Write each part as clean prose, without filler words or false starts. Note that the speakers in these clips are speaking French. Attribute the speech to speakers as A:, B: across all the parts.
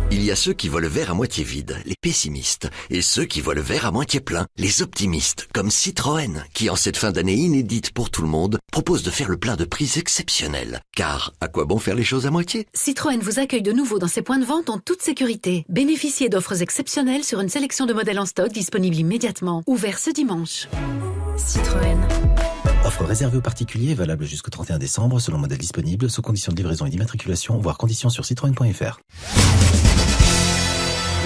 A: Il y a ceux qui voient le verre à moitié vide, les pessimistes, et ceux qui voient le verre à moitié plein, les optimistes, comme Citroën, qui en cette fin d'année inédite pour tout le monde, propose de faire le plein de prix exceptionnel. Car, à quoi bon faire les choses à moitié?
B: Citroën vous accueille de nouveau dans ses points de vente en toute sécurité. Bénéficiez d'offres exceptionnelles sur une sélection de modèles en stock disponibles immédiatement. Ouvert ce dimanche. Citroën.
C: Offre réservée aux particuliers, valable jusqu'au 31 décembre, selon modèle disponible, sous conditions de livraison et d'immatriculation, voire conditions sur citroën.fr.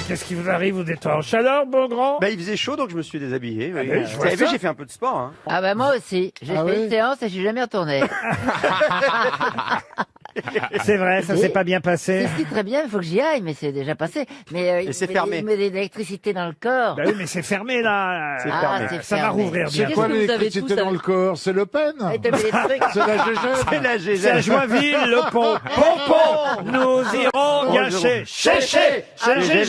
D: Qu'est-ce qui vous arrive? Vous êtes en chaleur, Beaugrand?
E: Bah, il faisait chaud, donc je me suis déshabillé. Oui.
D: ben, je
E: Vous
D: vois
E: avez vu,
D: ça.
E: j'ai fait un peu de sport. Hein.
F: Ah bah moi aussi. J'ai fait une séance et je suis jamais retourné.
D: C'est vrai, ça s'est pas bien passé.
F: Si, très bien, il faut que j'y aille, mais c'est déjà passé. Mais
E: Et c'est fermé.
F: Il met de l'électricité dans le corps.
D: Bah oui, mais c'est fermé, là.
E: C'est
F: Ah,
E: fermé.
F: c'est
D: Ça va
F: fermé.
D: rouvrir
G: C'est
D: bientôt.
G: quoi
H: que vous avez
G: l'électricité
H: tous
G: dans le corps? C'est Le Pen?
F: Et t'as mis des trucs.
G: C'est la GG?
E: C'est la GG.
D: C'est à Joinville, le pont. Pompon, nous irons gâcher. Chéché, chéché,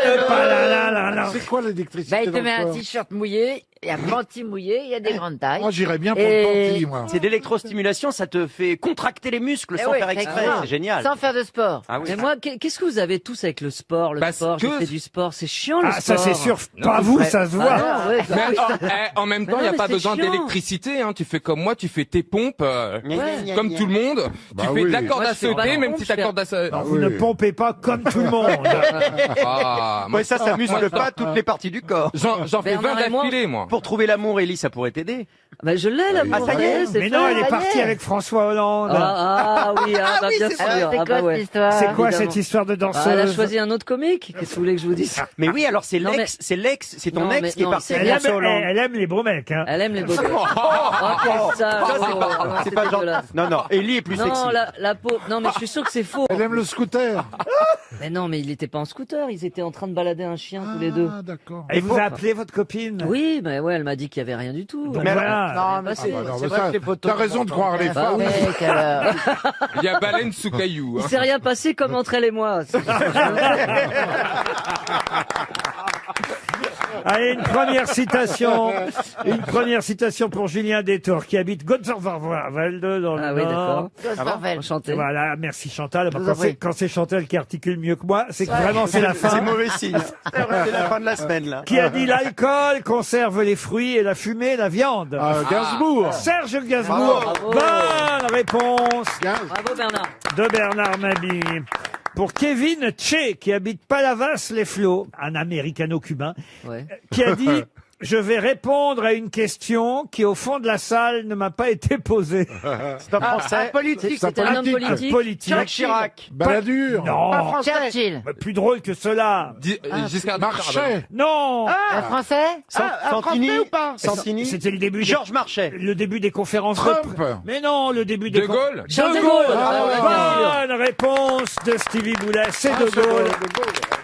D: le palalala.
G: C'est quoi l'électricité
F: Bah, il te
G: dans
F: met
G: le
F: un
G: corps?
F: t-shirt mouillé, il y a panty mouillé, il y a des grandes tailles.
G: Moi, j'irais bien pour
F: Et-
G: le panty, moi.
E: C'est d'électrostimulation, ça te fait contracter les muscles
F: Eh
E: sans
F: oui,
E: faire exprès.
F: exactement.
E: C'est génial.
F: Sans faire de sport.
E: Ah oui.
H: Mais moi, qu'est-ce que vous avez tous avec le sport? Le
I: Parce
H: sport,
I: que-
H: je fais du sport, c'est chiant le
D: Ah,
H: sport.
D: ça c'est sûr, pas vous, ça se voit.
F: Ah, non, ouais,
I: Mais en même temps, il
H: Mais
I: n'y a
H: non,
I: pas
H: mais c'est
I: besoin
H: chiant.
I: d'électricité. Hein. Tu fais comme moi, tu fais tes pompes
E: Gna, gna, gna,
I: comme
E: gna.
I: tout le monde.
G: Bah
I: tu fais
G: oui.
I: de la corde
H: Moi,
I: à
H: je fais pas
I: sauter,
H: de
I: même
H: pompe,
I: si ta
H: je fais-
I: corde à sauter.
D: Non, vous ne pompez pas comme tout le monde.
I: Ah, moi,
E: Ouais, ça muscle pas toutes les parties du corps.
I: j'en fais
H: Bernard
I: 20
H: et moi-
I: d'affilée, moi.
E: Pour trouver l'amour, Ellie, ça pourrait t'aider.
H: Bah, je l'ai, là.
E: Ah, ça y est.
D: Mais non, elle est partie avec François Hollande.
H: Ah oui, ah, bah, bien sûr.
F: Alors, c'est
H: Ah,
F: quoi
H: bah,
F: cette
H: ouais.
F: histoire
D: C'est quoi
H: évidemment.
D: cette histoire de
H: Bah, elle a
D: danseuse?
H: choisi un autre comique. Qu'est-ce que vous voulez que je vous dise?
E: Mais oui, alors c'est
H: Non,
E: l'ex, c'est ton
H: Non,
E: ex
H: mais
E: qui est
H: non,
E: parti
H: c'est
D: Elle
E: avec
D: aime,
E: François Hollande.
D: elle aime les beaux mecs, hein.
H: Elle aime les beaux gosses. Oh, quel sale.
E: C'est pas genre. Non, non, Ellie est plus sexy.
H: Non, la peau. Non, mais je suis sûr que c'est faux.
G: Elle aime le scooter.
H: Mais non, mais il était pas en scooter. Ils étaient en train de balader un chien tous les deux.
G: Ah, d'accord.
D: Elle vous a appelé votre copine?
H: Oui, mais ouais, elle m'a dit qu'il y avait rien du tout.
D: Donc
E: Mais
D: voilà.
F: Non, mais
H: Bah,
F: c'est
G: Ah, bah non,
F: c'est
G: mais
F: vrai
G: ça,
F: que les photos.
G: t'as raison de croire les
H: Bah
G: femmes.
H: oui.
F: Mec, alors.
I: Il y a baleine sous caillou.
H: Il
I: Hein.
H: s'est rien passé comme entre elle et moi.
D: Allez, une première citation. Une première citation pour Julien Détour, qui habite Gotthardwald dans le
H: Ah oui,
D: Nord.
H: d'accord.
F: Parfait.
H: Enchanté.
D: Voilà, merci Chantal.
F: vous
D: Quand
F: en prie.
D: c'est, quand c'est Chantal qui articule mieux que moi, c'est que vraiment c'est la
E: C'est
D: fin.
E: mauvais signe. C'est la fin de la semaine, là.
D: Qui a dit l'alcool conserve les fruits et la fumée la viande?
G: Ah, Gainsbourg.
D: Serge Gainsbourg. Bonne réponse
H: Bravo Bernard.
D: de Bernard Mabille. Pour Kevin Che, qui habite Palavas-les-Flots, un américano-cubain,
H: Ouais.
D: qui a dit « Je vais répondre à une question qui, au fond de la salle, ne m'a pas été posée.
E: C'est un français.
F: Politique.
H: C'était un homme
G: politique.
H: politique.
D: Politique.
E: Jacques Chirac.
G: Balladur.
D: Non,
F: Churchill.
D: plus drôle que cela.
I: Giscard d'Estaing.
G: Marchais.
D: Non,
F: Un français
E: Santini ou pas Santini.
D: c'était le début,
E: Georges Marchais.
D: le début des conférences
G: Trump.
D: Mais non, le début des
I: De Gaulle.
H: Charles de Gaulle. Ah ouais, bien sûr.
D: Bonne réponse de Stevie Boulet, c'est de Gaulle.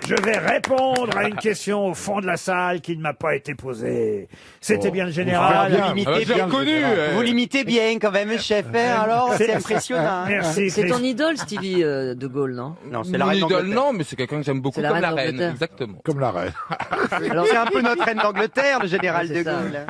D: Je vais répondre à une question au fond de la salle qui ne m'a pas été posée. C'était bien le général.
G: bien.
E: Vous limitez
I: Ah, j'ai
E: bien.
I: reconnu.
E: Vous limitez bien quand même, chef. Alors, c'est impressionnant.
D: Merci.
H: C'est ton idole, Stevie de Gaulle, non?
E: Non, c'est
I: Mon
E: la reine
I: idole,
E: d'Angleterre.
I: non, mais c'est quelqu'un que j'aime beaucoup
H: C'est la
I: comme
H: reine
I: la reine.
H: d'Angleterre.
I: Exactement.
G: Comme la reine.
H: Alors,
E: C'est un peu notre reine d'Angleterre, le général
H: C'est
E: de
H: ça.
E: Gaulle.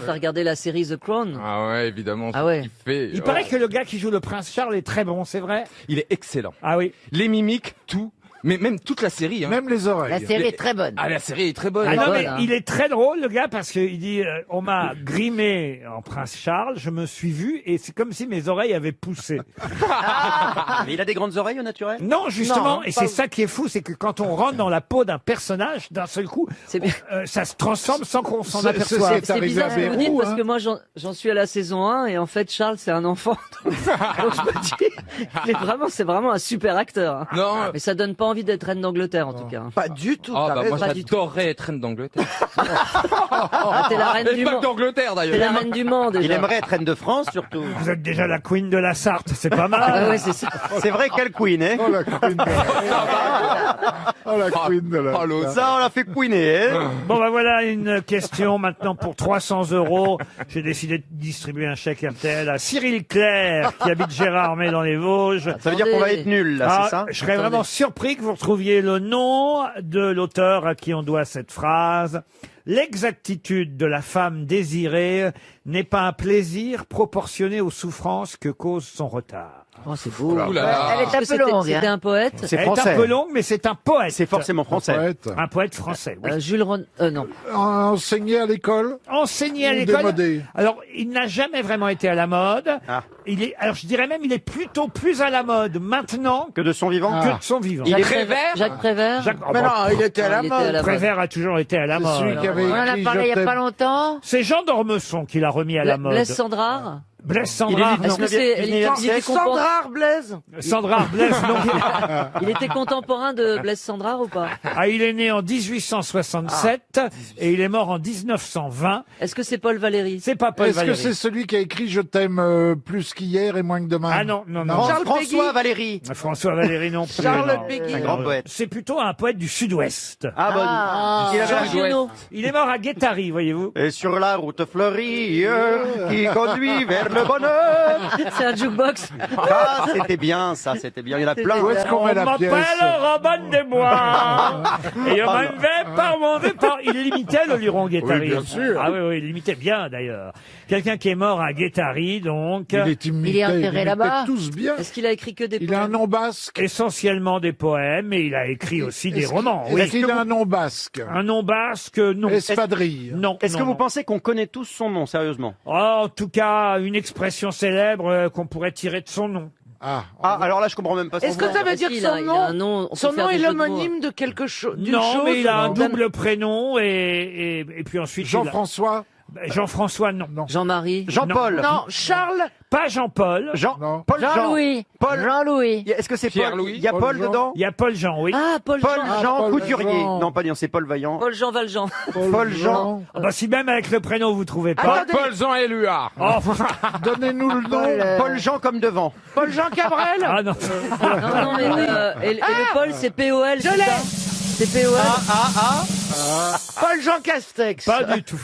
H: t'as regardé la série The Crown?
I: Ah ouais, évidemment.
H: Ah ouais.
D: Il paraît que le gars qui joue le prince Charles est très bon, c'est vrai?
I: Il est excellent.
D: Ah oui.
I: Les mimiques, tout. Mais même toute la série. Hein.
G: Même les oreilles.
F: La série est très bonne.
I: Ah, la série est très bonne.
D: Ah non,
H: bonne,
D: mais
H: hein.
D: il est très drôle, le gars, parce qu'il dit, on m'a grimé en prince Charles, je me suis vu, et c'est comme si mes oreilles avaient poussé.
E: Mais il a des grandes oreilles au naturel.
D: Non, justement,
E: Non,
D: et
E: pas-
D: c'est ça qui est fou, c'est que quand on rentre dans la peau d'un personnage, d'un seul coup,
H: C'est bien.
D: ça se transforme sans qu'on s'en
G: C'est-
D: aperçoive.
G: c'est
H: C'est
G: arrivé
H: bizarre
G: à
H: ce que vous dites
G: Beyrouth,
H: parce
G: hein.
H: que moi j'en suis à la saison 1 et en fait Charles c'est un enfant. Donc je me dis, c'est vraiment un super acteur. Hein.
I: Non.
H: Mais ça donne pas envie d'être reine d'Angleterre en tout cas. hein.
E: Pas du tout.
I: Ah
E: t'as
I: bah moi
E: raison.
H: Pas du tout.
I: j'adorerais être reine d'Angleterre.
H: Ah, t'es la reine
I: Et
H: du
I: pas que
H: monde.
I: d'Angleterre
H: T'es la
I: d'ailleurs.
H: reine du monde déjà.
E: Il aimerait être reine de France, surtout.
D: Vous êtes déjà la queen de la Sarthe, c'est pas mal.
H: Ah ouais c'est ça.
E: C'est vrai qu'elle queen, hein.
G: Oh, la queen de Oh, la queen de la...
I: Oh, l'autre.
E: Ça, on l'a fait queener, hein.
D: Bon, bah voilà une question maintenant pour 300 €. J'ai décidé de distribuer un chèque RTL à Cyril Claire, qui habite Gérardmer dans les Vosges.
E: Ça veut dire qu'on va être nul, là,
D: Ah,
E: c'est ça?
D: je serais vraiment surpris que vous retrouviez le nom de l'auteur à qui on doit cette phrase. L'exactitude de la femme désirée n'est pas un plaisir proportionné aux souffrances que cause son retard.
H: Oh, c'est beau.
I: Ouh là là.
F: Elle est un peu longue.
H: C'était
F: hein.
H: un poète.
E: C'est
D: Elle est
E: français.
D: un peu longue, mais c'est un poète.
E: C'est forcément français.
G: Poète.
D: Un poète français, oui.
H: Jules Ron... non.
G: Enseigné à l'école
D: Enseigné à
G: ou
D: l'école.
G: démodé?
D: Alors, il n'a jamais vraiment été à la mode.
E: Ah.
D: Alors, je dirais même, il est plutôt plus à la mode maintenant
E: Que de son vivant.
D: que de son vivant.
E: Il est
F: Jacques Prévert.
D: Jacques-
G: Mais non, il était à la
H: Il était à
G: mode.
H: la mode.
D: Prévert a toujours été à la
G: C'est
D: mode.
G: celui qui avait
F: On en a
G: écrit
F: parlé il
G: Je
F: y a pas
G: t'aime.
F: longtemps.
D: C'est Jean d'Ormesson qui l'a remis à la mode.
H: Blaise Sandrard.
D: Blaise Sandrard,
H: Est-ce
D: non.
H: que c'est... Il était
E: Sandrard Blaise.
D: Sandrard, Blaise, non.
H: Il était contemporain de Blaise Sandrard ou pas?
D: Ah, il est né en 1867 et il est mort en 1920.
H: Est-ce que c'est Paul Valéry?
D: C'est pas Paul
G: Est-ce que
D: Valéry.
G: c'est celui qui a écrit Je t'aime plus qu'hier et moins que demain?
D: Ah non, non, non.
E: François Valéry.
D: François Valéry non plus.
E: Charles
D: non.
E: Péguy. Un grand poète.
D: C'est plutôt un poète du Sud-Ouest.
E: Ah bon. Il avait
H: Jean Giono.
D: Il est mort à Guétari, voyez-vous.
E: Et sur la route fleurie qui conduit vers le bonheur.
H: C'est un jukebox.
E: Ah, c'était bien, ça, c'était bien. Il y en a plein.
G: Où est-ce qu'on met
D: On
G: la pièce?
D: m'appelle Robin des Bois. Et je m'en vais par mon départ. Il imitait le Luron Guétari.
G: Oui, bien sûr.
D: Ah oui, oui, il imitait bien d'ailleurs. Quelqu'un qui est mort à Guétari, donc.
G: Il est imité,
F: Il est enterré
G: imitait
F: là-bas.
G: tous bien.
H: Est-ce qu'il a écrit que des
G: Il a un
H: poèmes?
G: nom basque.
D: Essentiellement des poèmes, et il a écrit aussi des
G: Est-ce
D: romans.
G: qu'il-
D: Oui.
G: Est-ce qu'il a un nom basque?
D: Un nom basque, non.
G: Espadrille.
D: Non.
E: Est-ce
D: non,
E: que vous
D: non.
E: pensez qu'on connaît tous son nom, sérieusement?
D: Oh, en tout cas, une expression célèbre qu'on pourrait tirer de son nom.
G: Ah,
E: Ah, alors là, je comprends même pas son
J: Est-ce que
E: nom.
J: ça veut
H: Est-ce
J: dire
H: qu'il
J: son
H: a- il a un nom, on peut
J: Son
H: faire
J: nom
H: des
J: est
H: jeux de mots.
J: l'homonyme de quelque chose, d'une
D: Non,
J: chose.
D: mais il a un
J: non.
D: double prénom et puis ensuite. il a-
G: Jean-François?
D: Jean-François, non.
H: Jean-Marie.
E: Jean-Paul.
J: Non, Charles.
D: Pas Jean-Paul.
G: Non.
E: Paul Jean.
F: Jean-Louis.
E: Paul.
F: Jean-Louis.
E: Est-ce que c'est Paul?
I: Pierre-Louis.
E: Il y a
G: Paul
E: Paul
G: Jean.
E: dedans?
D: Il y a Paul Jean, oui.
H: Ah, Paul
E: Paul
H: Jean.
E: Jean
G: Paul
E: Couturier.
G: Jean.
E: Non, pas dire, c'est Paul Vaillant.
H: Paul Jean Valjean.
E: Paul Jean.
D: Ah bah, si même avec le prénom vous trouvez pas.
J: Attendez.
I: Paul-Jean Éluard.
D: Oh,
G: Donnez-nous le nom.
E: Paul Jean comme devant.
J: Paul Jean Cabrel.
D: ah non.
H: Non, non, mais et le Paul, c'est POL.
J: Je l'ai.
H: C'est POL.
J: Paul Jean Castex.
D: Pas du tout.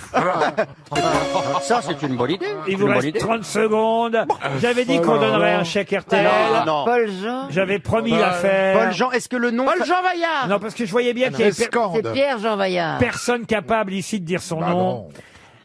E: Ça, c'est une bonne idée.
D: Il
E: C'est
D: vous
E: une bonne
D: reste
E: idée.
D: 30 secondes. J'avais dit qu'on donnerait un chèque RTL.
E: Non.
F: Paul Jean.
D: J'avais promis l'affaire.
E: Paul Jean, est-ce que le nom...
J: Paul Jean Vaillard.
D: Non, parce que je voyais bien qu'il y avait
F: C'est
G: Escande.
F: Pierre-Jean Vaillard.
D: personne capable ici de dire son
G: Bah
D: nom.
G: non.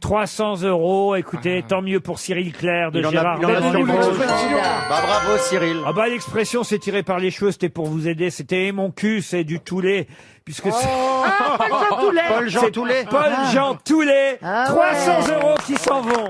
D: 300 €. Écoutez, tant mieux pour Cyril Clair de
E: Il en a-
D: Gérard
E: il en a
D: Darmon.
E: sur le
G: Donnez-nous
E: dos.
G: l'expression.
E: Bah bravo Cyril.
D: Ah bah l'expression c'est tiré par les cheveux, c'était pour vous aider, c'était mon cul, c'est du toulet, puisque c'est
J: Ah, Paul Jean Toulet.
E: Paul Jean
D: c'est
E: Toulet.
D: Paul Jean Toulet,
F: Ah
D: 300
F: ouais.
D: € qui s'en vont.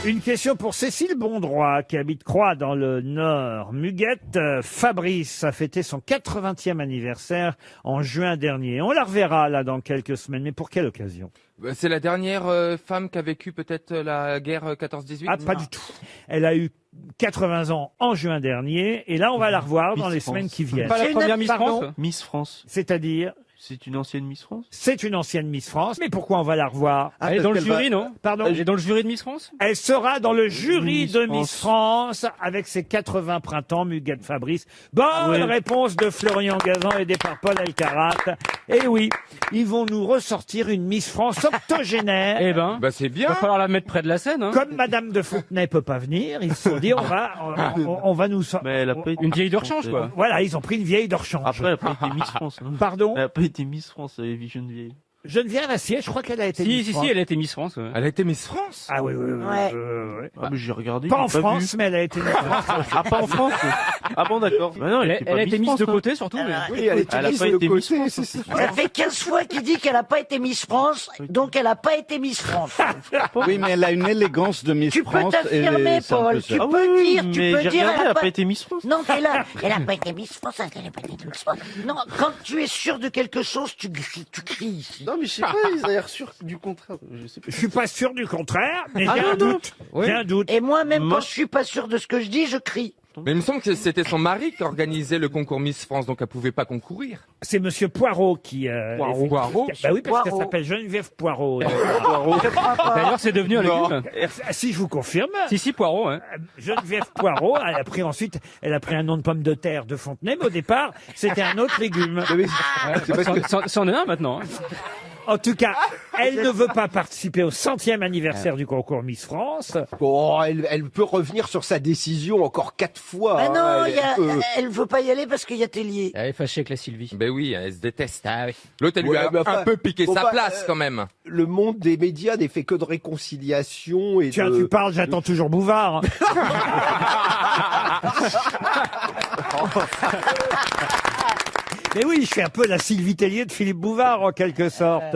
D: Une question pour Cécile Bondroit, qui habite Croix dans le Nord. Muguette Fabrice a fêté son 80e anniversaire en juin dernier. On la reverra là dans quelques semaines, mais pour quelle occasion?
I: C'est la dernière femme qui a vécu peut-être la guerre 14-18.
D: Ah, pas du tout. Elle a eu 80 ans en juin dernier, et là on va la revoir dans les semaines qui viennent.
J: Pas la première Miss
D: Pardon
J: France
K: Miss France.
D: C'est-à-dire,
K: C'est une ancienne Miss France.
D: c'est une ancienne Miss France, mais pourquoi on va la revoir?
K: Elle est dans le jury, non?
D: Pardon?
K: Elle est dans le jury de Miss France?
D: Elle sera dans le jury
K: Miss
D: de
K: France.
D: Miss France avec ses 80 printemps, Muguette Fabrice. Bonne
K: Oui.
D: réponse de Florian Gazan aidé par Paul Alcarat. Et oui, ils vont nous ressortir une Miss France octogénaire.
K: Eh ben,
I: Bah c'est bien.
K: va falloir la mettre près de la scène, hein.
D: Comme Madame de Fontenay peut pas venir, ils se sont dit on va nous
K: Mais elle a pas été une vieille de rechange, quoi.
D: Voilà, ils ont pris une vieille de rechange.
K: Après, elle a pas été Miss France. Hein.
D: Pardon?
K: Elle a pas été Miss France, elle est jeune vieille.
D: Geneviève Assier, je crois qu'elle a été Miss France.
K: elle a été Miss France. Ouais.
I: Elle a été Miss France.
D: Ah oui, oui, oui.
F: Ouais.
D: Ouais.
K: Ah, mais j'ai regardé.
D: Pas
K: j'ai
D: en France,
K: vu.
D: mais elle a été Miss France.
K: Ah, pas en France. Ah bon, d'accord. Bah non, elle a été Miss de côté, surtout. Mais...
E: Oui, elle était
K: Elle a
E: Miss
K: pas
E: de
K: été Miss
E: côté,
K: France.
E: c'est sûr.
J: Ça fait 15 fois qu'il dit qu'elle n'a pas été Miss France, donc elle n'a pas été Miss France.
L: Oui, mais elle a une élégance de Miss
J: Tu peux
L: France.
J: t'affirmer,
L: c'est un peu
J: Paul.
L: ça.
J: Tu
K: Ah
J: peux
K: oui,
J: dire, tu
K: mais
J: peux
K: j'ai
J: dire,
K: regardé,
J: elle
K: elle
J: a
K: a pas été Miss France.
J: Non, elle a pas été Miss France, elle n'a pas été Miss France. Non, quand tu es sûr de quelque chose, tu cries ici.
L: Non, mais je sais pas, ils ont l'air sûrs du contraire. Je sais pas.
D: Je suis pas sûr du contraire, mais
J: Ah
D: j'ai
J: non,
D: un
J: non.
D: doute.
I: Oui.
D: J'ai un doute.
J: Et moi-même,
K: Moi-
J: quand je suis pas sûr de ce que je dis, je crie.
I: Mais il me semble que c'était son mari qui organisait le concours Miss France, donc elle pouvait pas concourir.
D: C'est Monsieur Poirot qui...
I: Poirot. Poirot.
D: Bah oui, parce qu'elle
J: Poirot.
D: s'appelle Geneviève Poirot.
K: D'ailleurs, c'est devenu un légume.
D: Ah, si, je vous confirme.
K: Si, Poirot, hein.
D: Geneviève Poirot, elle a pris ensuite, elle a pris un nom de pomme de terre de Fontenay, mais au départ, c'était un autre légume.
K: C'en est un maintenant. Hein.
D: En tout cas, elle ne veut pas participer au 100e anniversaire du concours Miss France.
M: Bon, elle peut revenir sur sa décision encore 4 fois.
J: Ah non,
M: hein,
J: elle veut pas y aller parce qu'il y a Tellier.
K: Elle est fâchée avec la Sylvie.
I: Ben oui, elle se déteste. L'autre, elle lui
M: Ouais,
I: a
M: mais enfin,
I: un peu piqué
M: bon,
I: sa
M: bah,
I: place quand même.
M: Le monde des médias n'est fait que de réconciliation et
D: Tiens,
M: de...
D: tu parles, j'attends toujours Bouvard. Mais oui, je suis un peu la Sylvie Tellier de Philippe Bouvard, en quelque sorte.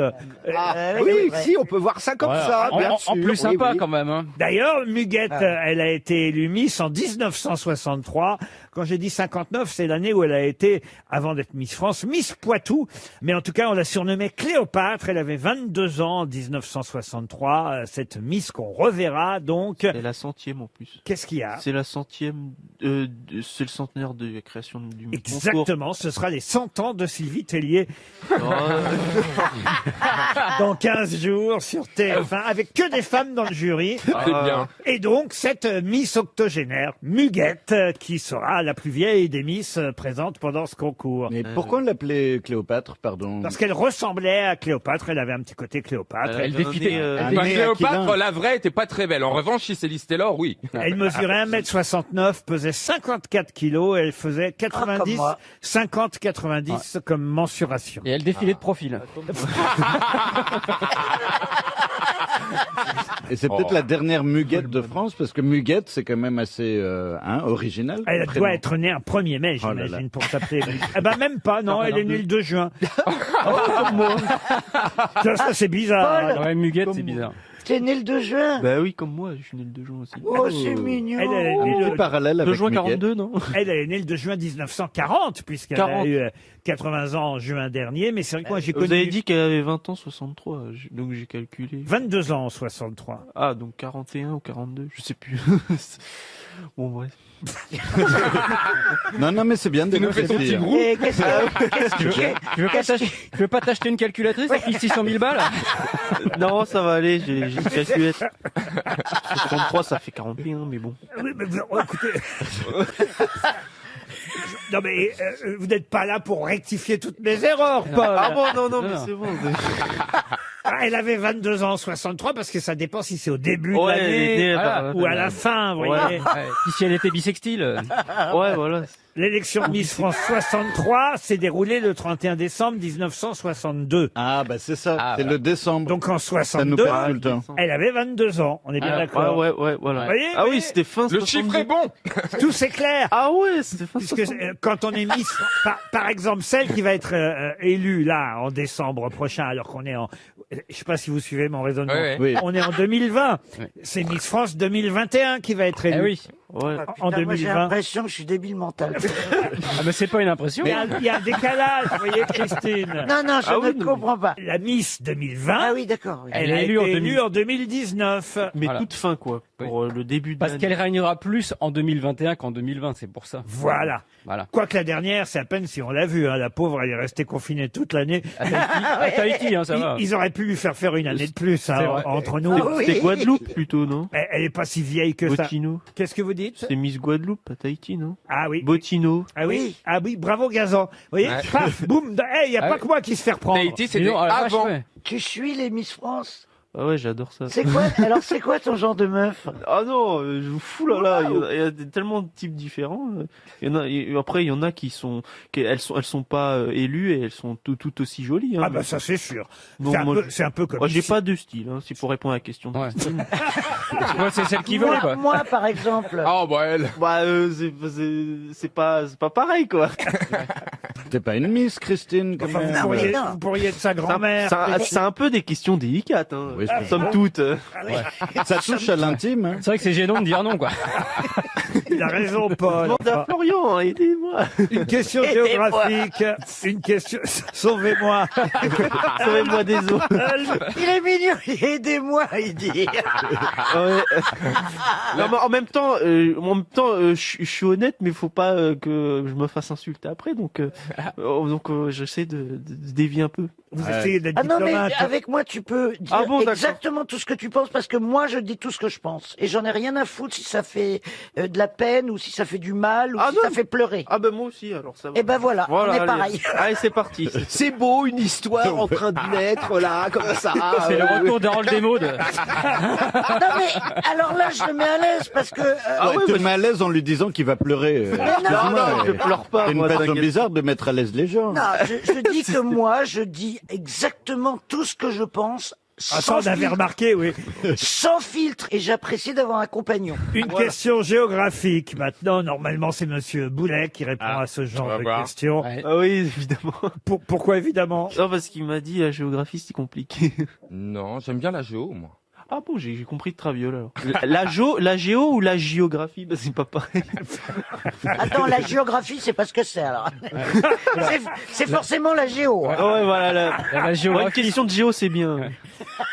M: oui, si, on peut voir ça comme ça, bien sûr.
K: En plus sympa
M: oui.
K: quand même. Hein.
D: D'ailleurs, Muguette, elle a été élue Miss en 1963. Quand j'ai dit 59, c'est l'année où elle a été, avant d'être Miss France, Miss Poitou. Mais en tout cas, on l'a surnommée Cléopâtre. Elle avait 22 ans en 1963. Cette Miss qu'on reverra, donc.
N: C'est la 100e en plus.
D: Qu'est-ce qu'il y a?
N: C'est la 100e, c'est le centenaire de la création du concours.
D: Exactement, ce sera les 100 ans de Sylvie Tellier. Dans 15 jours sur TF1, avec que des femmes dans le jury.
I: C'est bien.
D: Et donc, cette Miss octogénaire, Muguette, qui sera la plus vieille des Miss présentes pendant ce concours.
L: Mais pourquoi on l'appelait Cléopâtre, pardon?
D: Parce qu'elle ressemblait à Cléopâtre, elle avait un petit côté Cléopâtre.
K: Elle défiait.
I: Cléopâtre, la vraie, était pas très belle. En revanche, si c'est Liz Taylor, oui.
D: Elle mesurait 1m69, pesait 54 kilos, et elle faisait 90, 50-90 comme mensuration.
K: Et elle défilait de profil.
L: Et c'est peut-être la dernière Muguette de France, parce que Muguette, c'est quand même assez original.
D: Elle
L: Prénom.
D: doit être née un 1er mai,
L: Oh là
D: j'imagine,
L: là.
D: pour s'appeler. Eh ben, même pas, non, elle est née le 2 juin. Ça, c'est bizarre.
J: Paul.
K: Ouais, Muguette, c'est bizarre.
J: T'es né le 2 juin.
N: Bah oui, comme moi, je suis né le 2 juin aussi.
J: Oh, c'est mignon.
D: Elle est née
L: Un petit parallèle
N: 2
L: avec
N: juin
L: Muguette.
N: 42, non?
D: Elle est née le 2 juin 1940, puisqu'elle a
N: 40.
D: eu 80 ans en juin dernier. Mais c'est vrai que moi, j'ai
N: Vous
D: connu
N: avez dit qu'elle avait 20 ans, 63, donc j'ai calculé.
D: 22 ans en 63.
N: Ah, donc 41 ou 42, je sais plus. Bon, bref.
L: Non, mais c'est bien de
I: Tu nous fais ton petit groupe.
J: Et qu'est-ce
K: Tu veux pas t'acheter une calculatrice avec 600 000 balles?
N: Non, ça va aller, j'ai une calculette. 63, ça fait 41, mais bon.
D: Oui, mais écoutez. Non, mais vous n'êtes pas là pour rectifier toutes mes erreurs, Paul.
N: Ah bon, non, mais c'est bon.
D: Elle avait 22 ans en 63 parce que ça dépend si c'est au début de
N: Ouais, elle est née,
D: l'année
N: voilà.
D: ou à la fin, vous voyez.
K: Puis si elle était bisextile.
N: Ouais, voilà.
D: L'élection de Miss France 63 s'est déroulée le 31 décembre 1962.
L: Ah, bah c'est ça, c'est le décembre.
D: Donc en
L: Ça nous
D: 62,
L: perd tout le temps.
D: elle avait 22 ans. On est bien d'accord.
N: Ouais, voilà.
D: Vous voyez,
N: Ah
D: vous
N: oui,
D: voyez,
N: c'était fin
I: Le
N: 62.
I: chiffre est bon.
D: tout c'est clair.
N: Ah ouais, c'était fin
D: Puisque
N: 62.
D: quand on est Miss, par exemple, celle qui va être élue là en décembre prochain, alors qu'on est en, je sais pas si vous suivez mon raisonnement,
I: Ouais.
L: Oui.
D: on est en 2020. C'est Miss France 2021 qui va être élue.
K: Eh oui.
N: Ouais.
D: En
J: Putain, moi, j'ai
D: 2020.
J: l'impression que je suis débile mental.
K: Ah, mais c'est pas une impression.
D: Mais il y a un décalage, vous voyez, Christine.
J: Non, je
N: Ah oui,
J: ne
N: non,
J: comprends pas.
D: La Miss 2020,
J: Ah oui, d'accord. oui.
D: elle
K: Elle
D: a
K: est
D: été
K: élue en
D: élue en 2019.
N: Mais
K: Voilà.
N: toute fin, quoi. Pour le début de
K: Parce
N: l'année.
K: qu'elle régnera plus en 2021 qu'en 2020, c'est pour ça.
D: Voilà.
K: Voilà.
D: Quoique la dernière, c'est à peine si on l'a vu, hein, la pauvre, elle est restée confinée toute l'année.
K: À Tahiti, hein, ça va.
D: Ils auraient pu lui faire une année de plus, hein,
K: C'est vrai.
D: entre nous.
J: Ah oui.
N: C'était Guadeloupe plutôt, non?
D: Elle est pas si vieille que ça.
N: Botino.
D: Qu'est-ce que vous dites?
N: C'est Miss Guadeloupe à Tahiti, non?
D: Ah oui.
N: Botino.
D: Ah oui. Ah oui, bravo Gazan. Vous voyez,
I: Ouais.
D: paf, boum, il y a
K: Ah
D: pas
K: oui.
D: que moi qui se fait reprendre.
I: Tahiti,
K: Dis
I: c'était
K: donc, la vache,
I: avant.
K: ouais.
J: Tu suis les Miss France.
N: Ah ouais, j'adore ça.
J: C'est quoi Alors, c'est quoi ton genre de meuf?
N: Ah non, je vous fous là, il y a tellement de types différents. Il y en a, après, il y en a elles sont pas élues et elles sont tout aussi jolies. Hein.
D: Ah bah ça c'est sûr.
N: Bon,
D: C'est un peu comme.
N: moi, j'ai
D: ici.
N: pas de style, hein, si pour répondre à la question.
K: Ouais. Ouais, c'est celle qui veut, quoi.
J: Moi, par exemple.
I: Ah, bah, elle.
N: Bah, c'est pas pareil, quoi.
L: T'es pas une Miss, Christine, quand
D: Enfin,
L: même.
J: Non, mais non.
D: vous pourriez être sa grand-mère.
N: C'est un peu des questions délicates, hein.
L: Oui, je
N: Somme toute.
L: Ça touche à l'intime. Hein.
K: C'est vrai que c'est gênant de dire non, quoi.
D: Il a raison, Paul.
N: Demande à Florian, hein, aidez-moi.
D: Une question
J: Aidez-moi.
D: géographique. Une question. Sauvez-moi.
N: Sauvez-moi des eaux.
J: Il est mignon. Aidez-moi, il dit.
N: Ouais. Non, mais en même temps, je suis honnête, mais faut pas que je me fasse insulter après, donc j'essaie de dévier un peu.
D: Vous essayez d'être
J: Ah non, mais
D: diplomate.
J: avec moi, tu peux dire
N: Ah bon, d'accord.
J: exactement tout ce que tu penses, parce que moi, je dis tout ce que je pense. Et j'en ai rien à foutre si ça fait de la peine, ou si ça fait du mal, ou si ça fait pleurer.
N: Ah ben moi aussi, alors ça va.
J: Et ben voilà, on est
N: allez.
J: pareil.
N: Allez, c'est parti.
M: C'est beau, une histoire en train de naître, là, comme ça.
K: C'est le retour d'Harold Desmaudes.
J: Non mais, alors là, je le mets à l'aise, parce que...
L: tu le mets à l'aise en lui disant qu'il va pleurer.
J: non,
N: je pleure pas.
L: C'est une
N: moi,
L: façon
N: t'inquiète.
L: bizarre de mettre à l'aise les gens.
J: Non, je dis que moi, je dis exactement tout ce que je pense,
D: Ah, ça,
J: sans
D: on avait
J: filtre.
D: remarqué, oui.
J: Sans filtre, et j'apprécie d'avoir un compagnon.
D: Une question géographique. Maintenant, normalement, c'est Monsieur Boulet qui répond à ce genre de questions.
N: Ah oui, évidemment.
D: Pourquoi évidemment?
N: Non, parce qu'il m'a dit la géographie c'est compliqué.
I: Non, j'aime bien la géo, moi.
N: Ah bon, j'ai compris de Traviole alors. La géo ou la géographie, bah, c'est pas pareil.
J: Attends, la géographie, c'est pas ce que c'est, alors. C'est forcément la géo. hein.
N: Ouais, voilà.
K: La géographie.
N: Une question de géo, c'est bien.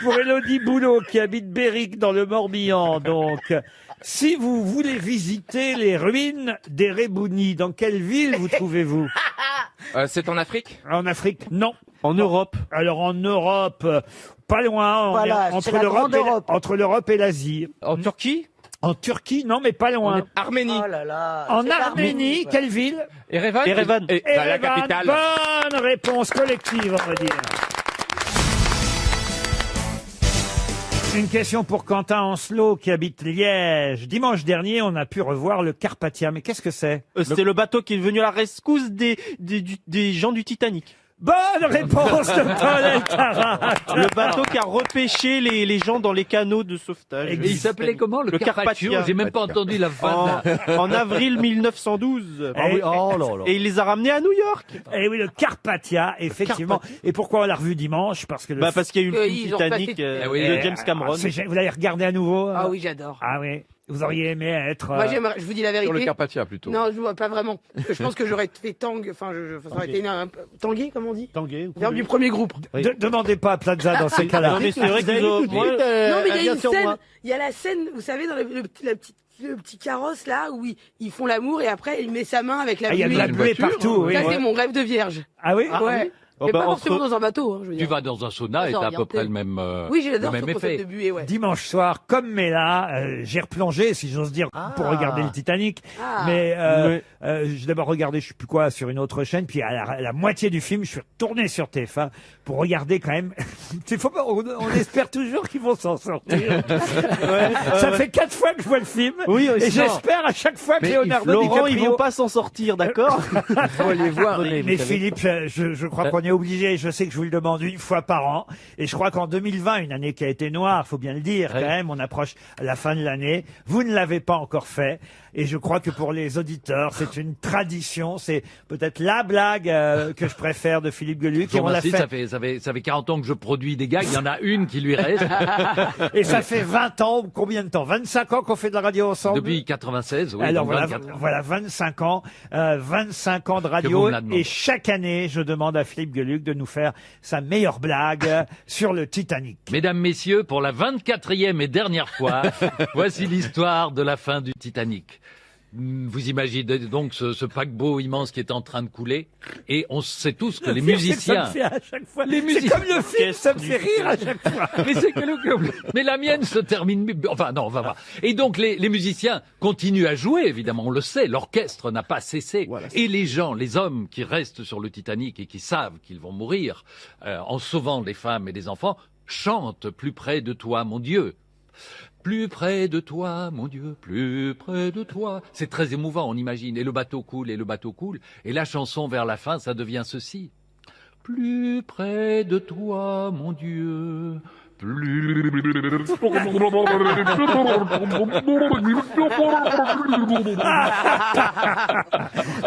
D: Pour Élodie Boulot, qui habite Béric dans le Morbihan, donc, si vous voulez visiter les ruines des Rébounis, dans quelle ville vous trouvez-vous?
I: C'est en Afrique?
D: En Afrique, non.
N: En Europe.
D: Alors en Europe, pas loin,
J: Voilà, c'est la grande Europe.
D: entre l'Europe et l'Asie.
K: En Turquie?
D: En Turquie, non, mais pas loin.
I: Arménie.
J: Oh là là.
D: En
J: c'est
D: Arménie,
J: quoi.
D: quelle ville?
K: Erevan?
N: Erevan.
I: La
D: Erevan.
I: capitale.
D: Bonne réponse collective, on va dire. Une question pour Quentin Ancelot qui habite Liège. Dimanche dernier, on a pu revoir le Carpathia. Mais qu'est-ce que c'est?
N: C'était le bateau qui est venu à la rescousse des gens du Titanic.
D: Bonne réponse de Paul Elkarat.
N: Le bateau qui a repêché les gens dans les canaux de sauvetage.
D: Et
K: il s'appelait comment, le Carpaccio? J'ai même pas entendu la fin.
N: En avril 1912.
D: Ah oui,
K: oh là là.
N: Et il les a ramenés à New York.
D: Et oui, le Carpathia, effectivement. Et pourquoi on l'a revu dimanche? Parce que le
N: Parce qu'il y a eu le film
O: Ils ont
N: Titanic
O: passé-
N: de James Cameron.
D: Vous l'avez regardé à nouveau?
O: Ah oui, j'adore.
D: Ah oui. Vous auriez aimé être...
O: Moi, j'aimerais, je vous dis la vérité.
I: Sur le Carpathia, plutôt.
O: Non, je vois pas vraiment. Parce que je pense que j'aurais fait tang, enfin, ça aurait été tangué, comme on dit.
G: Tanguay.
O: Vers du premier groupe.
D: Demandez pas à Plaza dans ces cas-là.
N: Non, mais c'est vrai qu'ils ont...
O: Non, mais il y a une scène, il y a la scène, vous savez, dans le petit carrosse, là, où ils font l'amour et après, il met sa main avec la
D: Ah, il y a de
O: buée.
D: la buée partout, oui.
O: Ça, c'est mon rêve de vierge.
D: Ah oui?
O: Ouais. Mais pas forcément dans un bateau, hein, je veux
K: Tu
O: dire.
K: vas dans un sauna et t'as à peu près le même,
O: Oui, j'adore
K: le
O: ce
K: même
O: concept
K: effet.
O: de buée, ouais.
D: Dimanche soir, comme Mela, j'ai replongé, si j'ose dire, pour regarder le Titanic.
O: Ah.
D: Mais j'ai d'abord regardé, je sais plus quoi, sur une autre chaîne, puis à la moitié du film, je suis retourné sur TF1 pour regarder quand même. On espère toujours qu'ils vont s'en sortir. Ça fait 4 fois que je vois le film,
N: Oui,
D: et j'espère à chaque fois que Leonardo
N: Laurent, ils
D: DiCaprio...
N: vont pas s'en sortir, d'accord?
M: Faut aller voir.
D: Mais Philippe, je crois qu'on est obligé, je sais que je vous le demande une fois par an, et je crois qu'en 2020, une année qui a été noire, faut bien le dire quand même, on approche la fin de l'année, vous ne l'avez pas encore fait, et je crois que pour les auditeurs, c'est une tradition, c'est peut-être la blague que je préfère de Philippe Gueluc, et on l'a fait.
K: Ça fait 40 ans que je produis des gags, il y en a une qui lui reste.
D: Et ça fait 20 ans, combien de temps? 25 ans qu'on fait de la radio ensemble?
K: Depuis 96, oui.
D: Alors
K: donc
D: voilà,
K: 24 ans.
D: voilà 25 ans de
K: Que
D: radio,
K: vous me la demandez.
D: et chaque année je demande à Philippe Gueluc de nous faire sa meilleure blague sur le Titanic.
K: Mesdames, messieurs, pour la 24e et dernière fois, voici l'histoire de la fin du Titanic. Vous imaginez donc ce paquebot immense qui est en train de couler, et on sait tous que les musiciens...
D: Ça me fait à chaque fois.
K: Les
D: C'est
K: musiciens-
D: comme le film, ça me fait rire à chaque fois.
K: Mais c'est que mais la mienne se termine. Enfin non, on va voir. Et donc les musiciens continuent à jouer, évidemment, on le sait. L'orchestre n'a pas cessé. Voilà. Et les gens, les hommes qui restent sur le Titanic et qui savent qu'ils vont mourir en sauvant les femmes et les enfants, chantent plus près de toi, mon Dieu. Plus près de toi, mon Dieu, plus près de toi. C'est très émouvant, on imagine. Et le bateau coule, et le bateau coule. Et la chanson vers la fin, ça devient ceci. Plus près de toi, mon Dieu.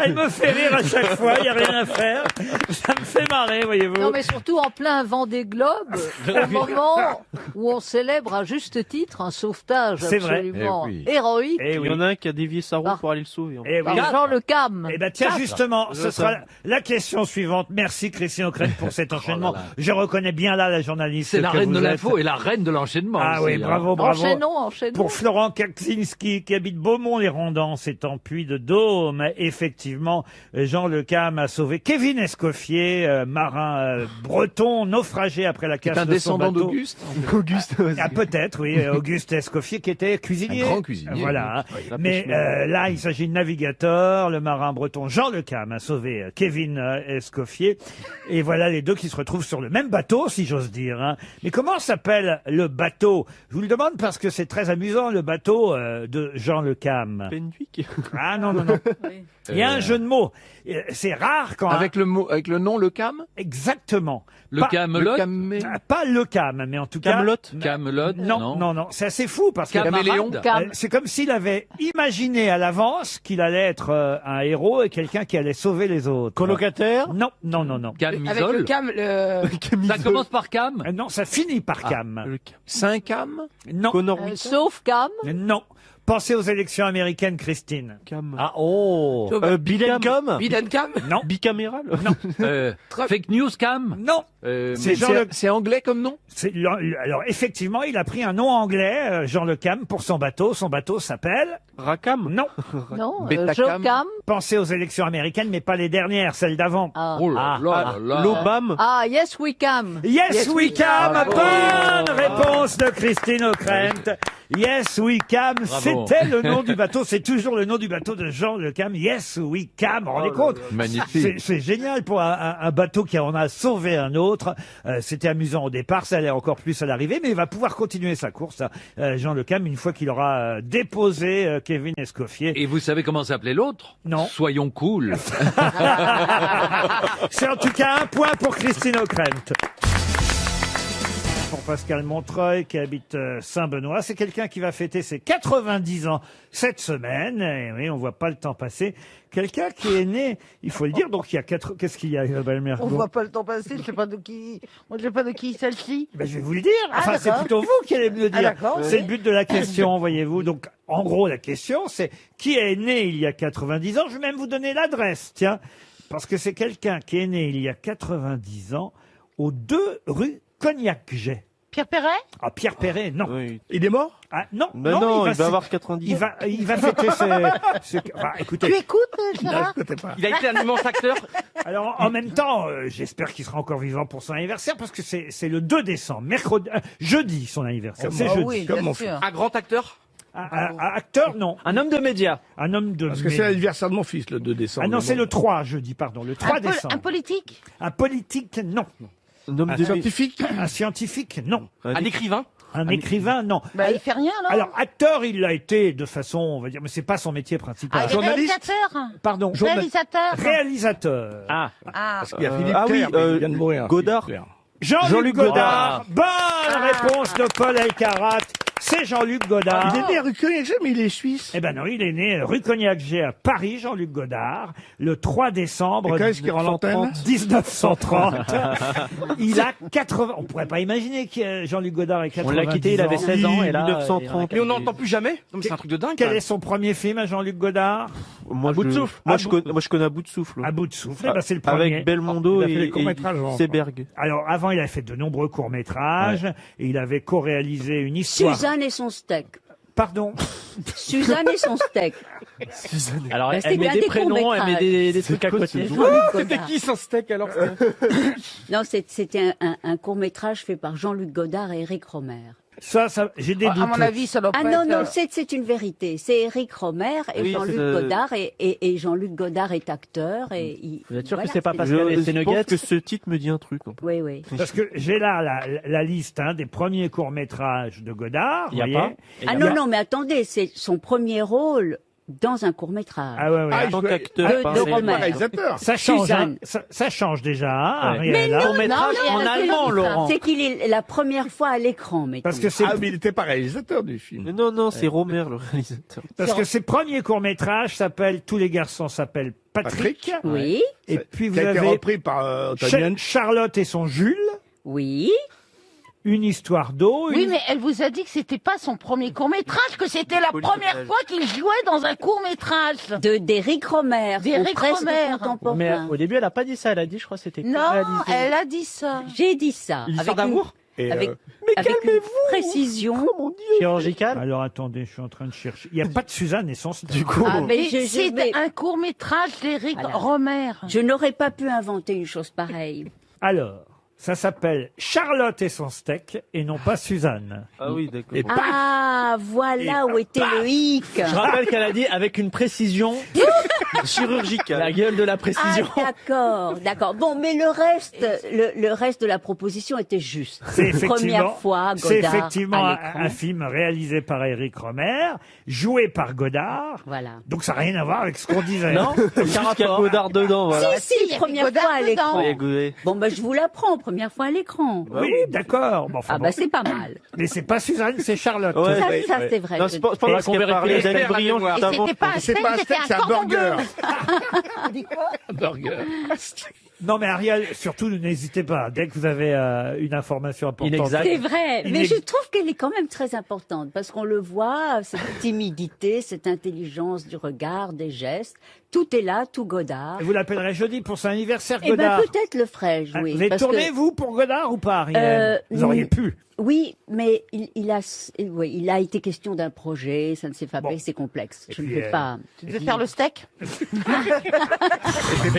D: Elle me fait rire à chaque fois, il n'y a rien à faire. Ça me fait marrer, voyez-vous.
F: Non, mais surtout en plein Vendée Globe, au moment où on célèbre à juste titre un sauvetage
D: C'est vrai.
F: absolument
N: Eh oui.
F: héroïque
D: Eh
N: Il y en a un qui a dévié sa roue pour aller le sauver.
D: Eh oui.
F: par Jean Le Cam.
D: Eh ben tiens,
F: 4.
D: justement, ce sera la question suivante. Merci Christine O'Krent pour cet enchaînement. Je reconnais bien là la journaliste
K: C'est la
D: que
K: reine
D: vous
K: de
D: êtes.
K: faux. Et la reine de l'enchaînement.
D: Ah
K: aussi,
D: oui,
K: hein.
D: bravo, bravo.
F: Enchaînons.
D: Pour Florent Kaczynski, qui habite Beaumont-les-Rondans, c'est en Puy-de-Dôme. Effectivement, Jean Le Cam a sauvé Kevin Escoffier, marin breton, naufragé après la casse
M: C'est un
D: de son
M: descendant
D: bateau.
M: d'Auguste.
N: Auguste.
D: Ah, peut-être, oui, Auguste Escoffier, qui était cuisinier.
M: Un grand cuisinier.
D: Voilà.
N: Ouais, il a
D: Mais
N: pêché.
D: là, il s'agit de navigateur. Le marin breton Jean Le Cam a sauvé Kevin Escoffier. Et voilà les deux qui se retrouvent sur le même bateau, si j'ose dire. Hein. Mais comment s'appelle le bateau? Je vous le demande parce que c'est très amusant, le bateau de Jean Le Cam.
N: Penduic.
D: Ah non, non, non. Il y a un jeu de mots. C'est rare quand...
M: Avec le nom Le Cam.
D: Exactement.
K: Le
D: Pas-
K: Camelot.
D: Pas le Cam, mais en tout cas...
N: Camelot.
K: Camelot.
D: Non, non, non. C'est assez fou parce que...
K: Caméléon.
D: C'est comme s'il avait imaginé à l'avance qu'il allait être un héros et quelqu'un qui allait sauver les autres.
N: Colocataire.
D: Non, non, non, non.
O: Avec le
K: Camisole.
O: cam,
K: Ça commence par Cam.
D: Non, ça finit par Cam.
M: Saint-Cam.
D: Non,
N: Connor Wick.
F: Sauf Cam.
D: non. Pensez aux élections américaines, Christine.
N: Cam.
H: Ah, oh.
N: Bidencam.
O: Bidencam.
D: Non,
N: Bicaméral.
K: Fake news Cam.
D: non.
K: C'est
D: Jean Le...
M: C'est anglais comme nom.
D: Alors effectivement, il a pris un nom anglais, Jean Le Cam, pour son bateau. Son bateau s'appelle...
N: Racam.
D: Non.
F: Non,
M: Betacam.
F: Jocam.
D: Pensez aux élections américaines, mais pas les dernières, celles d'avant.
F: Ah.
K: Oh là là là.
N: L'Obam.
F: Ah, Yes We Cam.
D: Yes, we can.
K: Bravo.
D: Bonne réponse de Christine O'Krent. Yes, we can.
K: Bravo.
D: C'était le nom du bateau. C'est toujours le nom du bateau de Jean Le Cam. Yes, we can. Vous vous rendez compte?
M: Magnifique.
D: C'est génial pour un bateau qui en a sauvé un autre. C'était amusant au départ. Ça allait encore plus à l'arrivée, mais il va pouvoir continuer sa course, Jean Le Cam, une fois qu'il aura déposé Kevin Escoffier.
K: Et vous savez comment s'appelait l'autre?
D: Non.
K: Soyons cool.
D: C'est en tout cas un point pour Christine O'Krent. Pour Pascal Montreuil qui habite Saint-Benoît. C'est quelqu'un qui va fêter ses 90 ans cette semaine. Et oui, on voit pas le temps passer. Quelqu'un qui est né, il faut le dire, donc il y a Qu'est-ce qu'il y a, Isabelle Mergo?
J: On voit pas le temps passer, je sais pas de qui. On ne sait pas de qui celle-ci.
D: Ben, je vais vous le dire. Enfin, c'est
J: d'accord.
D: plutôt vous qui allez me le
J: Ah,
D: dire.
J: d'accord,
D: C'est
J: oui.
D: le but de la question, voyez-vous. Donc, en gros, la question, c'est qui est né il y a 90 ans? Je vais même vous donner l'adresse, tiens. Parce que c'est quelqu'un qui est né il y a 90 ans aux 2 rue Cognac-Jet.
J: Pierre Perret?
D: Ah, Pierre Perret, non.
N: Oui.
G: Il est mort?
D: Ah, non,
N: Ben non, il va
D: se-
N: avoir 90 ans.
D: il va fêter enfin, écoutez.
J: Tu écoutes, Gérard?
N: Il a été un immense acteur.
D: Alors, en même temps, j'espère qu'il sera encore vivant pour son anniversaire parce que c'est le 2 décembre, jeudi, son anniversaire. C'est jeudi.
J: Oui,
G: Comme
J: bien
G: mon
J: sûr.
N: Un grand acteur.
D: Un acteur, non.
H: Un homme de médias.
D: Un homme de...
G: Parce que c'est l'anniversaire de mon fils, le 2 décembre.
D: Ah non, c'est le 3 jeudi, pardon, le 3 décembre.
J: Un politique?
D: Un politique, non.
N: Un
G: scientifique.
D: Un scientifique, non.
N: Un écrivain.
D: Un écrivain, non.
J: Bah, il fait rien, alors.
D: Alors, acteur, il l'a été de façon, on va dire, mais c'est pas son métier principal.
J: Ah, il est réalisateur?
D: Pardon.
J: Réalisateur?
D: Réalisateur.
H: Ah.
J: Ah.
G: Il y a Philippe
N: Ah oui,
G: Clair, mais il vient de mourir.
N: Godard.
G: Philippe Clair.
D: Jean-Luc Godard. Bonne
J: Ah.
D: réponse de Paul Elkarat. C'est Jean-Luc Godard.
G: Il est né à rue Cognac-Jet, mais il est suisse.
D: Eh ben non, il est né rue Cognac-Jet à Paris, Jean-Luc Godard, le 3 décembre
G: Et quand est-ce qu'il rend l'antenne
D: 1930. Il a 80... On pourrait pas imaginer que Jean-Luc Godard ait 90
H: On l'a quitté, il avait
D: ans.
H: 16 ans et là.
N: 1930.
H: Mais on
N: n'entend plus jamais. Non, mais c'est un truc de dingue.
D: Quel est son premier film à Jean-Luc Godard?
N: Moi,
H: bout de souffle.
N: Moi, je connais à bout de souffle.
D: À bout de souffle. Eh ben, c'est le premier.
N: Avec Belmondo
G: Il a fait
N: et
G: les courts-métrages avant,
N: Seberg.
D: Alors, avant, il a fait de nombreux courts-métrages et il avait co-réalisé une histoire.
P: Suzanne et son steak.
D: Pardon.
P: Suzanne et son steak.
H: Alors,
P: Bah,
H: elle
P: c'était
H: met
P: un
H: des
P: des
H: prénoms, elle met
P: courts-métrages.
H: des trucs à côté.
N: C'était qui son steak alors?
P: Non, c'était un court-métrage fait par Jean-Luc Godard et Éric Rohmer.
D: Ça, j'ai des doutes.
J: À mon avis, ça doit pas
P: Ah non,
J: être,
P: non, c'est une vérité. C'est Éric Rohmer et
N: Oui,
P: Jean-Luc
N: c'est-
P: Godard. Et Jean-Luc Godard est acteur. Et
H: Vous êtes sûr que
P: voilà,
H: c'est pas
P: c'est-
H: Pascal et
N: Je
H: ses
N: pense
H: nuggets?
N: que ce titre me dit un truc.
P: Oui, oui.
D: Parce que j'ai là la liste des premiers courts-métrages de Godard.
H: Il y a
D: vous
H: pas.
D: voyez.
P: Ah non, non, mais attendez, c'est son premier rôle dans un court-métrage.
D: Ah ouais, ouais.
G: Ah,
N: En tant
G: il
N: qu'acteur.
P: De-
N: pas
P: de
N: un-
P: Rohmer.
G: réalisateur.
D: Ça change,
P: Suzanne.
D: ça change déjà, hein,
H: Ouais.
D: Ariel, hein.
H: Court-métrage
P: non,
H: en
P: c'est-
H: allemand, Laurent.
P: C'est qu'il est la première fois à l'écran, mettons.
D: Parce que c'est
G: Ah, mais il n'était pas réalisateur du film.
N: Mais non, c'est Rohmer le réalisateur.
D: parce que ses premiers courts-métrages s'appellent Tous les garçons s'appellent Patrick.
P: Oui,
D: Et puis vous
G: Qui a été
D: avez
G: repris par Antonien.
D: Charlotte et son Jules,
P: oui.
D: Une histoire d'eau.
J: Oui,
D: une-
J: mais elle vous a dit que c'était pas son premier court-métrage, que c'était la première fois qu'il jouait dans un court-métrage.
P: D'Éric Rohmer.
J: D'Éric
P: ou presque
J: Rohmer.
P: contemporain.
H: Mais au début, elle a pas dit ça. Elle a dit, je crois, que c'était
J: Non,
H: réalisé.
J: elle a dit ça.
P: J'ai dit ça.
N: L'histoire
P: Avec une-
N: d'amour
M: Et,
P: Avec,
N: Mais
P: avec une
N: calmez-vous.
P: précision.
N: Oh mon Dieu. Chirurgical.
D: Alors attendez, je suis en train de chercher. Il n'y a pas de Suzanne et son steak.
N: Du coup.
P: Ah, mais
J: C'est un court-métrage d'Éric
P: Voilà.
J: Romer.
P: Je n'aurais pas pu inventer une chose pareille.
D: Alors, ça s'appelle Charlotte et son steak et non pas Suzanne.
N: Ah oui, d'accord.
M: Et
P: Ah, voilà où était le hic.
N: Je rappelle qu'elle a dit avec une précision chirurgicale. La gueule de la précision.
P: Ah, d'accord. Bon, mais le reste de la proposition était juste.
D: C'est effectivement,
P: Première fois, Godard
D: c'est effectivement
P: à
D: un,
P: l'écran.
D: un film réalisé par Éric Romer, joué par Godard.
P: Voilà.
D: Donc ça n'a rien à voir avec ce qu'on disait.
N: Non, aucun rapport. Il y a Godard dedans, voilà.
P: Si, première fois à l'écran.
N: Il y a Godard.
P: Bon, ben, je vous l'apprends, première fois à l'écran.
D: Oui, d'accord. Bon, enfin,
P: Ah,
D: bon.
P: bah, c'est pas mal.
D: Mais c'est pas Suzanne, c'est Charlotte.
N: Ouais.
P: Ça, c'est vrai.
N: Non, c'est pas parce qu'elle parlait d'Anne Brillant juste avant.
J: C'était pas un steak, c'était un cordon bleu.
K: Un burger.
D: Non mais Ariel, surtout n'hésitez pas. Dès que vous avez une information importante.
N: Inexact.
P: C'est vrai, mais
D: Inex-
P: je trouve qu'elle est quand même très importante parce qu'on le voit, cette timidité, cette intelligence du regard, des gestes, tout est là, tout Godard.
D: Vous l'appellerez jeudi pour son anniversaire,
P: Eh ben
D: Godard.
P: peut-être le ferai-je, oui.
D: Vous avez
P: parce
D: tourné,
P: que-
D: vous, pour Godard ou pas, Ariel Vous auriez pu.
P: Oui, mais il a été question d'un projet, ça ne s'est pas fait, c'est complexe. Je ne
D: puis,
P: peux pas.
J: Tu devais faire le steak
N: C'est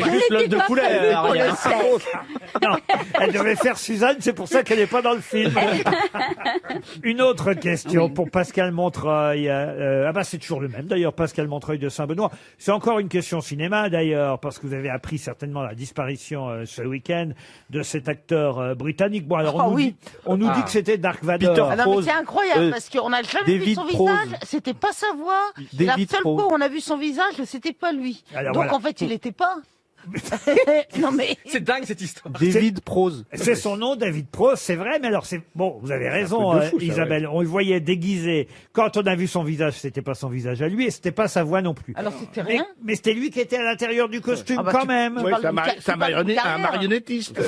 N: juste l'œuf de poulet,
P: pour le
N: Ariel.
P: steak.
D: Non, elle devait faire Suzanne, c'est pour ça qu'elle n'est pas dans le film. Une autre question pour Pascal Montreuil. Ah bah c'est toujours le même d'ailleurs, Pascal Montreuil de Saint-Benoît. C'est encore une question cinéma d'ailleurs, parce que vous avez appris certainement la disparition ce week-end de cet acteur britannique. Bon alors on nous dit que c'était Dark Vador.
N: Peter
J: Ah non, mais
N: Prose.
J: c'est incroyable parce qu'on n'a jamais vu
N: David
J: son
N: Prose.
J: visage. C'était pas sa voix.
N: David
J: La seule
N: Prose.
J: fois où on a vu son visage, c'était pas lui.
D: Alors
J: Donc
D: voilà.
J: en fait, il était pas. Non mais.
I: C'est dingue cette histoire.
N: David Prose.
D: C'est son nom, David Prose, c'est vrai, mais alors c'est bon, vous avez raison,
M: truc de fou, ça,
D: Isabelle. On le voyait déguisé. Quand on a vu son visage, c'était pas son visage à lui et c'était pas sa voix non plus.
J: Alors c'était
D: Mais,
J: rien.
D: mais c'était lui qui était à l'intérieur du costume
J: Ah bah,
D: quand
J: tu-
D: même.
J: tu
M: Ouais,
J: parles
M: c'est
J: d'une
M: un
J: carrière.
M: marionnettiste.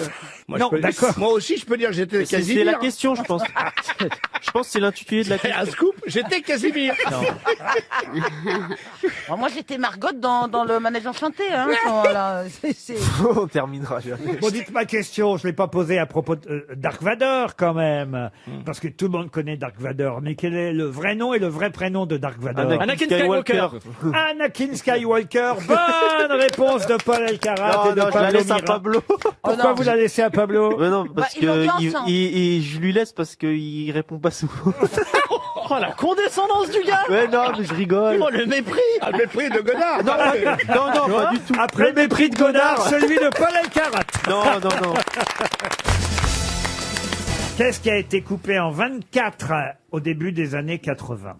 M: Moi,
D: Non,
M: je peux-
D: d'accord.
M: Moi aussi, je peux dire que j'étais
N: C'est
M: Casimir.
N: la question, je pense. Je pense que c'est l'intitulé de la
M: C'est
N: question.
M: un scoop, j'étais Casimir.
J: Alors, moi, j'étais Margot dans le manège enchanté. Hein, à ce moment-là.
N: On terminera jamais.
D: Bon, dites ma question, je l'ai pas posée à propos de Dark Vador quand même, parce que tout le monde connaît Dark Vador. Mais quel est le vrai nom et le vrai prénom de Dark Vador?
K: Anakin Skywalker.
D: Anakin Skywalker. Bonne réponse de Paul Elkarat et de
N: Non, je la
D: Pablo
N: laisse à
D: Mira.
N: Pablo.
D: Pourquoi
J: non,
D: vous la laissez à Pablo?
N: Mais non, parce
J: ils l'ont
N: que
J: dit ensemble.
N: je lui laisse parce qu'il répond pas souvent. Oh, la condescendance du gars! Ouais, non, mais je rigole.
M: Oh, le mépris. Ah, le mépris de Godard.
N: Non, pas du tout.
D: Après le mépris de Godard, celui de Paul Elkarat.
N: Non.
D: Qu'est-ce qui a été coupé en 24 au début des années 80?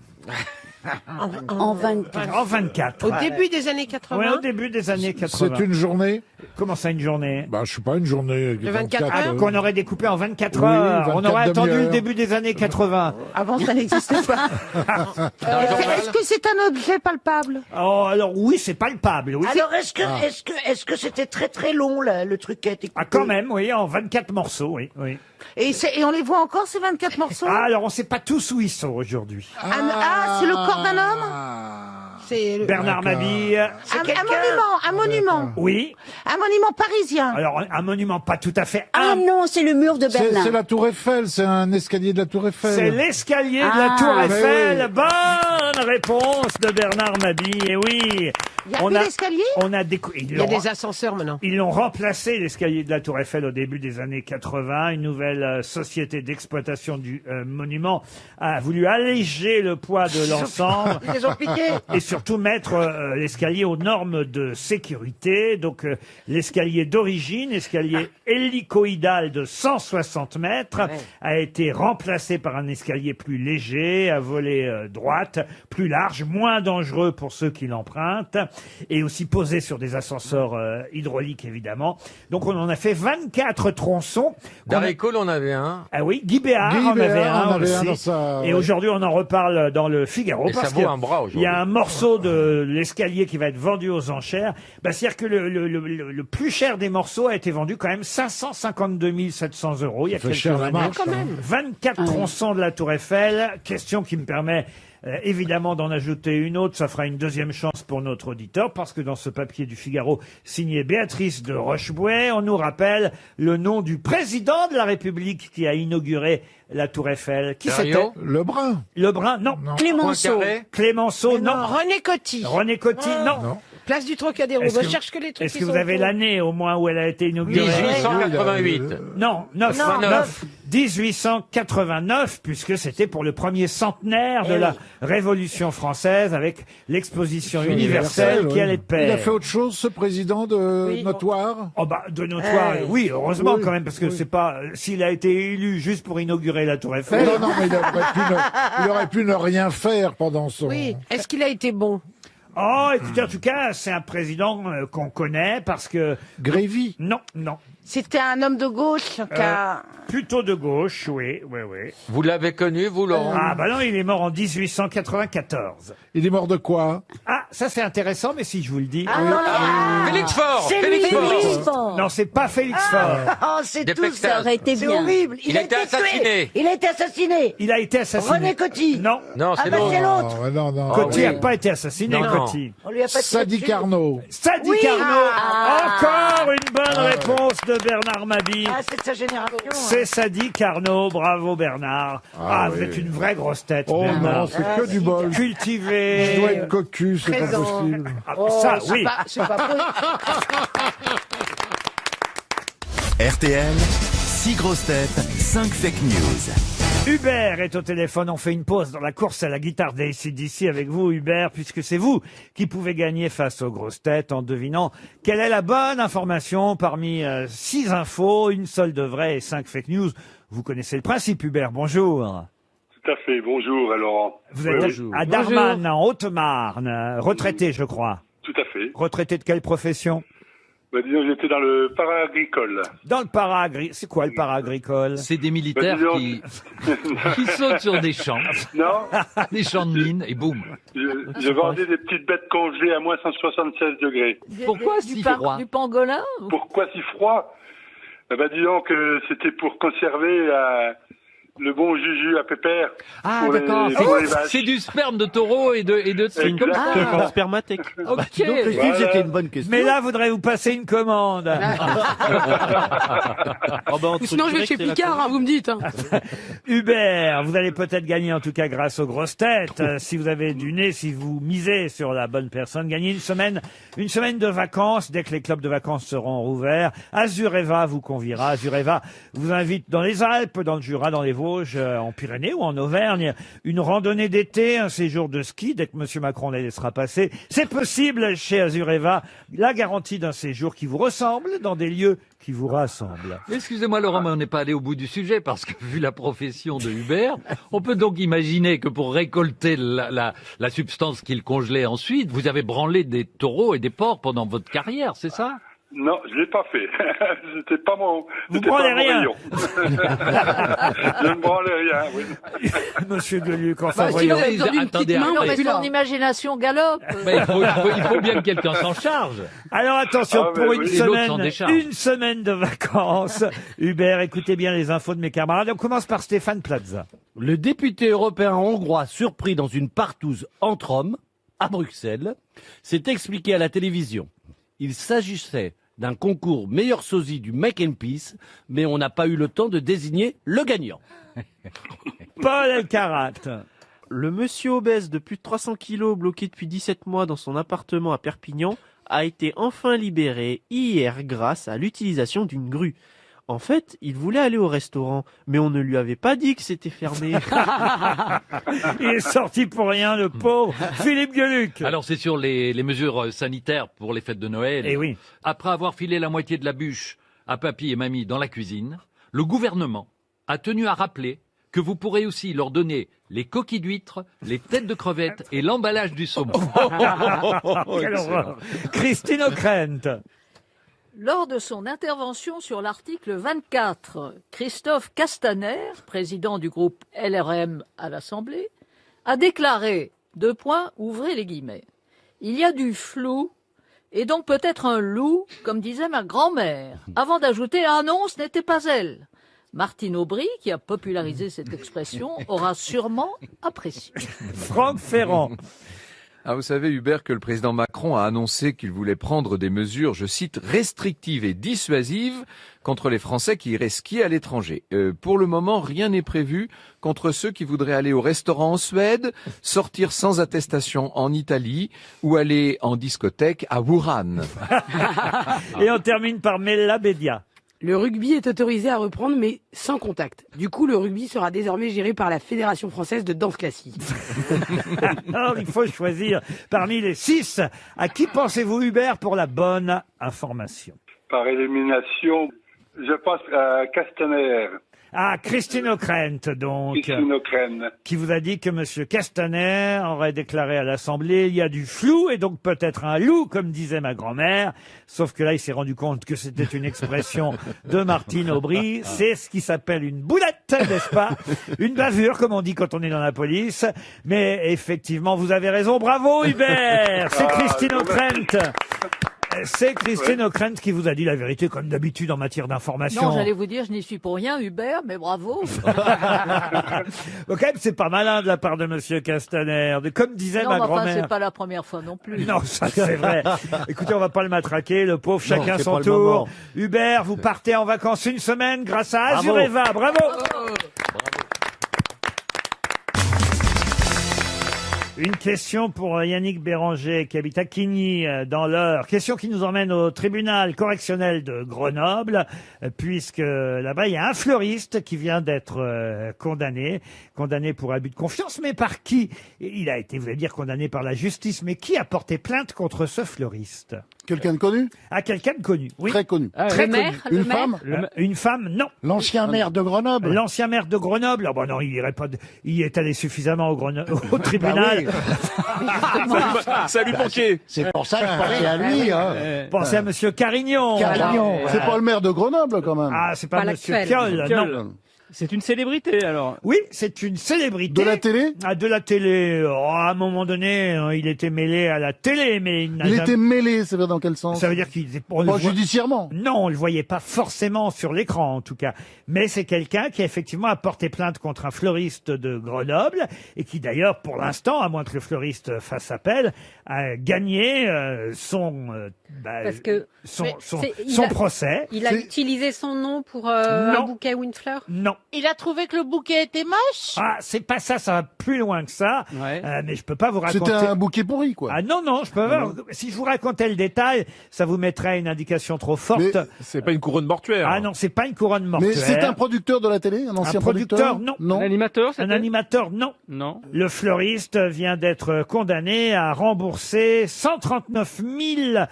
P: En 24.
D: En 24.
O: Au début des années 80.
D: Oui, au début des années 80.
G: C'est une journée.
D: Comment ça, une journée?
G: Bah, je sais pas, une journée.
O: Le 24
D: Ah,
O: heures.
D: qu'on aurait découpé en 24
G: Oui,
D: heures. On
G: 24
D: aurait attendu le
G: demi-heures.
D: début des années 80.
J: Avant, ça n'existait pas. Est-ce que c'est un objet palpable?
D: Oh, alors oui, c'est palpable. Oui.
J: Alors, est-ce que c'était très très long, le truc qui a été coupé?
D: Ah, quand même, oui, en 24 morceaux, oui. oui.
J: Et on les voit encore, ces 24 morceaux?
D: Ah, alors on sait pas tous où ils sont aujourd'hui.
J: C'est le corps d'un homme?
O: C'est le-
D: Bernard Mabille.
J: Un monument.
D: Oui.
J: Un monument parisien.
D: Alors, un monument pas tout à fait.
P: Ah non, c'est le mur de Berlin.
G: C'est la Tour Eiffel, c'est un escalier de la Tour Eiffel.
D: C'est l'escalier de la
P: Ah,
D: Tour
G: mais
D: Eiffel.
G: oui.
D: Bonne réponse de Bernard Mabille. Et oui.
J: Il y a plus d'escalier?
D: On a
O: Il y a des ascenseurs maintenant.
D: Ils l'ont remplacé, l'escalier de la Tour Eiffel, au début des années 80. Une nouvelle société d'exploitation du monument a voulu alléger le poids de l'ensemble.
J: Ils les ont piqués.
D: Et surtout mettre l'escalier aux normes de sécurité. Donc l'escalier d'origine, escalier hélicoïdal de 160 mètres, a été remplacé par un escalier plus léger, à volée droite, plus large, moins dangereux pour ceux qui l'empruntent, et aussi posé sur des ascenseurs hydrauliques évidemment. Donc on en a fait 24 tronçons.
I: D'Arécole, on avait un.
D: Ah oui, Guy Béard
G: Guy
D: en avait
G: Béard
D: un
G: en avait un
D: aussi.
G: dans sa-
D: Et aujourd'hui, on en reparle dans le Figaro.
I: Et ça
D: parce
I: vaut
D: que
I: un bras aujourd'hui.
D: il y a un morceau de l'escalier qui va être vendu aux enchères. Bah, c'est-à-dire que le plus cher des morceaux a été vendu quand même 552 700 euros il y a
G: Ça fait
D: quelques
G: cher la
D: années.
G: marche,
O: quand même.
D: 24 tronçons de la Tour Eiffel. Question qui me permet évidemment d'en ajouter une autre, ça fera une deuxième chance pour notre auditeur, parce que dans ce papier du Figaro signé Béatrice de Rochebouet, on nous rappelle le nom du président de la République qui a inauguré la Tour Eiffel. Qui c'était?
G: Lebrun.
D: Lebrun, non.
O: Clémenceau.
D: Clémenceau, non.
O: René Coty.
D: René Coty, non.
O: Place du Trocadéro.
D: Est-ce
O: On
D: que-
O: cherche que les trucs
D: Est-ce
O: qui
D: que vous
O: sont
D: avez
O: faux.
D: l'année au moins où elle a été inaugurée?
I: 1888.
D: Non, 9.
O: Non,
D: 9. 1889, puisque c'était pour le premier centenaire de
O: Eh
D: la
O: oui.
D: Révolution française avec l'exposition universelle qui
G: oui.
D: allait de pair.
G: Il a fait autre chose, ce président de notoire?
D: Oh bah, de notoire, oui, heureusement
G: Oui,
D: quand même, parce que
G: oui.
D: c'est pas, s'il a été élu juste pour inaugurer la Tour Eiffel.
G: Non, non, mais il aurait pu ne rien faire pendant son...
O: Oui. Est-ce qu'il a été bon?
D: Oh, écoutez, en tout cas, c'est un président qu'on connaît parce que...
G: Grévy?
D: Non, non.
O: C'était un homme de gauche
D: Plutôt de gauche, oui, oui, oui.
I: Vous l'avez connu, vous, Laurent?
D: Ah bah non, il est mort en 1894.
G: Il est mort de quoi?
D: Ah, ça c'est intéressant, mais si je vous le dis...
I: Félix Faure.
O: C'est
I: Félix
O: lui,
I: Faure.
O: Félix Faure.
D: Non, c'est pas Félix Faure.
J: Oh, c'est
I: Des
J: tout
I: Texas.
J: ça.
P: Ça aurait été
J: C'est
P: bien.
J: horrible.
I: Il a été assassiné.
J: Il a été assassiné.
D: Il a été assassiné.
J: René Coty.
D: Non.
I: Non,
J: Ah
I: c'est
J: bah
I: l'autre.
J: c'est l'autre.
G: Oh, non, non.
D: Coty
I: oui.
D: n'a pas été assassiné,
I: Non.
D: Coty.
J: On lui a pas tiré
G: Sadi
J: dessus.
G: Carnot.
D: Sadi
J: Oui.
D: Carnot.
J: Ah.
D: Encore une bonne réponse de Bernard Mabie.
J: Ah, c'est de sa génération.
D: C'est Sadi Carnot. Bravo Bernard. Ah, vous
G: oui.
D: êtes une vraie grosse tête,
G: Oh
D: Bernard.
G: non, c'est que du bol.
D: Cultivé.
G: Je dois être cocu, c'est pas
O: Présent.
G: possible.
D: Ah, ça, oui.
O: C'est pas
Q: RTL, 6 grosses têtes, 5 fake news.
D: Hubert est au téléphone. On fait une pause dans la course à la guitare d'AC/DC avec vous, Hubert, puisque c'est vous qui pouvez gagner face aux grosses têtes en devinant quelle est la bonne information parmi 6 infos, une seule de vraie et 5 fake news. Vous connaissez le principe, Hubert. Bonjour.
R: Tout à fait, bonjour alors.
D: Vous êtes à Darman, en Haute-Marne, retraité, je crois.
R: Tout à fait.
D: Retraité de quelle profession?
R: Bah, disons, j'étais dans le para-agricole.
D: Dans le para-agricole. C'est quoi le para-agricole?
K: C'est des militaires
R: Bah,
K: qui sautent sur des champs.
R: Non.
K: Des champs de mines et boum.
R: Je vendais des petites bêtes congelées à moins 176 degrés.
K: Pourquoi si froid?
F: Du pangolin?
R: Pourquoi si froid? Bah, disons que c'était pour conserver le bon jus à pépère.
K: Ah
R: pour
K: d'accord,
R: pour les vaches.
K: c'est du sperme de taureau et de trucs comme ça.
N: Exactement. Spermathèque.
K: Ok.
R: Voilà.
L: C'était une bonne question.
D: Mais là, voudrais-vous passer une commande?
O: Ou sinon, je vais chez Picard, hein, vous me dites. Hein.
D: Hubert, vous allez peut-être gagner, en tout cas grâce aux grosses têtes, si vous avez du nez, si vous misez sur la bonne personne, gagner une semaine de vacances, dès que les clubs de vacances seront rouverts. Azureva vous conviera. Azureva vous invite dans les Alpes, dans le Jura, dans les Vosges, en Pyrénées ou en Auvergne. Une randonnée d'été, un séjour de ski, dès que M. Macron les laissera passer. C'est possible chez Azureva. La garantie d'un séjour qui vous ressemble dans des lieux qui vous rassemblent.
K: Excusez-moi Laurent, mais on n'est pas allé au bout du sujet parce que vu la profession de Hubert, on peut donc imaginer que pour récolter la substance qu'il congelait ensuite, vous avez branlé des taureaux et des porcs pendant votre carrière, c'est ça?
R: Non, je l'ai pas fait. C'était pas mon.
D: Vous
R: c'était pas
D: branlez
R: mon
D: rien.
R: rayon. Je ne branlais rien. Oui.
D: Monsieur Deluc, enfin,
F: Bah, si vous
D: voyons.
F: avez besoin d'une petite main, non, mais son imagination galope.
K: Mais il faut bien que quelqu'un s'en charge.
D: Alors attention,
R: Ah, mais
D: pour
R: oui.
K: Et l'autre s'en décharge.
D: une semaine de vacances. Hubert, écoutez bien les infos de mes camarades. On commence par Stéphane Plaza.
S: Le député européen hongrois surpris dans une partouze entre hommes, à Bruxelles, s'est expliqué à la télévision. Il s'agissait d'un concours meilleur sosie du Make and Peace, mais on n'a pas eu le temps de désigner le gagnant.
D: Paul Elkarat.
N: Le monsieur obèse de plus de 300 kilos bloqué depuis 17 mois dans son appartement à Perpignan a été enfin libéré hier grâce à l'utilisation d'une grue. En fait, il voulait aller au restaurant, mais on ne lui avait pas dit que c'était fermé.
D: Il est sorti pour rien, le pauvre Philippe Gueluc.
K: Alors c'est sur les mesures sanitaires pour les fêtes de Noël.
D: Eh oui.
K: Après avoir filé la moitié de la bûche à papy et mamie dans la cuisine, le gouvernement a tenu à rappeler que vous pourrez aussi leur donner les coquilles d'huîtres, les têtes de crevettes et l'emballage du saumon.
D: Quelle horreur. Christine O'Krent.
F: Lors de son intervention sur l'article 24, Christophe Castaner, président du groupe LRM à l'Assemblée, a déclaré, ouvrez les guillemets, il y a du flou et donc peut-être un loup, comme disait ma grand-mère, avant d'ajouter, ah non, ce n'était pas elle. Martine Aubry, qui a popularisé cette expression, aura sûrement apprécié.
D: Franck Ferrand.
T: Ah, vous savez, Hubert, que le président Macron a annoncé qu'il voulait prendre des mesures, je cite, restrictives et dissuasives contre les Français qui iraient skier à l'étranger. Pour le moment, rien n'est prévu contre ceux qui voudraient aller au restaurant en Suède, sortir sans attestation en Italie ou aller en discothèque à Wuhan.
D: Et on termine par Mella Bédia.
O: Le rugby est autorisé à reprendre, mais sans contact. Du coup, le rugby sera désormais géré par la Fédération française de danse classique.
D: Alors, il faut choisir parmi les 6. À qui pensez-vous, Hubert, pour la bonne information?
R: Par élimination, je pense à Castaner.
D: Ah, Christine O'Krent, donc.
R: Christine O'Krent.
D: Qui vous a dit que Monsieur Castaner aurait déclaré à l'Assemblée, il y a du flou et donc peut-être un loup, comme disait ma grand-mère. Sauf que là, il s'est rendu compte que c'était une expression de Martine Aubry. C'est ce qui s'appelle une boulette, n'est-ce pas? Une bavure, comme on dit quand on est dans la police. Mais effectivement, vous avez raison. Bravo, Hubert! C'est Christine O'Krent. C'est Christine O'Krent qui vous a dit la vérité, comme d'habitude en matière d'information.
F: Non, j'allais vous dire, je n'y suis pour rien, Hubert, mais bravo.
D: Bon, quand même, c'est pas malin de la part de Monsieur Castaner. Comme disait
F: Non,
D: ma
F: mais enfin,
D: grand-mère.
F: c'est pas la première fois non plus.
D: Non, ça c'est vrai. Écoutez, on va pas le matraquer, le pauvre,
S: Non,
D: chacun
S: c'est
D: son
S: pas le
D: tour.
S: moment.
D: Hubert, vous partez en vacances une semaine grâce à
S: Bravo.
D: Azureva. Bravo. Une question pour Yannick Béranger qui habite à Quigny dans l'Eure. Question qui nous emmène au tribunal correctionnel de Grenoble puisque là-bas il y a un fleuriste qui vient d'être condamné pour abus de confiance. Mais par qui? Il a été, vous allez dire, condamné par la justice. Mais qui a porté plainte contre ce fleuriste?
G: Quelqu'un de connu?
D: Ah, quelqu'un de connu, oui.
G: Très connu.
D: Très
G: Le
D: connu.
G: maire, Une femme
D: Une femme, non.
G: L'ancien maire de Grenoble?
D: L'ancien maire de Grenoble. Ah bah non, il irait pas. Il est allé suffisamment au tribunal.
M: Ça lui manquait.
G: C'est pour ça que je pensais à lui. Hein.
D: Pensez à Monsieur Carignon.
G: Carignon. C'est pas le maire de Grenoble, quand même.
D: Ah, c'est pas Monsieur Piolle, non.
N: C'est une célébrité, alors.
D: Oui, c'est une célébrité.
G: De la télé?
D: Ah, de la télé. Oh, à un moment donné, il était mêlé à la télé, mais il n'a
G: Il
D: jamais...
G: était mêlé, ça veut dire dans quel sens?
D: Ça veut dire qu'il était...
G: Pas judiciairement.
D: Non, on le voyait pas forcément sur l'écran, en tout cas. Mais c'est quelqu'un qui, effectivement, a porté plainte contre un fleuriste de Grenoble et qui, d'ailleurs, pour l'instant, à moins que le fleuriste fasse appel, a gagné
U: Parce que
D: son procès.
U: Il a utilisé son nom pour un bouquet ou une fleur?
D: Non.
U: Il a trouvé que le bouquet était moche?
D: Ah, c'est pas ça, ça va plus loin que ça. Mais je peux pas vous raconter.
G: C'était un bouquet pourri, quoi.
D: Ah non, je peux pas. Si je vous racontais le détail, ça vous mettrait une indication trop forte.
M: C'est pas une couronne mortuaire.
D: Ah non, c'est pas une couronne mortuaire.
G: Mais c'est un producteur de la télé? Un ancien
D: producteur, non.
N: Un animateur,
D: Un animateur, non.
N: Non.
D: Le fleuriste vient d'être condamné à rembourser 139 000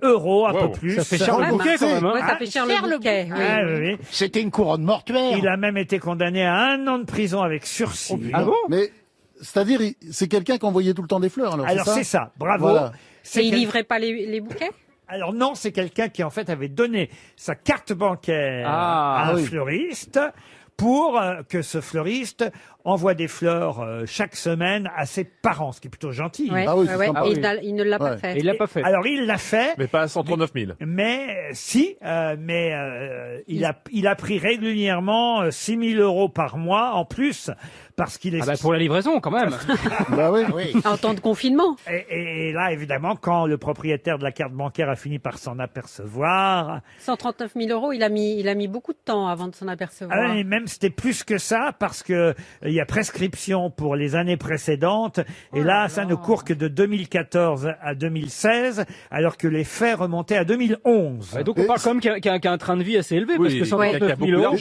D: euros, un peu plus.
N: Ça fait cher le bouquet, quand même. Hein.
U: Ouais, ça fait cher le bouquet. Oui.
D: Ah, oui.
G: C'était une couronne mortuaire.
D: Il a même été condamné à 1 an de prison avec sursis.
G: Ah bon? Mais, c'est-à-dire, c'est quelqu'un qui envoyait tout le temps des fleurs, alors
D: c'est ça, bravo.
G: Voilà.
U: Et il livrait pas les bouquets?
D: Alors non, c'est quelqu'un qui en fait avait donné sa carte bancaire à un fleuriste pour que ce fleuriste envoie des fleurs chaque semaine à ses parents, ce qui est plutôt gentil.
U: Ouais, Et il ne l'a pas fait.
N: Et il l'a pas fait.
D: Alors il l'a fait.
M: Mais pas à 139 000.
D: Mais il a pris régulièrement 6 000 euros par mois en plus parce qu'il est...
N: pour la livraison, quand même.
G: Bah oui.
U: En temps de confinement.
D: Et là, évidemment, quand le propriétaire de la carte bancaire a fini par s'en apercevoir...
U: 139 000 euros, il a mis beaucoup de temps avant de s'en apercevoir.
D: Ah, et même c'était plus que ça parce que il y a prescription pour les années précédentes et là ça ne court que de 2014 à 2016 alors que les faits remontaient à 2011.
N: Donc on parle quand même qu'il y a un train de vie assez élevé parce que 139 000 euros,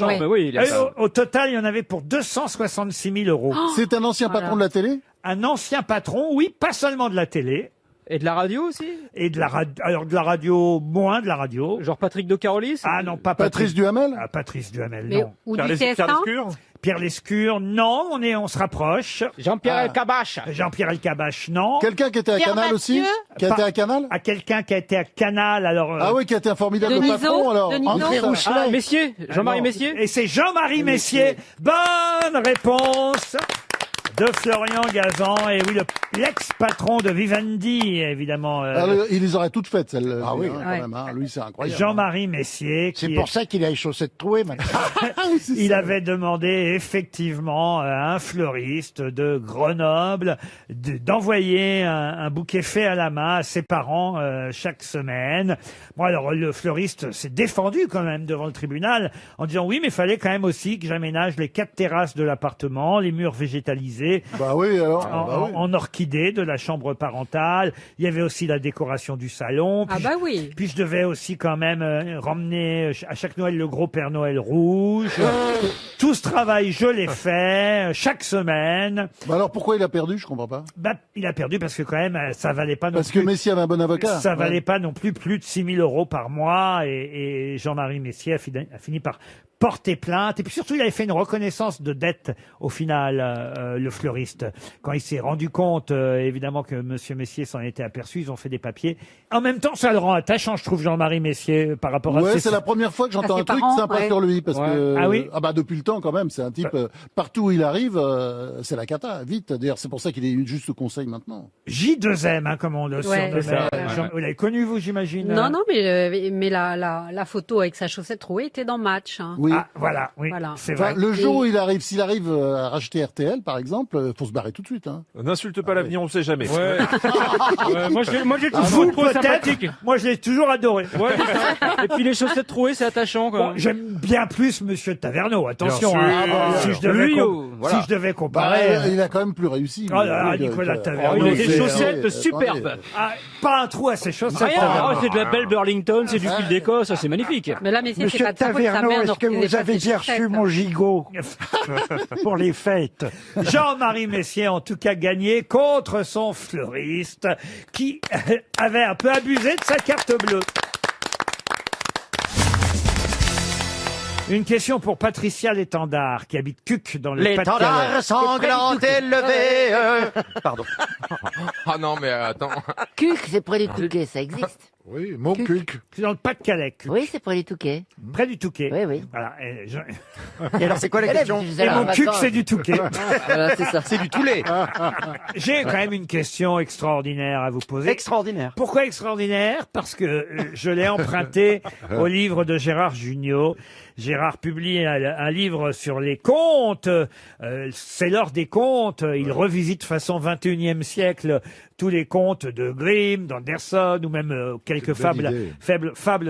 D: au total il y en avait pour 266 000 euros.
G: C'est un ancien patron de la télé?
D: Un ancien patron, oui, pas seulement de la télé.
N: Et de la radio aussi?
D: Et de la radio, alors de la radio, moins de la radio.
N: Genre Patrick de Carolis?
D: Ah non, pas
G: Patrice Duhamel?
D: Ah, Patrice Duhamel,
U: Mais
D: non.
U: ou du CSA?
D: Pierre Lescure, non, on se rapproche.
N: Jean-Pierre Elkabbach.
D: Jean-Pierre Elkabbach, non.
G: Quelqu'un qui était à Canal aussi? Qui a été à Canal?
D: À quelqu'un qui a été à Canal, alors...
G: Ah oui, qui a été un formidable
U: Deniso,
G: patron, alors. André Rousselet.
N: Messier, Jean-Marie Messier.
D: Et c'est Jean-Marie Messier. Bonne réponse de Florian Gazan. Et oui, l'ex-patron de Vivendi, évidemment.
G: Il les aurait toutes faites, celles-là.
A: Ah oui,
G: quand même. Hein. Lui, c'est incroyable.
D: Jean-Marie Messier.
A: C'est pour ça qu'il a les chaussettes trouées maintenant.
D: Il avait demandé effectivement à un fleuriste de Grenoble d'envoyer un bouquet fait à la main à ses parents chaque semaine. Bon, alors le fleuriste s'est défendu quand même devant le tribunal en disant oui, mais il fallait quand même aussi que j'aménage les 4 terrasses de l'appartement, les murs végétalisés, en orchidées de la chambre parentale. Il y avait aussi la décoration du salon. Puis,
U: oui.
D: Puis je devais aussi quand même ramener à chaque Noël le gros Père Noël rouge. Tout ce travail, je l'ai fait chaque semaine.
G: Alors pourquoi il a perdu? Je comprends pas.
D: Il a perdu parce que quand même, ça valait pas non
G: Parce
D: plus.
G: que Messier avait un bon avocat.
D: Ça valait pas non plus de 6 000 € par mois et Jean-Marie Messier a fini par porter plainte. Et puis surtout, il avait fait une reconnaissance de dette au final, le fleuriste. Quand il s'est rendu compte, évidemment, que Monsieur Messier s'en était aperçu, ils ont fait des papiers. En même temps, ça le rend attachant, je trouve, Jean-Marie Messier, par rapport à...
G: Ouais, c'est la première fois que j'entends un truc sympa sur lui, parce que...
D: Ah oui?
G: Depuis le temps, quand même, c'est un type, partout où il arrive, c'est la cata, vite. D'ailleurs, c'est pour ça qu'il est juste au conseil maintenant.
D: J2M, comme on le surnomme.
U: Ouais.
D: Vous l'avez connu, vous, j'imagine?
U: Non, mais la photo avec sa chaussette trouée était dans Match. Hein.
G: Oui.
D: Ah, voilà, oui, c'est vrai.
G: Le jour où s'il arrive à racheter RTL, par exemple, faut se barrer tout de suite. Hein.
V: N'insulte pas l'avenir, on sait jamais.
D: Ouais.
V: Moi, j'ai
D: vous, peut-être. Moi, je l'ai toujours adoré.
V: Ouais, et puis les chaussettes trouées, c'est attachant. Quand même.
D: J'aime bien plus Monsieur Taverneau. Attention,
V: si
D: je devais comparer.
G: Il a quand même plus réussi.
D: Oh là là, Nicolas Taverneau.
V: Il a des chaussettes superbes.
D: Pas un trou à ses chaussettes.
V: Rien. C'est de la belle Burlington, c'est du fil d'Écosse, c'est magnifique.
U: Mais là, Messier, c'est
A: Monsieur
U: pas de sa faute, sa
A: Taverneau,
U: mère
A: est-ce que vous avez bien reçu mon gigot pour les fêtes?
D: Jean-Marie Messier, en tout cas, gagné contre son fleuriste qui avait un peu abusé de sa carte bleue. Une question pour Patricia L'Étendard, qui habite Cuc dans le Pas-de-Calais.
E: L'étendard sanglant élevé. Pardon.
I: Ah non, mais attends.
W: Cuc, c'est près du Touquet, ça existe.
G: Oui, mon Cuc.
D: C'est dans le Pas-de-Calais, Cuc.
W: Oui, c'est près du Touquet.
D: Près du Touquet.
W: Oui, oui.
D: Voilà.
E: Et alors, c'est quoi la question?
D: Et mon Cuc, c'est du Touquet.
W: Voilà, c'est ça.
E: C'est du Toulet.
D: J'ai quand même une question extraordinaire à vous poser.
E: Extraordinaire.
D: Pourquoi extraordinaire? Parce que je l'ai emprunté au livre de Gérard Jugnot. Gérard publie un livre sur les contes. C'est l'heure des contes. Il revisite façon 21e siècle tous les contes de Grimm, d'Anderson, ou même quelques fables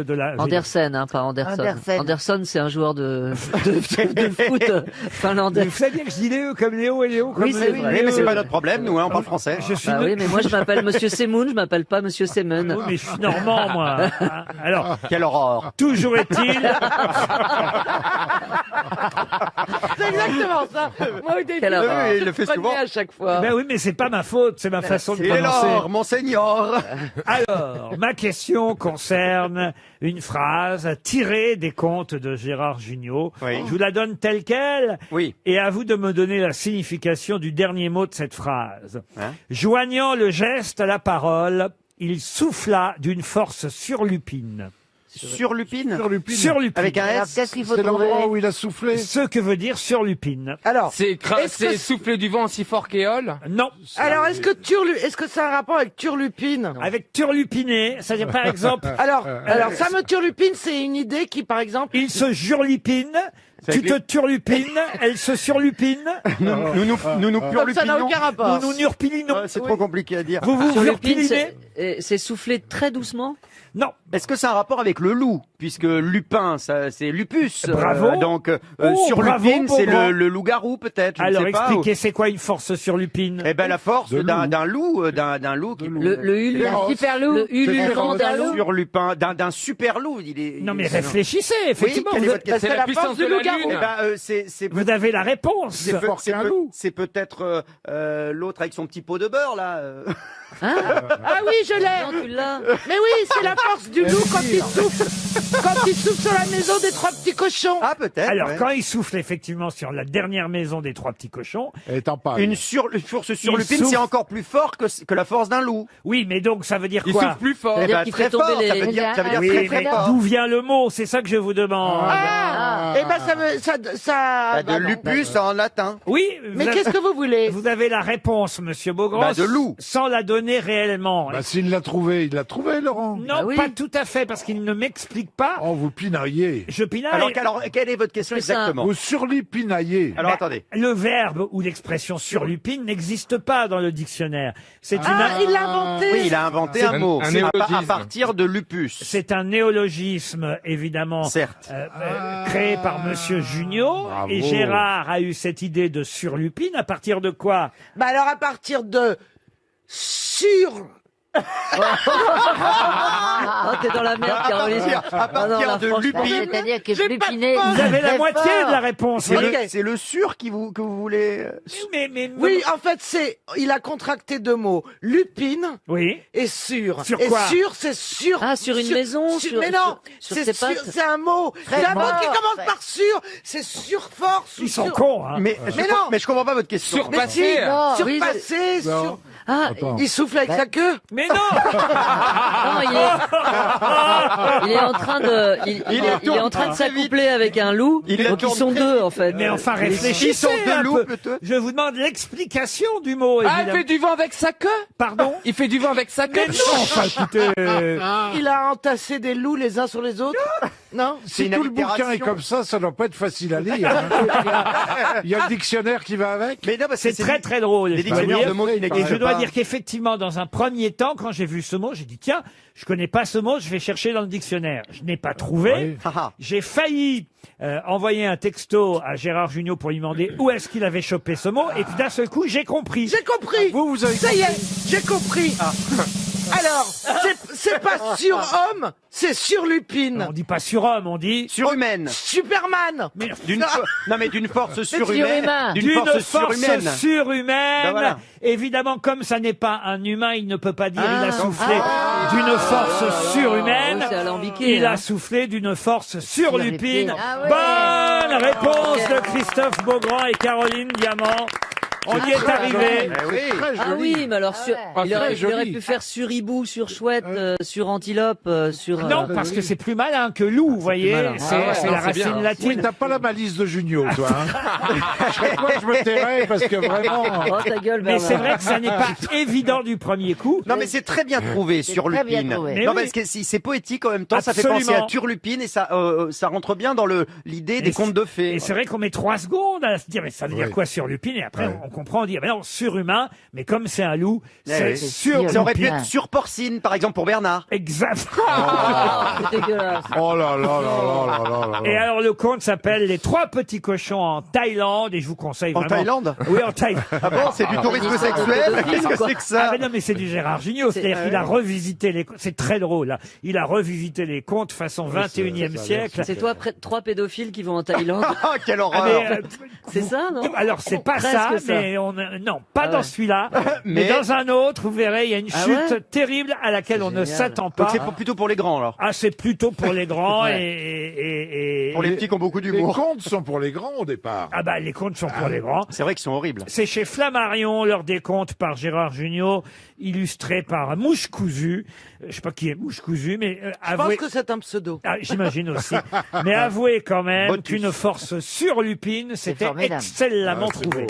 D: de la...
H: Andersen, hein, pas Anderson.
W: Andersen.
H: Anderson, c'est un joueur de foot finlandais.
D: Vous savez que je dis Léo comme Léo et Léo comme
H: Oui, c'est
D: Léo.
H: vrai.
E: Oui, mais c'est pas notre problème, nous, on parle français.
H: Oui, mais moi je m'appelle Monsieur Semoun, je m'appelle pas Monsieur Semen.
D: Oui, mais je suis normand, moi. Alors,
E: quelle horreur.
D: Toujours est-il...
J: C'est exactement ça. Moi, au début,
E: il le fait souvent
J: à chaque fois.
D: Ben oui, mais c'est pas ma faute, c'est ma façon de
E: Et
D: prononcer.
E: alors, monseigneur.
D: Alors, ma question concerne une phrase tirée des contes de Gérard Jugnot.
E: Oui.
D: Je vous la donne telle quelle.
E: Oui.
D: Et à vous de me donner la signification du dernier mot de cette phrase.
E: Hein?
D: Joignant le geste à la parole, il souffla d'une force surlupine.
E: Surlupine.
D: Surlupine.
E: Avec un
W: Alors,
E: S.
W: qu'est-ce qu'il faut
G: C'est
W: trouver?
G: l'endroit où il a soufflé.
D: Ce que veut dire surlupine.
J: Alors,
I: C'est
J: Est-ce que-
I: souffler du vent aussi fort qu'éole.
D: Non.
J: alors est-ce que c'est un rapport avec turlupine?
D: Avec turlupiné, c'est-à-dire par exemple,
J: Alors, ça me turlupine, c'est une idée qui, par exemple,
D: il se jurlupine, tu te turlupines, elle se surlupine,
E: Nous
J: comme ça n'a
E: purlupinons.
J: aucun rapport.
D: nous nurpilinons.
E: C'est trop compliqué à dire.
D: Vous vous
H: Surlupine,
D: hurpilinez.
H: c'est souffler très doucement.
D: Non.
E: Est-ce que c'est un rapport avec le loup? Puisque lupin, ça, c'est lupus.
D: Bravo.
E: Donc,
D: Oh,
E: surlupine,
D: bravo,
E: c'est
D: Beaugrand.
E: le loup-garou, peut-être. Je
D: Alors
E: ne sais pas.
D: expliquez, c'est quoi une force surlupine?
E: Eh ben, la force
G: De
E: d'un loup, d'un loup qui
H: Le ululant.
W: Super loup.
H: Le ululant d'un loup.
E: sur lupin, d'un super loup. Il est.
D: Non mais
E: c'est-
D: réfléchissez, effectivement.
E: quelle est
D: vous,
E: votre question?
I: C'est la puissance de la
E: Eh
I: lune.
E: ben, c'est
D: vous avez la réponse.
E: c'est peut-être l'autre avec son petit pot de beurre là.
H: Hein?
J: Ah oui, je
H: Non,
J: l'ai.
H: tu l'as.
J: Mais oui, c'est la force du loup quand il souffle sur la maison des 3 petits cochons.
E: Ah peut-être.
D: Alors
E: ouais.
D: quand il souffle effectivement sur la dernière maison des 3 petits cochons,
G: Elle est en panne.
E: Une force surlupine,
D: souffle.
E: c'est encore plus fort que la force d'un loup.
D: oui, mais donc ça veut dire
I: Il
D: quoi?
I: souffle plus fort.
E: Eh ben,
H: qu'il fait
E: très fort,
H: tomber
E: ça
H: les-
E: veut dire
W: Oui,
E: très
D: mais
E: fort.
D: d'où vient le mot? C'est ça que je vous demande.
J: Ah, et ben ça
E: Bah, de lupus en latin.
D: Oui.
J: Mais qu'est-ce que vous voulez?
D: Vous avez la réponse, monsieur Beaugrand.
E: Bah, de loup.
D: Sans la donner réellement.
B: Bah, s'il l'a trouvé, Laurent.
D: Non, pas tout à fait, parce qu'il ne m'explique pas.
B: Oh, vous pinaillez.
D: Je pinaille.
E: Alors, quelle est votre question exactement?
B: Vous surlipinaillez.
E: Alors, attendez.
D: Le verbe ou l'expression surlupine n'existe pas dans le dictionnaire. C'est
J: il l'a inventé.
E: Oui, il a inventé un mot.
I: un
E: C'est à
I: néologisme.
E: partir de lupus.
D: C'est un néologisme, évidemment,
E: Certes.
D: créé par Monsieur Junio.
B: Bravo.
D: Et Gérard a eu cette idée de surlupine à partir de quoi?
J: Bah alors à partir de sur.
H: Oh, t'es dans la merde, Caroline.
E: À partir de lupine.
W: C'est-à-dire que
J: J'ai pas de
W: Lupinet.
J: poste.
D: Vous avez la moitié de la réponse.
E: C'est le sur que vous voulez.
D: Mais
J: Oui, en fait, il a contracté deux mots, lupine
D: oui.
J: et sur.
D: Sur
J: et
D: quoi?
J: sur, c'est sur.
H: Ah, sur une maison,
J: mais non,
H: sur
J: c'est
H: ses
J: sur,
H: pattes.
J: c'est un mot. C'est un mot qui commence par sur. C'est sur force.
D: Ils sont cons, hein.
E: Mais
J: non.
E: je comprends pas votre question.
I: Surpasser.
J: Surpasser,
B: Non.
J: sur.
H: Ah,
J: Il souffle avec sa queue.
D: Mais non.
H: non, il est en train de, il est en train de s'accoupler avec un loup. Donc ils sont deux, en fait.
D: Mais enfin, réfléchissez
E: Ils sont deux
D: un
E: loups,
D: peu.
E: peut-être.
D: Je vous demande l'explication du mot.
I: Ah, il
D: évidemment.
I: fait du vent avec sa queue.
D: Pardon?
I: Il fait du vent avec sa queue.
D: Mais non, enfin, écoutez.
J: Il a entassé des loups les uns sur les autres. Non.
B: Si tout le bouquin est comme ça doit pas être facile à lire. hein. Il y a le dictionnaire qui va avec.
E: Mais non, parce que
D: C'est très très drôle.
E: des
D: je dois
E: dictionnaires
D: dire.
E: de mots qui
D: Et
E: n'existent
D: je dois
E: pas.
D: dire qu'effectivement, dans un premier temps, quand j'ai vu ce mot, j'ai dit tiens, je connais pas ce mot, je vais chercher dans le dictionnaire. Je n'ai pas trouvé.
B: Oui.
E: Haha.
D: J'ai failli envoyer un texto à Gérard Jugnot pour lui demander où est-ce qu'il avait chopé ce mot. Et puis d'un seul coup, j'ai compris.
J: J'ai compris.
B: Vous avez
J: Ça y
B: compris.
J: est, j'ai compris. Alors, c'est pas sur homme, c'est sur lupine.
D: On dit pas surhomme, on dit
E: Surhumaine.
J: Superman.
D: Mais
E: Non, mais d'une force surhumaine.
W: surhumain.
E: D'une force surhumaine.
D: surhumaine.
E: Ben voilà.
D: Évidemment, comme ça n'est pas un humain, il ne peut pas dire il a soufflé d'une force surhumaine.
H: Oui, c'est alambiqué,
D: Il
H: hein.
D: a soufflé d'une force surlupine.
W: Ah ouais.
D: Bonne réponse de Christophe Beaugrand et Caroline Diamant. On y est arrivé.
E: Eh oui.
H: Ah oui, mais alors sur,
B: Ah,
H: il
B: c'est
H: aurait
B: joli.
H: pu faire sur hibou, sur chouette, sur antilope, sur.
D: Non, parce que c'est plus malin que loup, vous voyez.
H: malin.
D: C'est
I: Ah ouais,
D: c'est
I: non,
D: la
I: c'est
D: racine
I: bien.
B: Oui,
D: latine.
B: t'as pas la malice de Junio, toi. Hein. Je me tairais parce que vraiment.
H: Oh ta gueule,
D: Mais
H: Bernard.
D: c'est vrai que ça n'est pas évident du premier coup.
E: Non, mais c'est très bien trouvé sur
W: très bien
E: lupine.
W: trouvé.
D: Mais
E: Non,
D: oui.
E: parce que c'est poétique en même temps. Ça fait
D: Absolument.
E: penser à turlupine et ça rentre bien dans l'idée des contes de fées.
D: Et c'est vrai qu'on met 3 secondes à se dire, mais ça veut dire
B: Ouais.
D: quoi sur lupine? Et après,
B: Ouais.
D: on comprend, on dit, mais non, surhumain, mais comme c'est un loup, c'est
E: oui.
D: sur
E: Ça aurait pu
W: Lupin.
E: être sur porcine, par exemple, pour Bernard.
D: Exact.
H: C'est dégueulasse.
B: Oh là là là là là là là.
D: Et alors, le conte s'appelle Les 3 petits cochons en Thaïlande, et je vous conseille
E: En
D: vraiment.
E: Thaïlande
D: Oui, en Thaïlande.
E: Ah bon, c'est du tourisme
H: histoire de
E: sexuel?
H: pédophile,
E: Qu'est-ce que
H: quoi.
E: c'est que
D: Ah
E: ça?
D: mais non, mais c'est du Gérard Jugnot, c'est-à-dire qu'il a revisité les c'est très drôle, là. Il a revisité les contes façon 21e siècle.
H: C'est toi, 3 pédophiles qui vont en Thaïlande.
E: Ah, quelle
D: Ah,
E: horreur!
D: mais,
H: C'est ça, non?
D: alors c'est pas
H: Presque
D: ça,
H: ça.
D: mais non, pas
H: Ah
D: dans
H: ouais.
D: celui-là, mais
E: Mais-
D: dans un autre, vous verrez, il y a une
H: Ah
D: chute
H: ouais
D: terrible à laquelle on ne
H: génial.
D: s'attend pas.
E: Donc c'est plutôt pour les grands, alors.
D: Ah, c'est plutôt pour les grands
H: Ouais.
D: et
E: Pour les petits qui ont beaucoup
B: Les
E: d'humour.
B: contes sont pour les grands au départ.
D: ah bah les contes sont pour les grands.
E: C'est vrai qu'ils sont horribles.
D: C'est chez Flammarion, l'heure des contes par Gérard Jugnot, illustré par Mouche Cousue. Je sais pas qui est Mouche Cousue, mais
J: Je pense que c'est un pseudo.
D: Ah, j'imagine aussi. Mais avouez quand même
E: Botus.
D: qu'une force surlupine, c'était
W: formidable.
D: excellemment trouvé.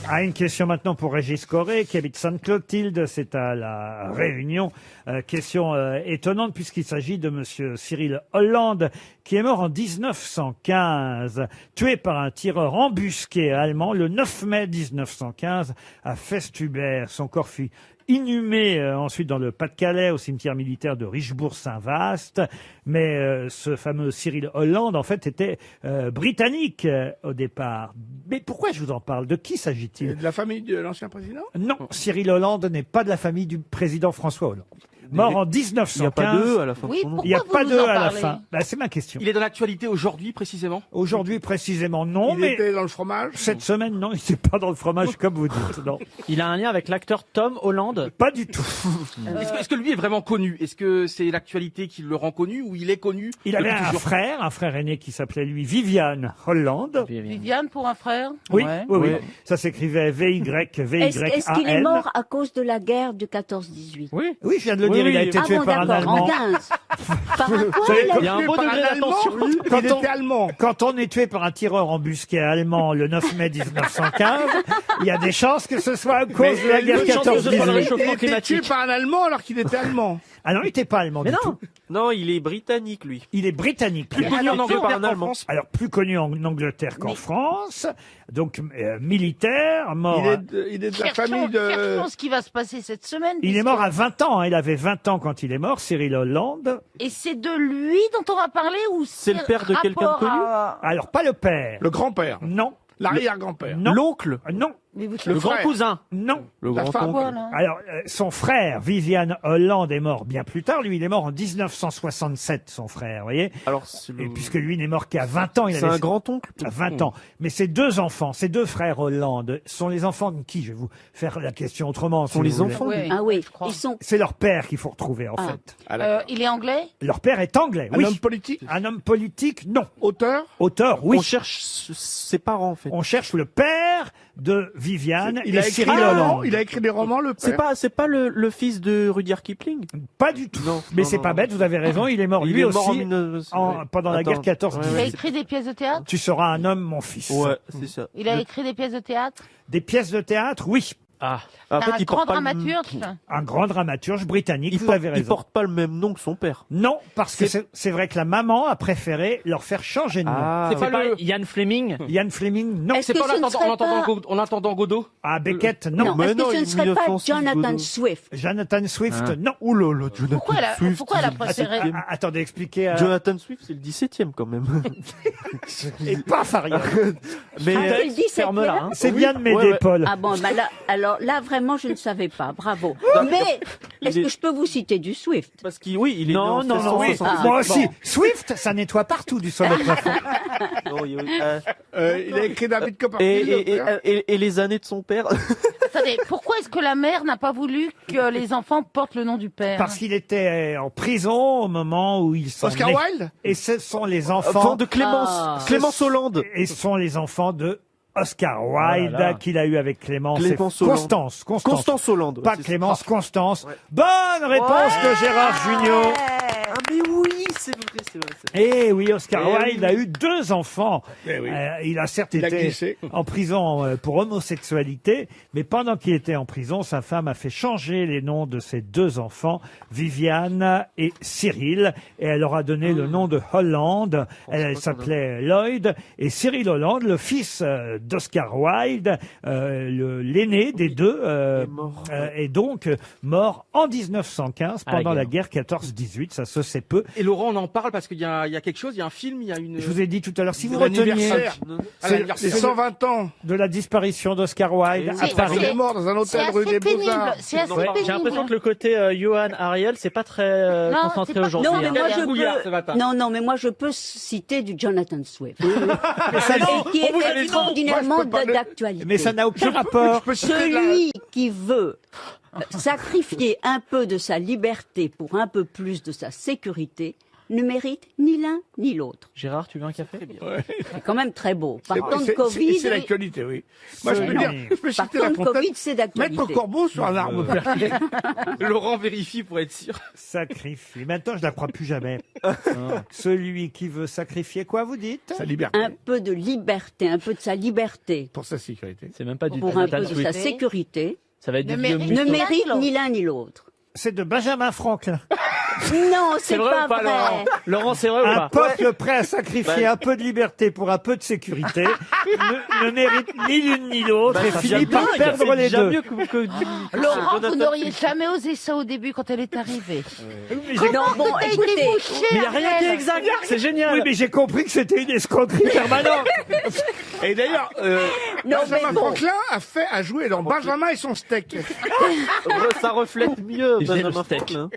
D: Ah, une question maintenant pour Régis Corré, qui habite Sainte-Clotilde, c'est à La Réunion. Question étonnante, puisqu'il s'agit de monsieur Cyril Hollande, qui est mort en 1915, tué par un tireur embusqué allemand le 9 mai 1915 à Festubert. Son corps fut inhumé ensuite dans le Pas-de-Calais au cimetière militaire de Richebourg-Saint-Vaast. Mais ce fameux Cyril Hollande, en fait, était britannique au départ. Mais pourquoi je vous en parle? De qui s'agit-il?
C: De la famille de l'ancien président?
D: Non, Cyril Hollande n'est pas de la famille du président François Hollande. Mort en 1915.
N: Il n'y a pas deux à la fin.
W: Oui,
D: Il n'y a
W: pourquoi
D: pas
W: vous
D: deux
W: nous en
D: à la
W: parlez
D: fin. Bah, c'est ma question.
C: Il est dans l'actualité aujourd'hui, précisément?
D: Aujourd'hui, précisément, non,
C: Il
D: mais
C: était dans le fromage?
D: cette semaine, non, il n'était pas dans le fromage, comme vous dites, non.
N: Il a un lien avec l'acteur Tom Holland.
D: Pas du tout.
C: Est-ce que lui est vraiment connu? Est-ce que c'est l'actualité qui le rend connu ou il est connu?
D: Il avait
C: depuis
D: un
C: toujours
D: frère aîné qui s'appelait lui Viviane Hollande.
F: Viviane pour un frère?
D: Oui,
F: Ouais.
D: oui, oui.
N: Ouais.
D: Ça s'écrivait
P: Est-ce qu'il est
D: V-Y-V-Y-A-N.
P: mort à cause de la guerre de 14-18?
N: Oui.
D: Oui, je viens de le dire il a été tué par un Allemand.
V: Il y a un beau degré d'attention.
D: Quand on est tué par un tireur embusqué allemand le 9 mai 1915, il y a des chances que ce soit à cause de la guerre 14-18.
B: Il était tué par un Allemand alors qu'il était allemand.
D: Ah non, il n'était pas allemand du tout.
N: Non, il est britannique, lui.
D: Il est britannique.
N: Plus connu en Angleterre qu'en France.
D: Alors, plus connu en Angleterre qu'en France. Donc, militaire, mort.
B: Il est de la famille de...
J: Cherchons ce qui va se passer cette semaine.
D: Il est mort à 20 ans. Hein. Il avait 20 ans quand il est mort, Cyril Hollande.
J: Et c'est de lui dont on va parler ou
N: C'est le père de quelqu'un de
J: rapport
N: connu
J: à-
D: Alors, pas le père.
B: Le grand-père.
D: Non.
B: L'arrière-grand-père.
D: Non.
N: L'oncle.
D: Non.
J: Mais vous-
N: Le grand
B: frère.
N: cousin.
D: Non.
N: Le
B: La
N: grand
B: femme.
N: oncle.
J: Voilà.
D: Alors, son frère, Viviane Hollande, est mort bien plus tard. Lui, il est mort en 1967, son frère, vous voyez.
N: Alors, c'est
D: Et puisque lui n'est mort qu'à 20 ans, il
N: c'est
D: avait
N: un grand-oncle.
D: à 20 ans. Mais ces deux enfants, ces deux frères Hollande, sont les enfants de qui? Je vais vous faire la question autrement.
N: Sont
D: si
N: les
D: vous voulez.
N: enfants.
J: Oui,
U: Ah oui,
J: je crois.
U: ils sont.
D: C'est leur père qu'il faut retrouver, en fait.
J: Il est anglais
D: Leur père est anglais,
B: Un
D: oui.
B: homme politique.
D: Un homme politique, non.
B: Auteur.
D: Auteur, oui.
N: On cherche ses parents, en fait.
D: On cherche le père de Viviane
B: Il
D: et
B: a écrit
D: Cyril
B: des romans.
D: Hollande.
B: Il a écrit des romans, le père.
N: C'est pas le fils de Rudyard Kipling.
D: Pas du tout.
N: Non,
D: Mais
N: non,
D: c'est
N: non,
D: pas
N: non.
D: bête, vous avez raison, il est mort
N: Il
D: lui
N: est mort en
D: aussi
N: 1900, ouais.
D: pendant la guerre
N: Attends.
D: 14
J: Il a
N: Ouais.
J: écrit des pièces de théâtre
D: Tu seras un homme, mon fils.
N: Ouais, c'est ça.
J: Il a écrit des pièces de théâtre
D: Des pièces de théâtre, oui.
V: Ah.
N: En
J: C'est
N: fait,
J: un
N: il
J: grand
N: porte pas le-
J: dramaturge
D: Un grand dramaturge britannique,
N: Il
D: vous
N: porte,
D: avez
N: il
D: raison.
N: porte pas le même nom que son père.
D: Non, parce que c'est vrai que la maman a préféré leur faire changer de nom.
N: Ah,
V: C'est pas Ian Fleming
D: Ian Fleming, non.
U: Est-ce
C: C'est
U: que
C: pas
U: ce ne serait pas...
C: en attendant Godot.
D: Ah, Beckett, non.
U: Non,
N: Mais
U: est-ce
N: non,
U: que ce
N: il
U: ne
N: est
U: serait pas
N: 1906
U: Jonathan
N: Godot.
U: Swift
D: Jonathan Swift, non.
N: Oh là là, Jonathan Swift.
J: Pourquoi elle a préféré
D: Attendez, expliquez.
N: Jonathan Swift, c'est le 17e quand même.
D: Et paf, Ariel.
N: Mais
U: Ah, c'est le 17e.
V: ferme-la. Hein.
D: C'est bien de m'aider,
N: Ouais, ouais.
D: Paul.
U: Ah bon, bah là, alors là, vraiment, je ne savais pas. Bravo. Mais est-ce que je peux vous citer du Swift
N: parce qu'il, oui, il est
V: Non,
N: né en
V: non, non, oui.
N: 1677.
D: Moi aussi. Swift, ça nettoie partout du sommet plafond.
N: Non, oui, oui.
B: Il a écrit David
N: Et,
B: Copperfield. le
N: et,
B: père.
N: et les années de son père.
J: Attendez, pourquoi est-ce que la mère n'a pas voulu que les enfants portent le nom du père
D: Parce qu'il était en prison au moment où ils sont
B: Oscar
D: nés.
B: Wilde.
D: Et ce sont les
N: Enfant
D: enfants
N: de Clémence,
U: Ah.
N: Clémence Hollande.
D: Et ce sont les enfants de Oscar Wilde
V: Oh là là.
D: qu'il a eu avec Clémence.
N: Clémence
D: et
N: Hollande.
D: Constance.
N: Constance Hollande.
D: Pas
N: ouais, c'est
D: Clémence,
N: ça.
D: Constance. Bonne réponse de Gérard Junior.
N: Ah mais oui, c'est vrai, c'est vrai.
D: Eh oui, Oscar
N: Eh
D: Wilde
N: oui.
D: a eu 2 enfants.
B: Eh oui.
D: Il a certes
B: Il a
D: été
B: glissé.
D: en prison pour homosexualité, mais pendant qu'il était en prison, sa femme a fait changer les noms de ses 2 enfants, Viviane et Cyril, et elle leur a donné le nom de Hollande. Elle s'appelait Lloyd, et Cyril Hollande, le fils d'Oscar Wilde, l'aîné des deux, est donc mort en 1915
C: À la
D: pendant la
C: guerre.
D: guerre 14-18. Ça se sait peu.
C: Et Laurent, on en parle parce qu'il y a quelque chose, il y a un film, il y a une...
D: Je vous ai dit tout à l'heure, si vous
B: L'anniversaire.
D: reteniez,
B: C'est 120 ans
D: de la disparition d'Oscar Wilde à Paris.
B: Il est mort dans un hôtel rue des Beaux-Arts.
J: C'est assez
V: Ouais,
J: pénible.
V: j'ai l'impression que le côté Johan Ariel, c'est pas très
J: Non,
V: concentré
J: c'est pas-
V: aujourd'hui.
U: Non, mais
V: hein.
U: moi
C: un brouillard ce
U: je
C: matin.
U: peux. Non, mais moi je peux citer du Jonathan Swift.
D: Mais ça n'a-
U: Et qui est
B: Moi, je
U: extraordinairement
B: peux pas le-
U: d'actualité.
D: mais ça n'a aucun rapport.
U: Celui qui veut sacrifier un peu de sa liberté pour un peu plus de sa sécurité ne mérite ni l'un ni l'autre.
V: Gérard, tu veux un café
U: C'est quand même très beau. Partant de
B: C'est
U: Covid,
B: l'actualité, oui. Moi, je peux
U: non.
B: dire, je peux citer
U: Partant
B: la
U: de
B: Fontaine.
U: Covid, c'est d'actualité.
B: Mettre Corbeau sur un arbre perché.
C: Laurent vérifie pour être sûr.
D: Sacrifier. Maintenant, je la crois plus jamais. Celui qui veut sacrifier quoi, vous dites?
B: Sa liberté.
U: Un peu de liberté, un peu de sa liberté
B: Pour sa sécurité.
V: C'est même pas du
U: pour un peu
V: Jonathan
U: de sa
V: Swift.
U: sécurité
V: Ça va être
J: Ne
V: des vieux
J: mérite-
U: ne
V: muscles.
U: mérite
J: l'autre.
U: ni l'un ni l'autre.
D: C'est de Benjamin Franklin.
U: Non, c'est
V: vrai
U: pas
V: ou pas,
U: vrai.
V: Laurent Laurent, c'est vrai ou
D: Un
V: pas
D: peuple prêt à sacrifier un peu de liberté pour un peu de sécurité ne mérite ni l'une ni l'autre et
V: ça
D: finit
V: vient
D: par
V: dingue,
D: perdre
V: c'est
D: les
V: déjà
D: deux.
V: mieux que
J: Laurent, vous n'auriez jamais osé ça au début quand elle est arrivée.
U: Non, bon,
J: T'as été
U: écoutez,
J: bouché,
V: Mais il n'y a rien qui est
J: Ariel.
V: exact, c'est génial.
D: Oui, mais j'ai compris que c'était une escroquerie permanente.
B: Et d'ailleurs,
U: non, mais
B: Benjamin
U: bon.
B: Franklin a joué dans Benjamin et son steak.
N: Ça reflète mieux
V: J'ai le
N: Benjamin
V: steak.
N: Franklin.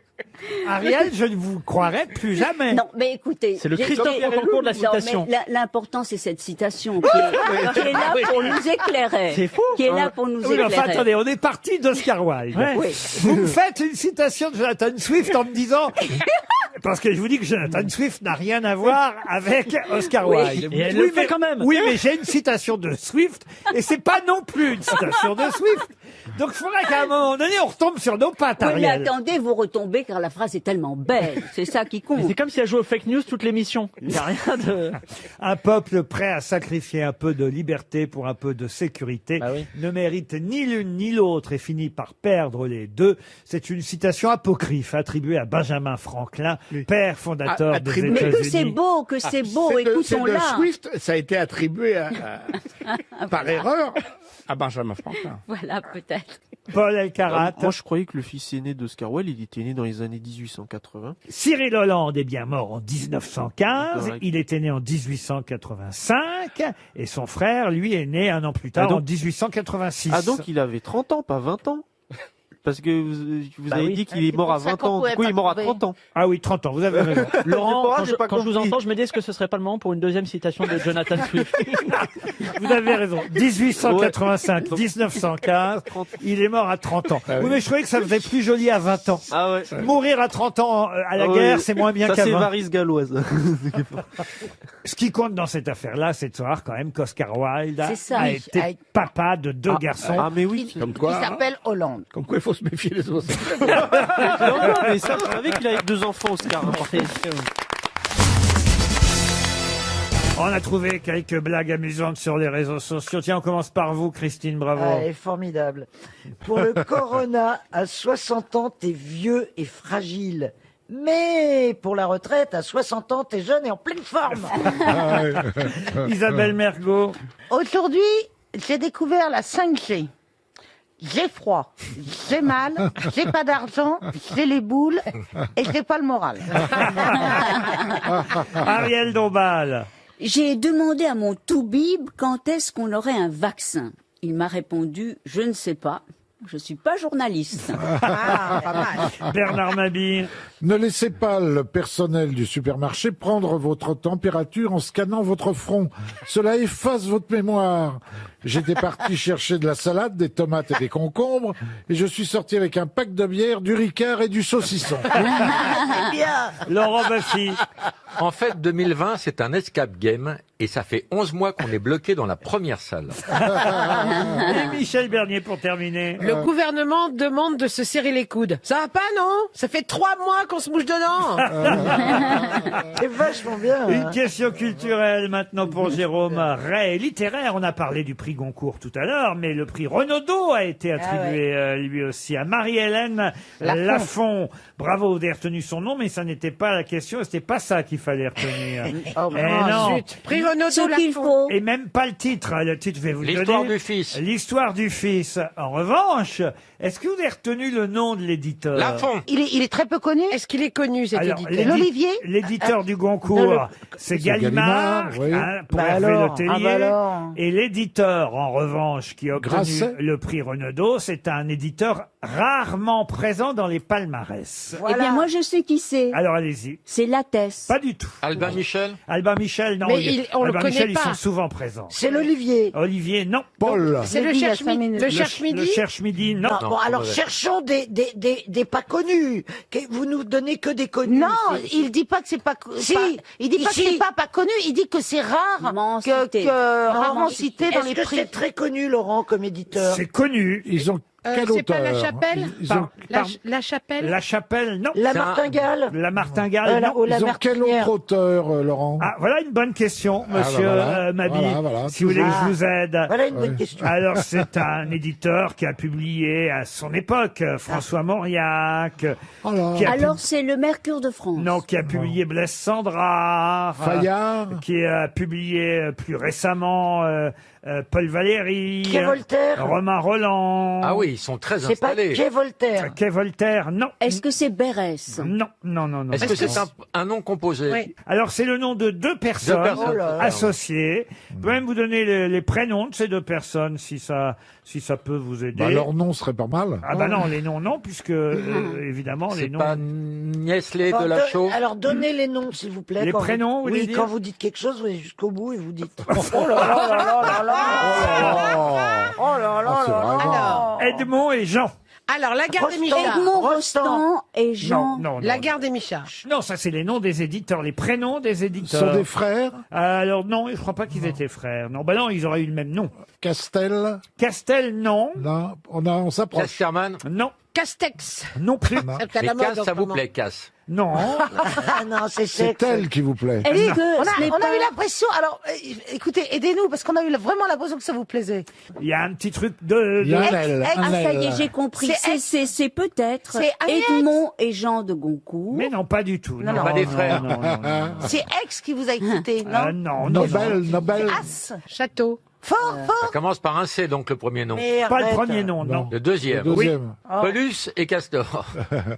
D: Ariel, je ne vous croirais plus jamais.
U: Non, mais écoutez.
V: C'est le
U: j'ai-
V: Christophe
U: j'ai-
V: Concours de la
U: Non,
V: citation.
U: mais l'important, c'est cette citation qui est là pour nous éclairer.
V: C'est fou.
U: Qui est là pour nous
D: Oui, mais enfin,
U: éclairer.
D: attendez, on est parti d'Oscar Wilde.
V: Ouais.
U: Oui.
D: Vous me faites une citation de Jonathan Swift en me disant... Parce que je vous dis que Jonathan Swift n'a rien à voir avec Oscar
U: Oui.
D: Wilde.
V: Et elle
D: Oui,
V: le fait
D: mais-
V: quand même.
D: Oui, mais j'ai une citation de Swift et c'est pas non plus une citation de Swift. Donc, il faudrait qu'à un moment donné, on retombe sur nos pattes,
U: Oui, mais
D: Ariel.
U: attendez, vous retombez car la phrase est tellement belle. C'est ça qui compte.
V: C'est comme si elle jouait aux fake news toute l'émission. Il n'y a rien de...
D: Un peuple prêt à sacrifier un peu de liberté pour un peu de sécurité ne mérite ni l'une ni l'autre et finit par perdre les deux. C'est une citation apocryphe attribuée à Benjamin Franklin, père fondateur des
U: Mais que
D: États-Unis.
U: c'est beau, que c'est beau,
B: C'est de
U: écoutons-la.
B: Swift, ça a été attribué par erreur à Benjamin Franklin.
U: Voilà, peut-être.
D: Paul Elkarat.
N: Moi, je croyais que le fils aîné d'Oscar Wilde, il était né dans les années 1880.
D: Cyril Hollande est bien mort en 1915.
N: Correct.
D: Il était né en 1885. Et son frère, lui, est né un an plus tard,
N: Ah, donc-
D: en 1886.
N: Ah, donc il avait 30 ans, pas 20 ans. Parce que vous avez dit qu'il est mort à 20 ans. Du coup, il est mort à 30 ans.
D: Ah oui, 30 ans, vous avez raison.
V: Laurent,
N: J'ai pas
V: quand je vous
N: compris.
V: entends, je me dis est-ce que ce serait pas le moment pour une deuxième citation de Jonathan Swift?
D: Vous avez raison. 1885, 1915. Il est mort à 30 ans. Oui, mais je trouvais que ça faisait plus joli à 20 ans.
N: Ah ouais.
D: Mourir à 30 ans à la
N: Ah
D: guerre,
N: oui.
D: c'est moins bien
N: Ça,
D: qu'à
N: c'est
D: 20.
N: varice galloise.
D: Ce qui compte dans cette affaire-là, c'est de savoir quand même qu'Oscar Wilde
U: C'est ça.
D: a été papa de deux garçons.
N: Ah, mais oui.
B: Comme quoi,
U: Il s'appelle Hollande.
B: comme quoi, il faut se méfier des autres.
N: Non, mais ça, vous savez qu'il avait 2 enfants, Oscar.
D: On a trouvé quelques blagues amusantes sur les réseaux sociaux. Tiens, on commence par vous, Christine, bravo.
J: Ah, elle est formidable. Pour le corona, à 60 ans, t'es vieux et fragile. Mais pour la retraite, à 60 ans, t'es jeune et en pleine forme.
D: Isabelle Mergo.
U: Aujourd'hui, j'ai découvert la 5G. J'ai froid, j'ai mal, j'ai pas d'argent, j'ai les boules et j'ai pas le moral.
D: Ariel Dombal.
U: J'ai demandé à mon toubib quand est-ce qu'on aurait un vaccin. Il m'a répondu, je ne sais pas. Je suis pas journaliste.
D: Bernard Mabille.
B: Ne laissez pas le personnel du supermarché prendre votre température en scannant votre front. Cela efface votre mémoire. J'étais parti chercher de la salade, des tomates et des concombres, et je suis sorti avec un pack de bière, du Ricard et du saucisson.
D: Laurent Baffy.
L: En fait, 2020, c'est un escape game et ça fait 11 mois qu'on est bloqué dans la première salle.
D: Et Michel Bernier pour terminer.
O: Le gouvernement demande de se serrer les coudes. Ça va pas, non? Ça fait 3 mois qu'on se mouche dedans.
J: C'est vachement bien.
D: Une question culturelle maintenant pour Jérôme Ray. Littéraire, on a parlé du prix Goncourt tout à l'heure, mais le prix Renaudot a été attribué lui aussi à Marie-Hélène Lafont. Bravo, vous avez retenu son nom, mais ça n'était pas la question, c'était pas ça qu'il fallait retenir. Non.
O: Zut. Prix Renaudot,
U: Ce qu'il
O: Lafont.
U: faut.
D: Et même pas le titre. Le titre, je vais vous le donner.
L: L'histoire du fils.
D: L'histoire du fils. En revanche, est-ce que vous avez retenu le nom de l'éditeur?
L: Lafont.
U: Il est très peu connu.
O: Est-ce qu'il est connu, cet
D: Alors,
O: éditeur?
U: L'Olivier
D: l'éditeur du Goncourt, c'est Gallimard,
B: oui.
D: pour
J: Bah
D: Hervé
J: alors,
D: Letellier.
J: ah bah alors.
D: Et l'éditeur, en revanche, qui a obtenu
B: Grasset.
D: le prix Renaudot, c'est un éditeur rarement présent dans les palmarès.
U: Eh bien, moi, je sais qui c'est.
D: Alors allez-y.
U: C'est Lattès.
D: Pas du tout.
L: Albin Michel.
D: Albin Michel, non.
O: Mais on le
D: Albin
O: connaît
D: Michel,
O: pas.
D: ils sont souvent présents.
J: C'est l'Olivier.
D: Olivier, non.
B: Paul.
O: C'est le
U: dit il y a
O: cherche
U: 5 minutes.
O: le cherche
D: Le
O: midi.
D: cherche-midi, non.
J: Bon, alors cherchons des pas connus. Vous nous donnez que des connus.
U: Non,
J: C'est-
U: il dit pas que c'est pas
J: Si,
U: il dit pas
J: si.
U: que c'est pas connu, il dit que c'est rarement cité dans les
J: Est-ce que
U: prix.
J: c'est très connu, Laurent, comme éditeur?
D: C'est connu.
B: Ils ont quel
O: C'est pas la
B: auteur
O: chapelle?
B: Ils ont,
O: La chapelle?
D: La chapelle, non.
J: La
L: C'est un-
J: martingale?
D: La martingale, non.
J: La
B: ils ont quel
J: Martinière.
B: autre auteur, Laurent
D: Ah, voilà une bonne question, monsieur
B: bah voilà.
D: Mabille.
B: Voilà,
D: si vous voulez que je vous aide.
J: Voilà une bonne question.
D: Alors, c'est un éditeur qui a publié à son époque François Mauriac, qui a
U: Alors c'est le Mercure de France.
D: non, qui a publié Blaise Sandrard,
B: Fayard.
D: qui a publié plus récemment Paul Valéry,
J: Quai Voltaire.
D: Romain Roland.
L: Ah oui, ils sont très
J: C'est pas
L: installés.
J: Quai Voltaire.
D: Quai Voltaire, non.
U: Est-ce que c'est Bérès?
D: Non, non, non, non.
L: Est-ce que c'est un nom composé?
O: Oui.
D: Alors, c'est le nom de deux personnes,
L: Deux personnes.
J: Oh là là.
D: associées. Je peux même vous donner les prénoms de ces deux personnes, si ça peut vous aider.
B: Bah, leur nom serait pas mal.
D: Ah bah non, les noms non, puisque évidemment les
L: C'est
D: noms.
L: pas Niesley
J: Bon,
L: de la Chaux?
J: alors donnez les noms, s'il vous plaît.
D: Les
J: quand
D: prénoms, vous voulez
J: Oui,
D: dire
J: quand vous dites quelque chose, vous allez jusqu'au bout et vous dites. Oh là là là là là là. Oh là là
B: Ah, c'est
J: là là.
B: vraiment-
O: Alors,
D: Edmond et Jean.
O: Alors, la gare des Michards.
U: Edmond Rostand et Jean.
D: Non,
O: La gare des Michards.
D: Non, ça c'est les noms des éditeurs, les prénoms des éditeurs.
B: Sont des frères?
D: Alors non, je crois pas qu'ils étaient frères. Non, bah non, ils auraient eu le même nom.
B: Castel?
D: Castel, non.
B: Non, on s'approche.
L: Casterman?
D: Non.
O: Castex.
D: Non plus.
B: Non.
O: C'est à
L: Mais
O: la mode,
L: Casse, ça vous
O: autrement.
L: plaît, Casse?
D: Non.
J: Ah non, c'est
B: C'est elle qui vous plaît.
U: Est-ce que
K: On
U: ce n'est
K: a
U: pas...
K: eu l'impression, alors écoutez, aidez-nous, parce qu'on a eu vraiment l'impression que ça vous plaisait.
D: Il y a un petit truc de...
B: Il y a un L,
U: Ah,
B: un
U: ça y est,
B: L.
U: j'ai compris. C'est peut-être
K: C'est Agnès.
U: Edmond et Jean de Goncourt.
D: Mais non, pas du tout.
K: Non,
L: Pas des frères.
D: Non, non, non.
K: C'est Ex qui vous a excité, non
D: Ah, non, non,
B: Nobel,
D: non.
B: Nobel.
K: As.
O: Château.
K: Fort,
L: Ça
K: fort.
L: commence par un C, donc le premier nom.
K: Mais
D: Pas le
K: arrête.
D: premier nom, non.
L: Le deuxième.
B: Le deuxième.
L: Pelus et Castor.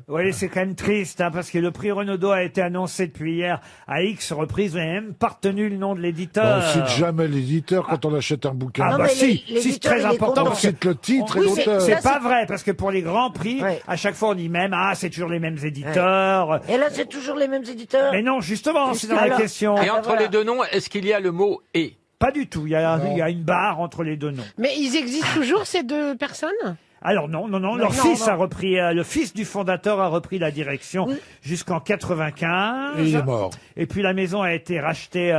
D: Oui, c'est quand même triste, hein, parce que le prix Renaudot a été annoncé depuis hier à X reprises, vous n'avez même pas retenu le nom de l'éditeur.
B: On cite jamais l'éditeur quand on achète un bouquin.
D: Ah
K: Non,
D: bah
K: mais
D: si,
K: l'éditeur,
D: si, c'est très
K: il est
D: important.
K: content.
B: On
D: parce que
B: cite le titre et
K: Oui,
B: l'auteur.
D: c'est
K: Là,
D: pas vrai, parce que pour les grands prix,
K: Ouais.
D: à chaque fois on dit même, c'est toujours les mêmes éditeurs.
K: Et là, c'est toujours les mêmes éditeurs.
D: Mais non, justement, c'est dans la
K: Alors-
D: question.
L: Et entre
K: voilà.
L: les deux noms, est-ce qu'il y a le mot et?
D: Pas du tout, il y a une barre entre les deux noms.
O: Mais ils existent toujours, ces deux personnes?
D: Alors non, leur
K: non,
D: fils
K: non.
D: a repris, le fils du fondateur a repris la direction jusqu'en 95.
B: Et il est mort.
D: Et puis la maison a été rachetée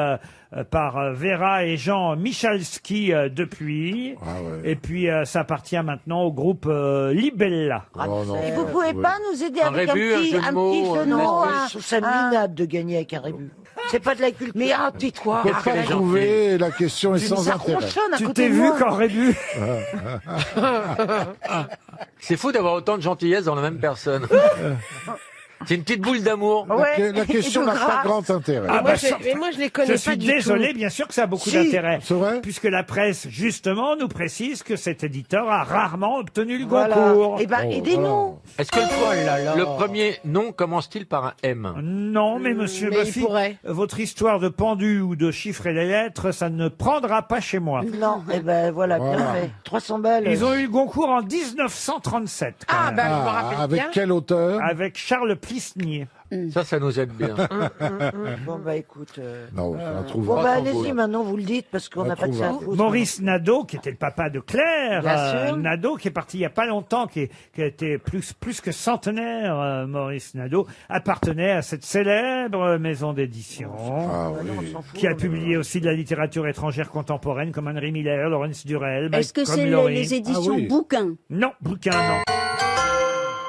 D: par Vera et Jean Michalski depuis.
B: Ah ouais.
D: Et puis ça appartient maintenant au groupe Libella.
B: Oh non.
K: Et vous pouvez pas nous aider
L: Un
K: avec
L: rébut, un jeu de
K: un petit
L: mots,
K: jeu de mots
J: Je trouve ça minable de gagner avec un rébut. C'est pas de la culture.
K: Mais tais-toi.
B: On peut pas trouver, la question est sans
K: Ça
B: intérêt.
K: ronchonne à
D: Tu
K: côté
D: t'es
K: de
D: vu
K: moi.
D: qu'en rébut
L: C'est fou d'avoir autant de gentillesse dans la même personne. C'est une petite boule d'amour.
K: Ouais.
B: La question
K: Et de
B: n'a pas
K: grâce.
B: grand intérêt.
D: Ah,
O: moi,
D: bah,
O: mais moi, je les
D: Je
O: connais
D: suis
O: pas du
D: désolé,
O: tout.
D: bien sûr que ça a beaucoup
B: Si,
D: d'intérêt.
B: c'est vrai.
D: Puisque la presse, justement, nous précise que cet éditeur a rarement obtenu le
K: Voilà.
D: Goncourt.
K: Eh ben, aidez-nous.
L: Est-ce que le premier nom commence-t-il par un M?
D: Non, mais monsieur
O: Mais il
D: Buffy,
O: pourrait.
D: votre histoire de pendu ou de chiffrer les lettres, ça ne prendra pas chez moi.
K: Non, eh ben voilà, bien
B: Voilà.
K: fait. 300 balles.
D: Ils ont eu le Goncourt en 1937. quand
O: Ah,
D: même,
O: bah, je me rappelle
B: Avec
O: bien.
B: quel auteur?
D: avec Charles Plissnier.
L: Ça nous aide bien.
K: Bon, bah écoute.
B: Non, on trouve
K: Bon,
B: pas.
K: bah allez-y, maintenant vous le dites, parce qu'on
B: On
K: n'a pas de ça à
B: trouvera.
K: foutre.
D: Maurice Nadeau, qui était le papa de Claire,
K: Bien sûr.
D: Nadeau, qui est parti il y a pas longtemps, qui a été plus que centenaire, Maurice Nadeau, appartenait à cette célèbre maison d'édition.
B: Ah
K: Bah non,
B: oui.
K: on s'en fout.
D: Qui a publié aussi de la littérature étrangère contemporaine comme Henry Miller, Laurence Durrell,
U: Est-ce que
D: Malcolm
U: c'est
D: Lowry.
U: les éditions
B: Ah oui.
U: bouquins?
D: Non, bouquin, non.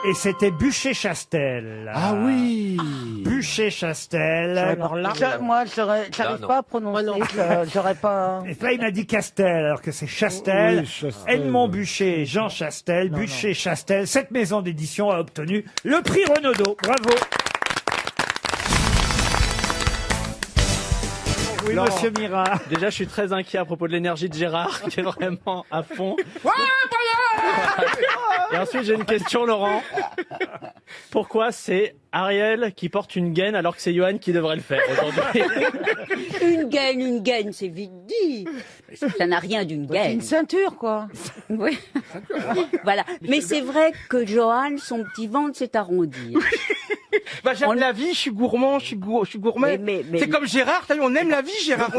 D: Et c'était Bûcher-Chastel.
B: Ah oui.
D: Bûcher-Chastel.
O: Alors là,
K: Moi, j'arrive
L: non.
K: pas à prononcer. J'aurais pas.
D: Et là, il m'a dit Castel, alors que c'est Chastel.
B: Oui, Chastel.
D: Edmond Bûcher et Jean Chastel. Bûcher-Chastel. Cette maison d'édition a obtenu le prix Renaudot. Bravo. Oui,
V: Laurent.
D: monsieur Mira.
V: Déjà, je suis très inquiet à propos de l'énergie de Gérard, qui est vraiment à fond. Et ensuite, j'ai une question, Laurent. Pourquoi c'est Ariel qui porte une gaine alors que c'est Johan qui devrait le faire aujourd'hui?
U: Une gaine, c'est vite dit. Ça n'a rien d'une
K: C'est
U: gaine.
K: une ceinture, quoi.
U: Oui. Voilà. Mais c'est vrai que Johan, son petit ventre s'est arrondi.
C: Bah, j'aime la vie, je suis gourmand, je suis gourmet.
U: Mais-
C: C'est comme Gérard, t'as vu, on aime la vie, Gérard.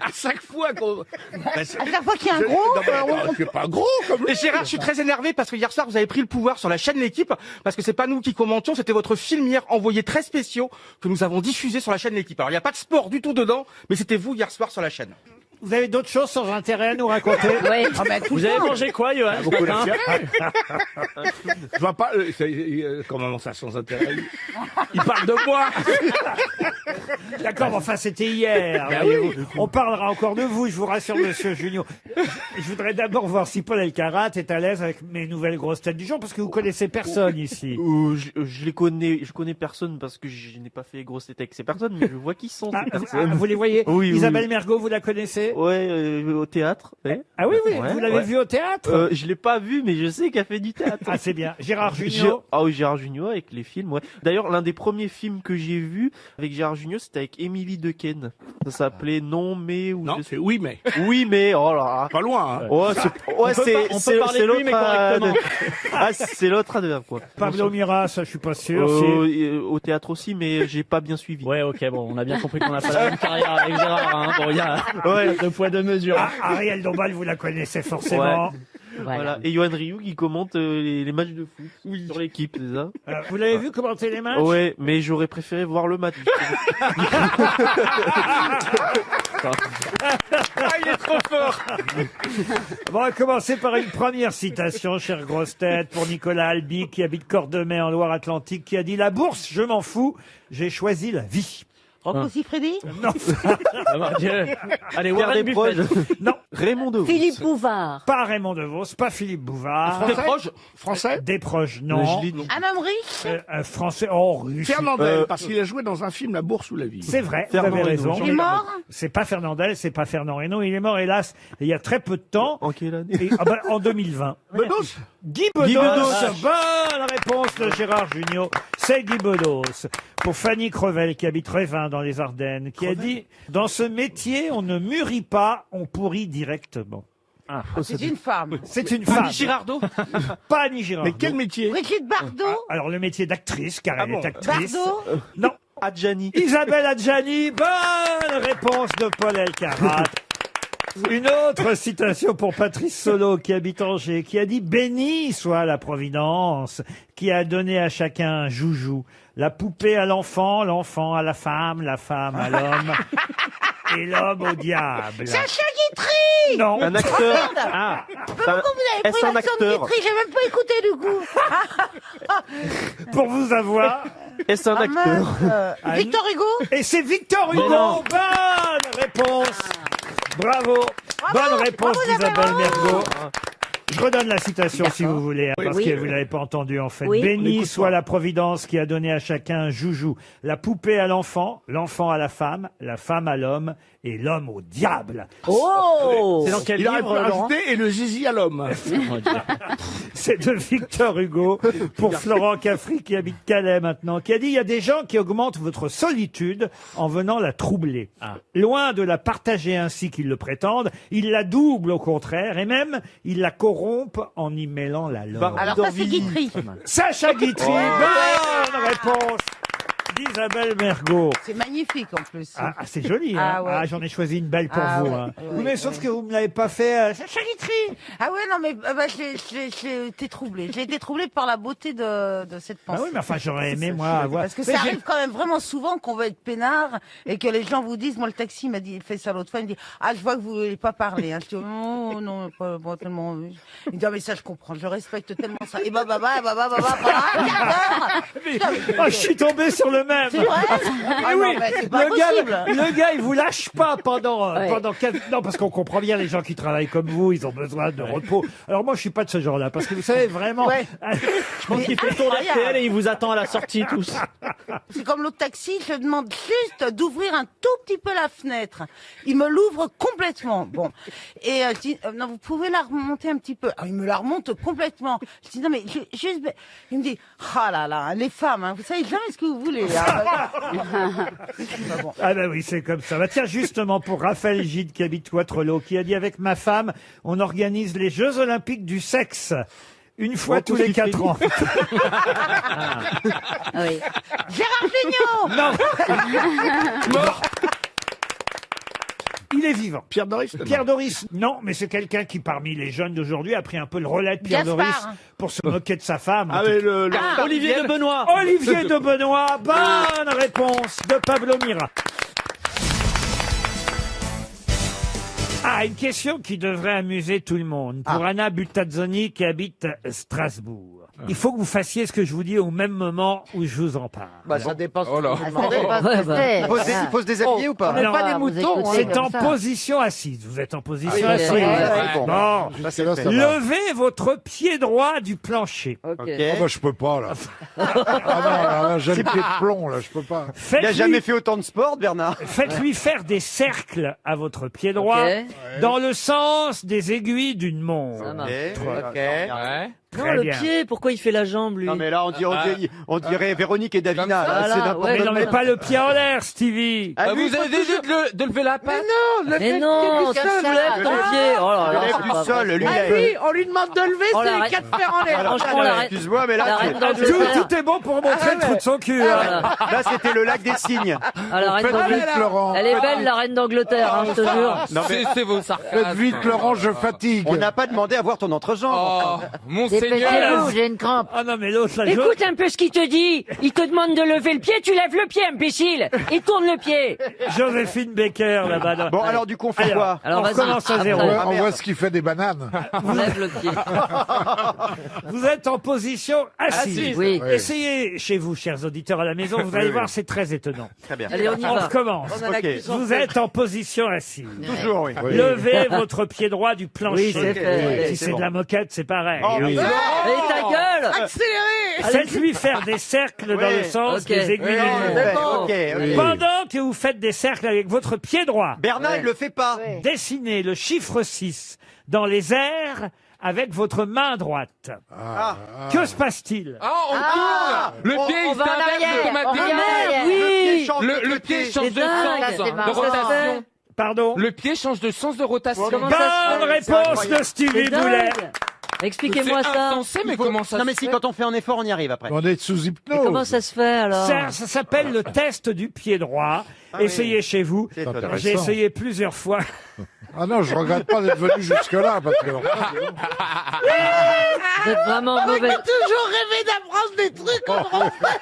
M: À chaque fois qu'on.
K: À chaque fois qu'il y a un gros,
M: Je suis pas gros comme
C: Et Gérard, je suis très énervé parce que hier soir, vous avez pris le pouvoir sur la chaîne L'équipe, parce que c'est pas nous qui commentions, c'était votre film hier, envoyé très spéciaux, que nous avons diffusé sur la chaîne L'équipe. Alors, il n'y a pas de sport du tout dedans, mais c'était vous hier soir sur la chaîne.
D: Vous avez d'autres choses sans intérêt à nous raconter?
U: Ouais.
K: Ah, bah, tout
V: Vous
K: ça.
V: avez mangé quoi, Johan, ce
M: beaucoup
V: matin?
M: Je vois pas comment ça sans intérêt. Il parle de moi.
D: D'accord, mais enfin, c'était hier.
M: Ben
D: voyez-vous. On parlera encore de vous, je vous rassure, monsieur Junio. Je voudrais d'abord voir si Paul Elkarat est à l'aise avec mes nouvelles grosses têtes du jour, parce que vous connaissez personne ici.
N: Je les connais, je connais personne parce que je n'ai pas fait grosse tête avec ces personnes, mais je vois qui sont ces personnes.
D: Vous les voyez?
N: Oui,
D: Isabelle Mergo, vous la connaissez?
N: Ouais, au théâtre. Ouais.
D: Ah oui, oui,
N: Ouais,
D: vous l'avez
N: ouais.
D: vue au théâtre?
N: Je l'ai pas vue, mais je sais qu'elle fait du théâtre.
D: Ah, c'est bien. Gérard Jugnot?
N: Ah oui, Gérard Jugnot avec les films, ouais. D'ailleurs, l'un des premiers films que j'ai vu avec Gérard Jugnot, c'était avec Émilie Dequesne. Ça s'appelait Non, mais ou
M: Non, c'est oui, mais.
N: Oui, mais, oh là là.
M: Pas loin, hein.
N: Ouais, c'est
V: parler de lui, mais correctement.
N: Ah, c'est l'autre adverbe, quoi.
D: Pablo Mira, ça, je suis pas sûr.
N: Au théâtre aussi, mais j'ai pas bien suivi.
V: Ouais, ok, bon, on a bien compris qu'on n'a pas la même carrière avec Gérard, hein. Bon, il y a deux poids, deux mesures.
D: Ah, Ariel Dombal, vous la connaissez forcément.
N: Voilà. Et Yoann Ryu qui commente les matchs de foot sur l'équipe, c'est ça?
D: Vous l'avez vu commenter les matchs?
N: Ouais, mais j'aurais préféré voir le match.
D: Il est trop fort. Bon, on va commencer par une première citation, chère grosse tête, pour Nicolas Albi, qui habite Cordemais en Loire-Atlantique, qui a dit: la bourse, je m'en fous, j'ai choisi la vie.
K: Rocco Siffredi?
D: Non.
N: Allez, Warren Buffett.
D: Non.
N: Raymond DeVos.
U: Philippe Bouvard.
D: Pas Raymond DeVos, pas Philippe Bouvard.
M: Des proches français?
D: Des proches, non.
K: Un homme riche?
D: Un français, oh, russe.
M: Fernandel, parce qu'il a joué dans un film La Bourse ou la Vie.
D: C'est vrai, vous
N: Fernand
D: avez
N: Reynaud.
D: raison.
K: Il est mort?
D: C'est pas Fernandel, c'est pas Fernand Reynaud. Il est mort, hélas, il y a très peu de temps.
N: En quelle année?
D: En 2020.
M: Bedos?
D: Guy Bedos.
N: Guy Bedos.
D: Bonne réponse de Gérard Junior. C'est Guy Bedos. Pour Fanny Crevel, qui habite Révin dans les Ardennes, qui a dit: dans ce métier, on ne mûrit pas, on pourrit directement.
K: C'est une femme.
D: C'est une femme.
C: Annie Girardot?
D: Pas Annie Girardot.
M: Mais quel métier?
K: Brigitte Bardot?
D: Alors, le métier d'actrice, car elle est actrice.
K: Bardot?
D: Non.
N: Adjani.
D: Isabelle Adjani. Bonne réponse de Paul Elkarat. Une autre citation pour Patrice Solo, qui habite Angers, qui a dit: béni soit la Providence, qui a donné à chacun un joujou. La poupée à l'enfant, l'enfant à la femme à l'homme, et l'homme au diable.
K: Sacha Guitry!
D: Non.
N: Un acteur.
K: Ah.
N: Pourquoi
K: vous avez
N: est-ce
K: pris
N: un
K: l'accent de
N: acteur?
K: Guitry? J'ai même pas écouté du coup.
D: Pour vous avoir.
N: Est-ce un acteur?
K: Victor Hugo?
D: Et c'est Victor Hugo.
N: non.
D: Bonne réponse. Bravo. Bonne réponse d'Isabelle Mergo. Je redonne la citation si vous voulez, hein, parce que vous l'avez pas entendu en fait.
U: Oui.
D: Béni soit la Providence qui a donné à chacun un joujou. La poupée à l'enfant, l'enfant à la femme à l'homme et l'homme au diable.
U: Oh!
N: C'est dans quel
M: Il aurait pu
N: livre, Laurent?
M: rajouter et le zizi à l'homme.
D: C'est de Victor Hugo pour Florent Caffry qui habite Calais maintenant, qui a dit: il y a des gens qui augmentent votre solitude en venant la troubler. Loin de la partager ainsi qu'ils le prétendent, ils la doublent au contraire et même ils la corrompent en y mêlant la leur.
K: Alors ça c'est Guitry.
D: Sacha Guitry, bonne réponse d'Isabelle Mergo.
K: C'est magnifique en plus.
D: Ah, c'est joli, hein.
K: Ah ouais.
D: J'en ai choisi une belle pour
K: Ah
D: vous.
K: ouais,
D: Hein.
K: ouais,
D: Oui, mais sauf que vous me l'avez pas fait, Sacha Guitry.
K: Ah ouais, non, mais j'ai été troublée. J'ai été troublée par la beauté de cette pensée.
D: Ah oui, mais enfin, j'aurais aimé, moi, avoir...
K: Parce que
D: Mais
K: ça
D: j'ai-
K: arrive quand même vraiment souvent qu'on veut être peinard et que les gens vous disent, moi le taxi m'a dit, fait ça l'autre fois, il me dit: ah, je vois que vous voulez pas parler. Hein. Je dis: non, non, pas tellement. Il me dit: ah, mais ça je comprends, je respecte tellement ça. Et pendant un quart d'heure.
D: Oh, je suis tombé sur le même.
K: C'est vrai? Ah
D: Oui,
K: non, mais c'est pas possible.
D: le gars, il vous lâche pas pendant,
U: Ouais.
D: pendant 4... Non, parce qu'on comprend bien les gens qui travaillent comme vous, ils ont besoin de repos. Alors moi, je suis pas de ce genre-là, parce que vous savez, vraiment...
K: Ouais.
V: Je pense qu'il fait le tour
K: Incroyable.
V: d'RTL et il vous attend à la sortie tous.
K: C'est comme l'autre taxi, je demande juste d'ouvrir un tout petit peu la fenêtre. Il me l'ouvre complètement. Bon. Et je dis: non, vous pouvez la remonter un petit peu. Ah, il me la remonte complètement. Je dis: non, mais juste... Il me dit: ah là là, les femmes, hein, vous savez jamais ce que vous voulez. Hein. Bon.
D: Ah ben oui, c'est comme ça. Bah tiens, justement, pour Raphaël Gide, qui habite Waterloo, qui a dit: avec ma femme, on organise les Jeux Olympiques du sexe. Une fois tous les 4 ans.
U: Oui.
K: Gérard Jugnot.
D: Non. Mort. Il est vivant.
M: Pierre Doris?
D: Pierre Doris, non, mais c'est quelqu'un qui, parmi les jeunes d'aujourd'hui, a pris un peu le relais de Pierre
K: Gaspard.
D: Doris pour se moquer de sa femme.
M: Ah, mais
V: Olivier de Benoît.
D: Olivier de Benoît, bonne réponse de Pablo Mira. Ah, une question qui devrait amuser tout le monde. Pour Anna Buttazzoni qui habite Strasbourg. Il faut que vous fassiez ce que je vous dis au même moment où je vous en parle.
E: Bah, ça dépend.
I: Oh là.
E: Ça dépend.
U: Ouais, bah.
E: Il faut se déshabiller ou pas?
U: On n'est
E: On
U: pas
E: n'est
U: des moutons,
E: hein.
D: C'est en position assise. Vous êtes en position
U: oui,
D: assise.
U: ouais,
E: ouais.
D: Bon.
B: C'est là, ça va.
D: Levez votre pied droit du plancher.
U: Ok.
B: Ah bah, je peux pas, là. Ah non, là, j'ai le pied de plomb, là, je peux pas.
E: Il a
D: Faites-lui
E: jamais fait autant de sport, Bernard.
D: Faites-lui faire des cercles à votre pied droit
U: Ok.
D: dans le sens des aiguilles d'une montre.
U: Ça marche.
E: Ok.
I: Ouais.
H: Non,
D: Très
H: le
D: bien.
H: pied, pourquoi il fait la jambe, lui?
E: Non, mais là, on dirait Véronique et Davina.
H: Voilà,
E: C'est n'importe
H: ouais,
D: Mais non, mais pas le pied en l'air, Stevie.
E: Ah, lui,
I: vous
E: il faut
I: avez déjà
E: toujours-
I: de lever la patte?
H: Mais non, tu soulèves ton pied. Oh là là,
E: lève
H: c'est
E: du
H: pas
E: sol,
H: vrai.
E: lui,
J: Ah oui, on lui demande de lever,
H: Oh,
J: c'est
H: la
J: les
H: reine-
J: 4 fers en l'air.
H: Franchement, la reine-
E: Excuse-moi, mais
H: la
E: là,
H: reine
D: Tout,
H: d'Angleterre.
D: tout est bon pour montrer le trou de son cul. hein.
H: Voilà.
E: là, c'était le lac des cygnes.
H: Ah, la reine
B: Faites
H: d'Angleterre.
B: vite, Laurent.
H: Elle est belle, la reine d'Angleterre, hein, je te jure.
E: Non, mais
I: C'est vos
B: Faites
I: sarcasmes.
B: vite, Laurent, je fatigue.
E: on n'a pas demandé à voir ton entrejambe.
I: Oh, monseigneur.
W: Dépêchez-vous, j'ai une crampe.
D: Ah non, mais l'autre, là,
W: Écoute un peu ce qu'il te dit. Il te demande de lever le pied, tu lèves le pied, imbécile. Et tourne le pied.
D: Joséphine Baker, là-bas. là.
E: Bon, alors, du coup, on fait
D: Alors,
E: quoi?
H: Alors,
D: on
H: vas-y.
D: recommence à zéro.
H: Après.
B: Ouais, on voit ce qu'il fait des bananes.
H: Lève le pied.
D: Vous êtes en position assise.
W: Oui.
D: Essayez chez vous, chers auditeurs à la maison, vous allez voir, c'est très étonnant.
E: Très bien.
H: Allez, on y
D: On
H: va.
D: recommence.
J: On a la
E: Ok.
J: cuisse en
D: Vous
J: fait.
D: êtes en position assise.
E: Toujours, oui.
D: Levez votre pied droit du plancher.
H: Oui, c'est fait.
D: Si
E: c'est
D: c'est
E: bon.
D: de la moquette, c'est pareil.
E: Oh, oui.
H: Et ta gueule!
J: Accélérez.
D: Faites-lui faire des cercles dans le sens
H: Ok.
D: des aiguilles du
E: Oui,
D: monde.
E: ok, ok.
D: Pendant que vous faites des cercles avec votre pied droit,
E: Bernard, il le fait pas.
D: dessinez le chiffre 6 dans les airs avec votre main droite. Que se passe-t-il?
I: Ah, on tourne. Le pied,
W: On
I: il
W: va en
I: s'inverse
W: arrière.
I: automatiquement.
H: Oui!
I: Le pied change de
W: dingue.
I: sens
W: Ça, c'est
I: de
W: marrant.
I: rotation.
D: Pardon?
I: Le pied change de sens de rotation.
H: Comment ça se
D: Bonne
H: fait?
D: réponse de Stevie
H: C'est
D: Boulet.
H: dingue! Expliquez-moi
I: C'est
H: ça.
I: insensé, mais comment ça
E: Non, mais
I: se
E: si,
I: fait?
E: quand on fait un effort, on y arrive après.
B: On est sous
H: Mais
B: hypnose.
H: comment ça se fait alors?
D: Ça s'appelle le test du pied droit. Essayez chez vous.
E: C'est étonnant.
B: intéressant.
D: J'ai essayé plusieurs fois.
B: Ah non, je regrette pas d'être venu jusque-là, parce que...
H: Vous êtes vraiment
J: J'ai
H: mauvais.
J: toujours rêvé d'apprendre des trucs en français.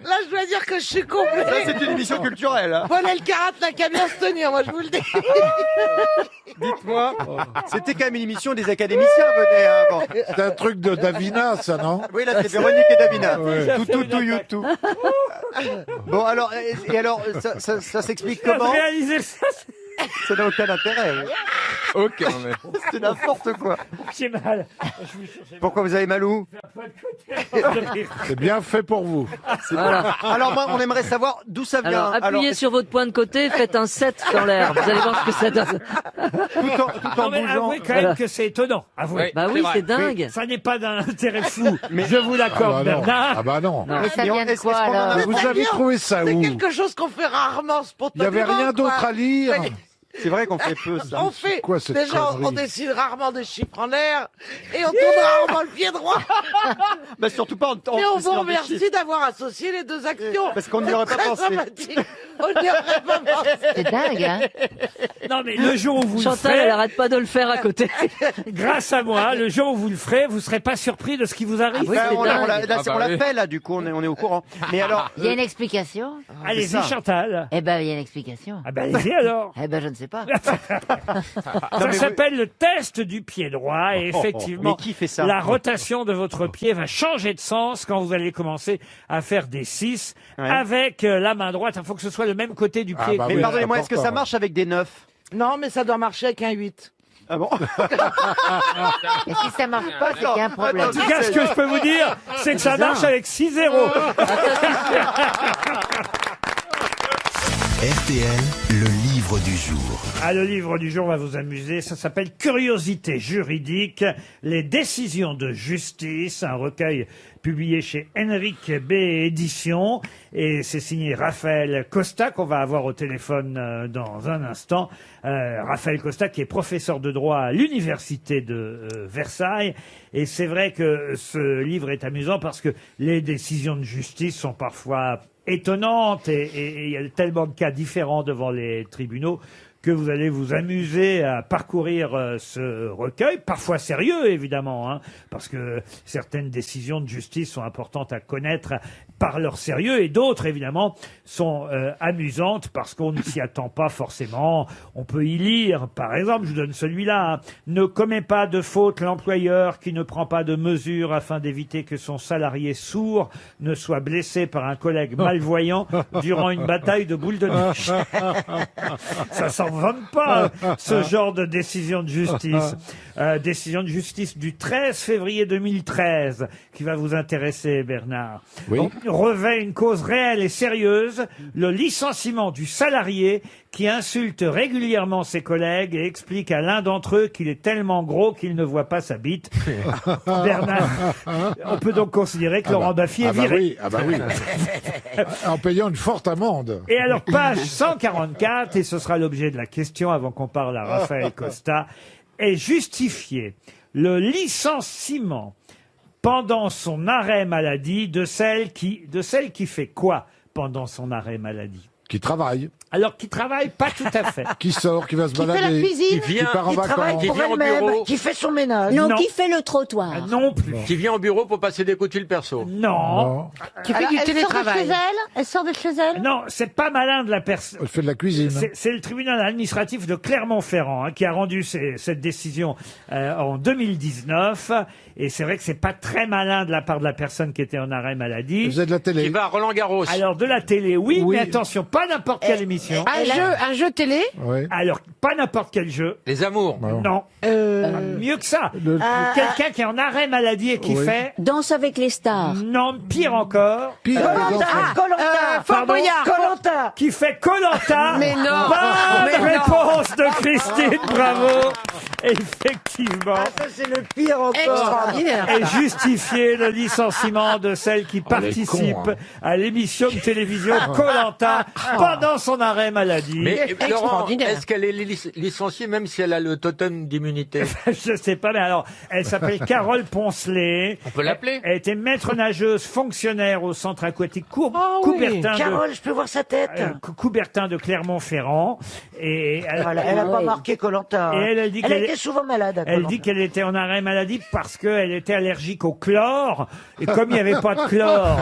J: Là, je dois dire que je suis
E: Ça,
J: complet.
E: c'est une émission culturelle. Hein.
J: Paul Elkarat n'a qu'à bien se tenir, moi, je vous le dis.
E: Dites-moi, c'était quand même une émission des académiciens, venez. Hein, bon.
B: C'est un truc de Davina, ça, non?
E: Oui, là, c'est Véronique et Davina.
B: Ouais.
E: Tout, YouTube. Bon, alors, et alors, ça s'explique comment?
D: Réalisez ça,
E: Ça n'a aucun intérêt. Oui.
I: Ok, mais...
E: C'est n'importe quoi.
D: j'ai mal.
E: Pourquoi vous avez mal où?
B: C'est bien fait pour vous.
H: Voilà.
E: Alors, moi, on aimerait savoir d'où ça vient.
H: Alors, appuyez sur votre point de côté, faites un 7 dans l'air. Vous allez voir ce que ça donne.
E: tout en
D: Non, mais
E: bougeant.
D: avouez quand même que c'est étonnant. Avouez.
I: Oui.
H: Bah oui,
I: vrai.
H: c'est dingue.
D: Ça n'est pas d'un intérêt fou. Mais je vous l'accorde,
B: Ah bah non.
D: Bernard.
B: Ah bah non.
W: Mais ça
E: Et on-
W: vient de
E: est-ce
W: quoi,
E: qu'on en a-
W: alors?
B: Mais vous avez trouvé ça
J: C'est
B: où?
J: quelque chose qu'on fait rarement,
B: Il
J: spontanément.
B: n'y avait rien d'autre
J: quoi.
B: à lire.
J: Oui.
E: C'est vrai qu'on fait peu ça.
J: On fait,
B: quoi, cette
J: déjà, on
B: connerie
J: décide rarement des chiffres en l'air, et on tourne rarement le pied droit.
E: Bah, surtout pas en
J: Et on vous
E: dessinant des
J: remercie
E: chiffres.
J: d'avoir associé les deux actions.
E: Parce qu'on n'y aurait pas
J: Très
E: pensé.
J: sympathique. On n'y aurait pas pensé.
W: C'est dingue, hein?
D: Non, mais le jour où vous le
H: Chantal, elle
D: ferez,
H: arrête pas de le faire à côté.
D: grâce à moi, le jour où vous le ferez, vous serez pas surpris de ce qui vous arrive.
H: Oui,
E: Bah,
H: c'est
E: on
H: dingue.
E: l'a- là,
I: Ah bah
E: on l'a
I: oui.
E: fait, là, du coup, on est au courant. Mais alors,
W: Il y a une explication?
D: Allez-y,
E: ça.
D: Chantal.
W: Eh ben, il y a une explication.
D: Ah ben, allez-y alors.
W: Eh ben, je ne sais pas.
D: Ça s'appelle le test du pied droit et effectivement,
E: Mais qui fait ça
D: la rotation de votre pied va changer de sens quand vous allez commencer à faire des 6
E: Ouais.
D: avec la main droite. Il faut que ce soit le même côté du
B: Ah
D: pied.
B: bah
E: mais
B: oui,
E: pardonnez-moi,
B: c'est
E: est-ce que ça
B: important.
E: marche avec des 9?
J: Non, mais ça doit marcher avec un 8.
E: Ah bon?
W: Et si ça marche pas, c'est qu'il y a un problème.
D: En tout cas, ce que je peux vous dire, c'est que ça marche avec 6-0.
P: RTL, le livre du jour.
D: Ah, le livre du jour va vous amuser. Ça s'appelle Curiosité juridique, les décisions de justice, un recueil publié chez Henrik B. Éditions. Et c'est signé Raphaël Costa, qu'on va avoir au téléphone dans un instant. Raphaël Costa, qui est professeur de droit à l'université de Versailles. Et c'est vrai que ce livre est amusant parce que les décisions de justice sont parfois étonnante et il y a tellement de cas différents devant les tribunaux que vous allez vous amuser à parcourir ce recueil, parfois sérieux évidemment, hein, parce que certaines décisions de justice sont importantes à connaître par leur sérieux et d'autres évidemment sont amusantes parce qu'on ne s'y attend pas forcément. On peut y lire, par exemple, je vous donne celui-là, hein, ne commet pas de faute l'employeur qui ne prend pas de mesures afin d'éviter que son salarié sourd ne soit blessé par un collègue malvoyant durant une bataille de boules de neige. Ça sent invente pas ce genre de décision de justice. Décision de justice du 13 février 2013 qui va vous intéresser, Bernard.
B: Oui.
D: On revêt une cause réelle et sérieuse, le licenciement du salarié qui insulte régulièrement ses collègues et explique à l'un d'entre eux qu'il est tellement gros qu'il ne voit pas sa bite. Bernard, on peut donc considérer que Laurent Baffy est viré.
B: Oui. En payant une forte amende.
D: Et alors, page 144, et ce sera l'objet de la question avant qu'on parle à Raphaël Costa, est justifié le licenciement pendant son arrêt maladie de celle qui fait quoi pendant son arrêt maladie?
B: Qui travaille.
D: Alors, qui travaille pas tout à fait.
B: Qui sort, qui va se balader.
K: Fait la cuisine.
B: Qui part en
J: travaille
B: vacances.
J: pour elle-même, qui fait son ménage.
U: Non,
D: Non.
U: qui fait le trottoir.
D: Non plus.
L: Qui vient au bureau pour passer des coups de fil perso.
D: Non.
O: Qui fait
K: Alors,
O: du
K: elle
O: télétravail.
K: sort de chez elle. Elle sort de chez elle.
D: Non, c'est pas malin de la personne.
B: Elle fait de la cuisine.
D: C'est le tribunal administratif de Clermont-Ferrand qui a rendu cette décision en 2019. Et c'est vrai que c'est pas très malin de la part de la personne qui était en arrêt maladie.
B: Vous êtes de la télé.
L: Qui va à Roland-Garros.
D: Alors, de la télé, oui, mais attention, pas n'importe quelle émission.
O: Un jeu télé.
B: Oui.
D: Alors, pas n'importe quel jeu.
L: Les amours.
D: Non. Mieux que ça. Quelqu'un qui est en arrêt maladie et qui fait...
U: Danse avec les stars.
D: Non, pire encore.
J: Koh-Lanta.
O: Fort Boyard.
J: Koh-Lanta.
D: Qui fait Koh-Lanta.
O: Mais non.
D: Bonne
O: Mais non.
D: réponse de Christine, bravo. Effectivement.
J: Ça, c'est le pire encore.
O: Extraordinaire.
D: Et justifier le licenciement de celle qui participe
B: cons,
D: à l'émission de télévision Koh-Lanta pendant son arrêt maladie.
L: Mais Laurent,
O: Extraordinaire.
L: est-ce qu'elle est licenciée même si elle a le totem d'immunité?
D: Je sais pas, mais alors, elle s'appelle Carole Poncelet.
L: On peut l'appeler.
D: Elle était maître nageuse, fonctionnaire au centre aquatique
O: oui.
D: Coubertin,
J: Carole, je peux voir sa tête.
D: Coubertin de Clermont-Ferrand. Et elle,
J: Voilà, elle a pas marqué Koh-Lanta.
D: Et elle dit
J: Elle
D: qu'elle
J: était souvent malade. à
D: Elle
J: Koh-Lanta.
D: dit qu'elle était en arrêt maladie parce qu'elle était allergique au chlore. Et comme il n'y avait pas de chlore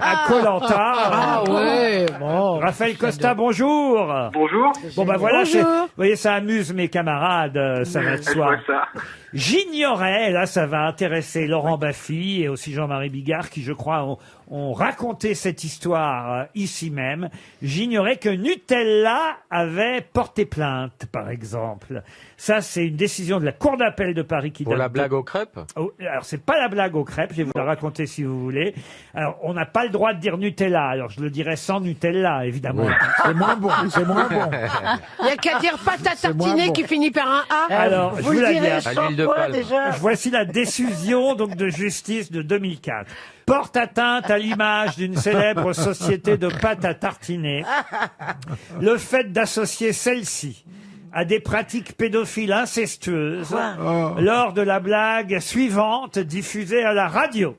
D: à Koh-Lanta.
O: Ah ouais, bon.
D: Raphaël Costa, bonjour.
Q: Bonjour.
D: Bon ben voilà,
O: Bonjour.
D: vous voyez, ça amuse mes camarades, ça va de
Q: Je
D: soi.
Q: vois ça.
D: J'ignorais, et là ça va intéresser Laurent Baffy et aussi Jean-Marie Bigard qui je crois ont raconté cette histoire ici même. J'ignorais que Nutella avait porté plainte, par exemple. Ça, c'est une décision de la Cour d'appel de Paris qui
L: Pour
D: date
L: la
D: de-
L: blague aux crêpes?
D: Oh, alors, c'est pas la blague aux crêpes, je vais vous la raconter si vous voulez. Alors, on n'a pas le droit de dire Nutella, alors je le dirais sans Nutella, évidemment.
B: C'est moins bon, c'est moins bon.
O: Il y a qu'à dire pâte à
B: C'est moins
O: tartiner
B: bon.
O: qui finit par un A.
D: Alors, je
J: Vous
D: vous
J: le
D: la
J: direz
D: dis.
L: À
J: sans
L: l'huile de
J: quoi,
L: palme.
J: déjà
D: Voici la décision donc de justice de 2004. Porte atteinte à l'image d'une célèbre société de pâte à tartiner. Le fait d'associer celle-ci à des pratiques pédophiles incestueuses lors de la blague suivante diffusée à la radio.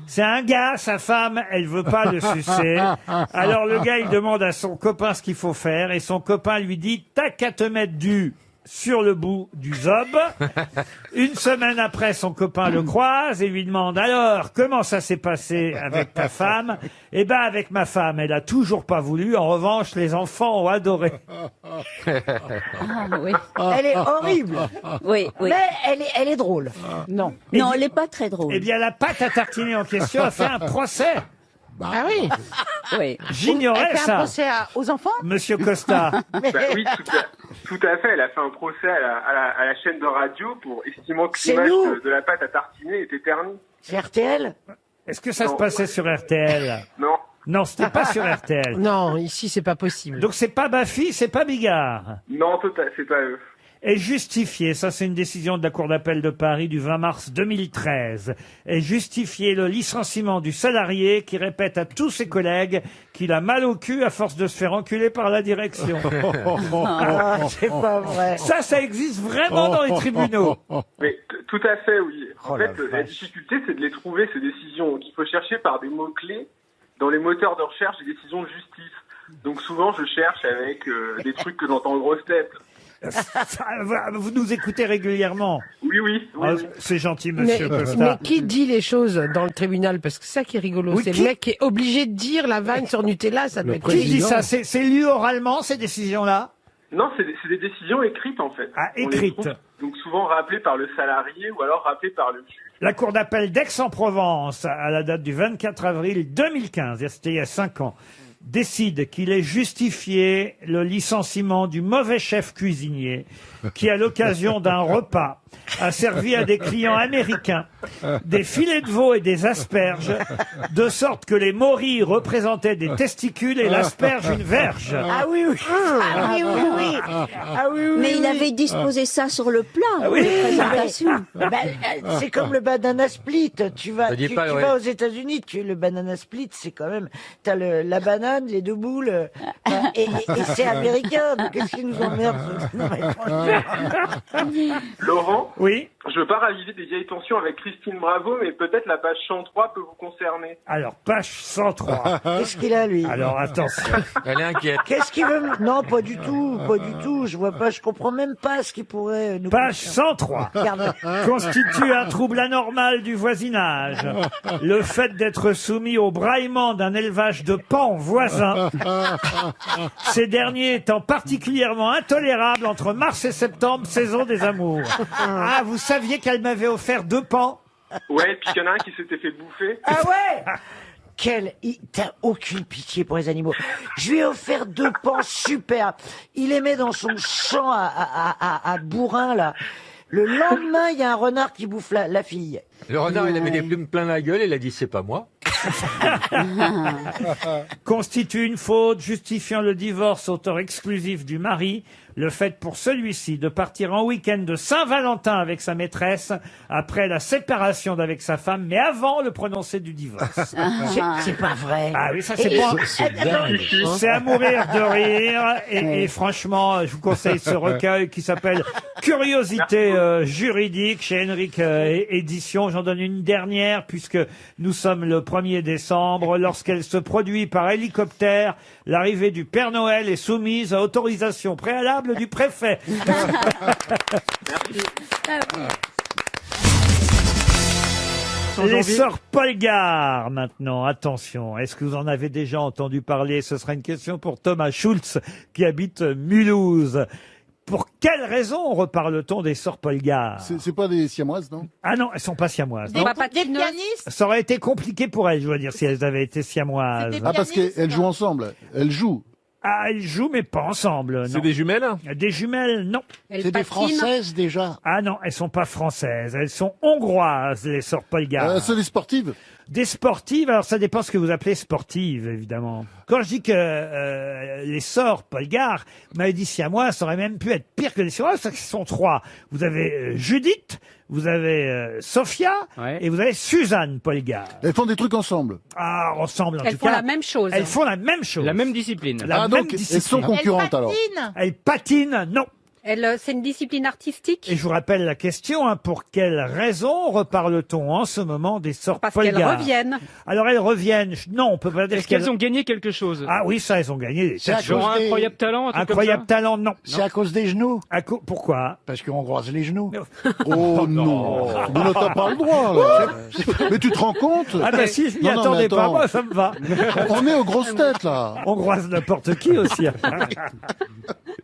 D: C'est un gars, sa femme, elle veut pas le sucer. Alors le gars, il demande à son copain ce qu'il faut faire et son copain lui dit « T'as qu'à te mettre du sur le bout du zob ». Une semaine après, son copain le croise et lui demande « Alors, comment ça s'est passé avec ta femme ?» Eh ben, avec ma femme, elle a toujours pas voulu. En revanche, les enfants ont adoré.
U: Ah, oui.
J: Elle est horrible.
U: Oui, oui.
J: Mais elle est drôle. Non.
U: Non, elle n'est pas très drôle.
D: Eh bien, la pâte à tartiner en question a fait un procès.
O: Ah oui.
U: Oui.
D: J'ignorais
K: Elle fait un
D: ça.
K: procès aux enfants.
D: Monsieur Costa.
Q: Bah oui, tout à fait. Elle a fait un procès à la chaîne de radio pour estimant que
J: C'est
Q: l'image
J: nous.
Q: de la pâte à tartiner était ternie.
J: C'est RTL.
D: Est-ce que ça se
Q: Non.
D: passait sur RTL?
Q: Non.
D: Non, c'était pas sur RTL.
O: Non, ici c'est pas possible.
D: Donc c'est pas Baffy, c'est pas Bigard.
Q: Non, c'est pas eux.
D: Est justifié, ça c'est une décision de la Cour d'appel de Paris du 20 mars 2013, est justifié le licenciement du salarié qui répète à tous ses collègues qu'il a mal au cul à force de se faire enculer par la direction.
J: Ah, c'est pas vrai.
D: Ça existe vraiment dans les tribunaux.
Q: Mais tout à fait, oui. En
B: Oh,
Q: fait,
B: la
Q: la
B: vache.
Q: difficulté, c'est de les trouver, ces décisions. Donc, il faut chercher par des mots-clés dans les moteurs de recherche des décisions de justice. Donc, souvent, je cherche avec des trucs que j'entends en grosse tête.
D: Vous nous écoutez régulièrement.
Q: Oui, oui.
D: Ah, c'est gentil, monsieur
O: Mais
D: Costa.
O: qui dit les choses dans le tribunal? Parce que c'est ça qui est rigolo.
D: Oui,
O: c'est
D: qui-
O: le mec qui est obligé de dire la vanne sur Nutella, ça doit être
D: Qui dit
O: terrible.
D: ça? C'est lu oralement, ces décisions-là?
Q: Non, c'est des décisions écrites, en fait.
D: Ah,
Q: On les
D: écrites.
Q: trouve, donc, souvent rappelées par le salarié ou alors rappelées par le juge.
D: La Cour d'appel d'Aix-en-Provence, à la date du 24 avril 2015, c'était il y a 5 ans, décide qu'il est justifié le licenciement du mauvais chef cuisinier qui, à l'occasion d'un repas, a servi à des clients américains des filets de veau et des asperges, de sorte que les morilles représentaient des testicules et l'asperge une verge.
J: Ah oui, oui. Ah oui, oui, oui. Ah oui, oui,
U: Mais il
J: oui.
U: avait disposé ça sur le plat
J: Ah oui.
U: de présentation.
J: C'est comme le banana split. Tu vas,
L: Ça dit
J: tu
L: pas, ouais.
J: vas aux États-Unis, le banana split, c'est quand même. T'as la banane, les deux boules, et c'est américain. Donc qu'est-ce qui nous emmerde non, mais franchement.
Q: Laurent,
D: Oui.
Q: je veux pas raviver des vieilles tensions avec Christine Bravo, mais peut-être la page 103 peut vous concerner.
D: Alors, page 103.
J: Qu'est-ce qu'il a, lui?
D: Alors, attention.
L: Elle est inquiète.
J: Qu'est-ce qu'il veut Non, pas du tout, pas du tout. Je vois pas, je comprends même pas ce qu'il pourrait nous.
D: Page 103
J: Regarde.
D: constitue un trouble anormal du voisinage. Le fait d'être soumis au braillement d'un élevage de paons voisins, ces derniers étant particulièrement intolérables entre mars et septembre, saison des amours. Ah, vous saviez qu'elle m'avait offert 2 paons?
Q: Ouais, puis qu'il y en a un qui s'était fait bouffer.
J: Ah ouais. T'as aucune pitié pour les animaux. Je lui ai offert 2 paons super. Il les met dans son champ à bourrin, là. Le lendemain, il y a un renard qui bouffe la fille.
L: Le renard, il avait des plumes plein la gueule, il a dit c'est pas moi.
D: Constitue une faute justifiant le divorce auteur exclusif du mari, le fait pour celui-ci de partir en week-end de Saint-Valentin avec sa maîtresse après la séparation d'avec sa femme, mais avant le prononcé du divorce.
J: C'est pas vrai.
D: Ah oui, ça c'est bon. C'est à mourir de rire. Et franchement, je vous conseille ce recueil qui s'appelle Curiosité juridique chez Henrik Édition. J'en donne une dernière puisque nous sommes le 1er décembre. Lorsqu'elle se produit par hélicoptère, l'arrivée du Père Noël est soumise à autorisation préalable du préfet. Les sœurs Polgar, maintenant, attention. Est-ce que vous en avez déjà entendu parler? Ce sera une question pour Thomas Schultz, qui habite Mulhouse. Pour quelle raison reparle-t-on des sœurs Polgar?
G: C'est pas des siamoises, non?
D: Ah non, elles sont pas siamoises.
K: Des
D: non.
K: pianistes.
D: Ça aurait été compliqué pour elles, je veux dire, si elles avaient été siamoises.
G: Ah, parce qu'elles jouent ensemble. Elles jouent.
D: Ah, elles jouent, mais pas ensemble.
M: C'est
D: non.
M: des jumelles?
D: Des jumelles, non.
G: C'est des Françaises, déjà.
D: Ah non, elles sont pas françaises. Elles sont hongroises, les sœurs Polgar.
G: C'est des sportives.
D: Des sportives, alors ça dépend ce que vous appelez sportive, évidemment. Quand je dis que les sœurs Polgar, vous m'avez dit siamois, ça aurait même pu être pire que les siamois, parce qu'ils sont 3. Vous avez Judith, vous avez Sophia, et vous avez Suzanne Polgar.
G: Elles font des trucs ensemble.
D: Ah, ensemble en
R: Elles
D: tout
R: font
D: cas.
R: la même chose.
D: Elles font la même chose.
V: La même discipline.
D: La même
G: donc, elles
D: discipline.
G: sont concurrentes, alors.
D: Elles patinent, non.
R: C'est une discipline artistique.
D: Et je vous rappelle la question, hein, pour quelle raison reparle-t-on en ce moment des sœurs
R: Parce
D: Polgar?
R: qu'elles reviennent.
D: Alors elles reviennent, non, on peut pas dire
V: Est-ce qu'elles ont gagné quelque chose?
D: Ah oui, ça, elles ont gagné.
V: C'est à genre
D: cause
V: incroyable talent, un truc comme
D: Incroyable
V: ça
D: talent, non.
S: C'est à cause des genoux.
D: Pourquoi?
S: Parce qu'on croise les genoux.
G: Oh non. Mais t'as pas le droit, là. Mais tu te rends compte?
D: Ah bah si, je m'y
G: Non, non,
D: attendais
G: mais
D: pas,
G: attends.
D: moi ça me va.
G: On est aux grosses têtes, là.
D: On croise n'importe qui aussi.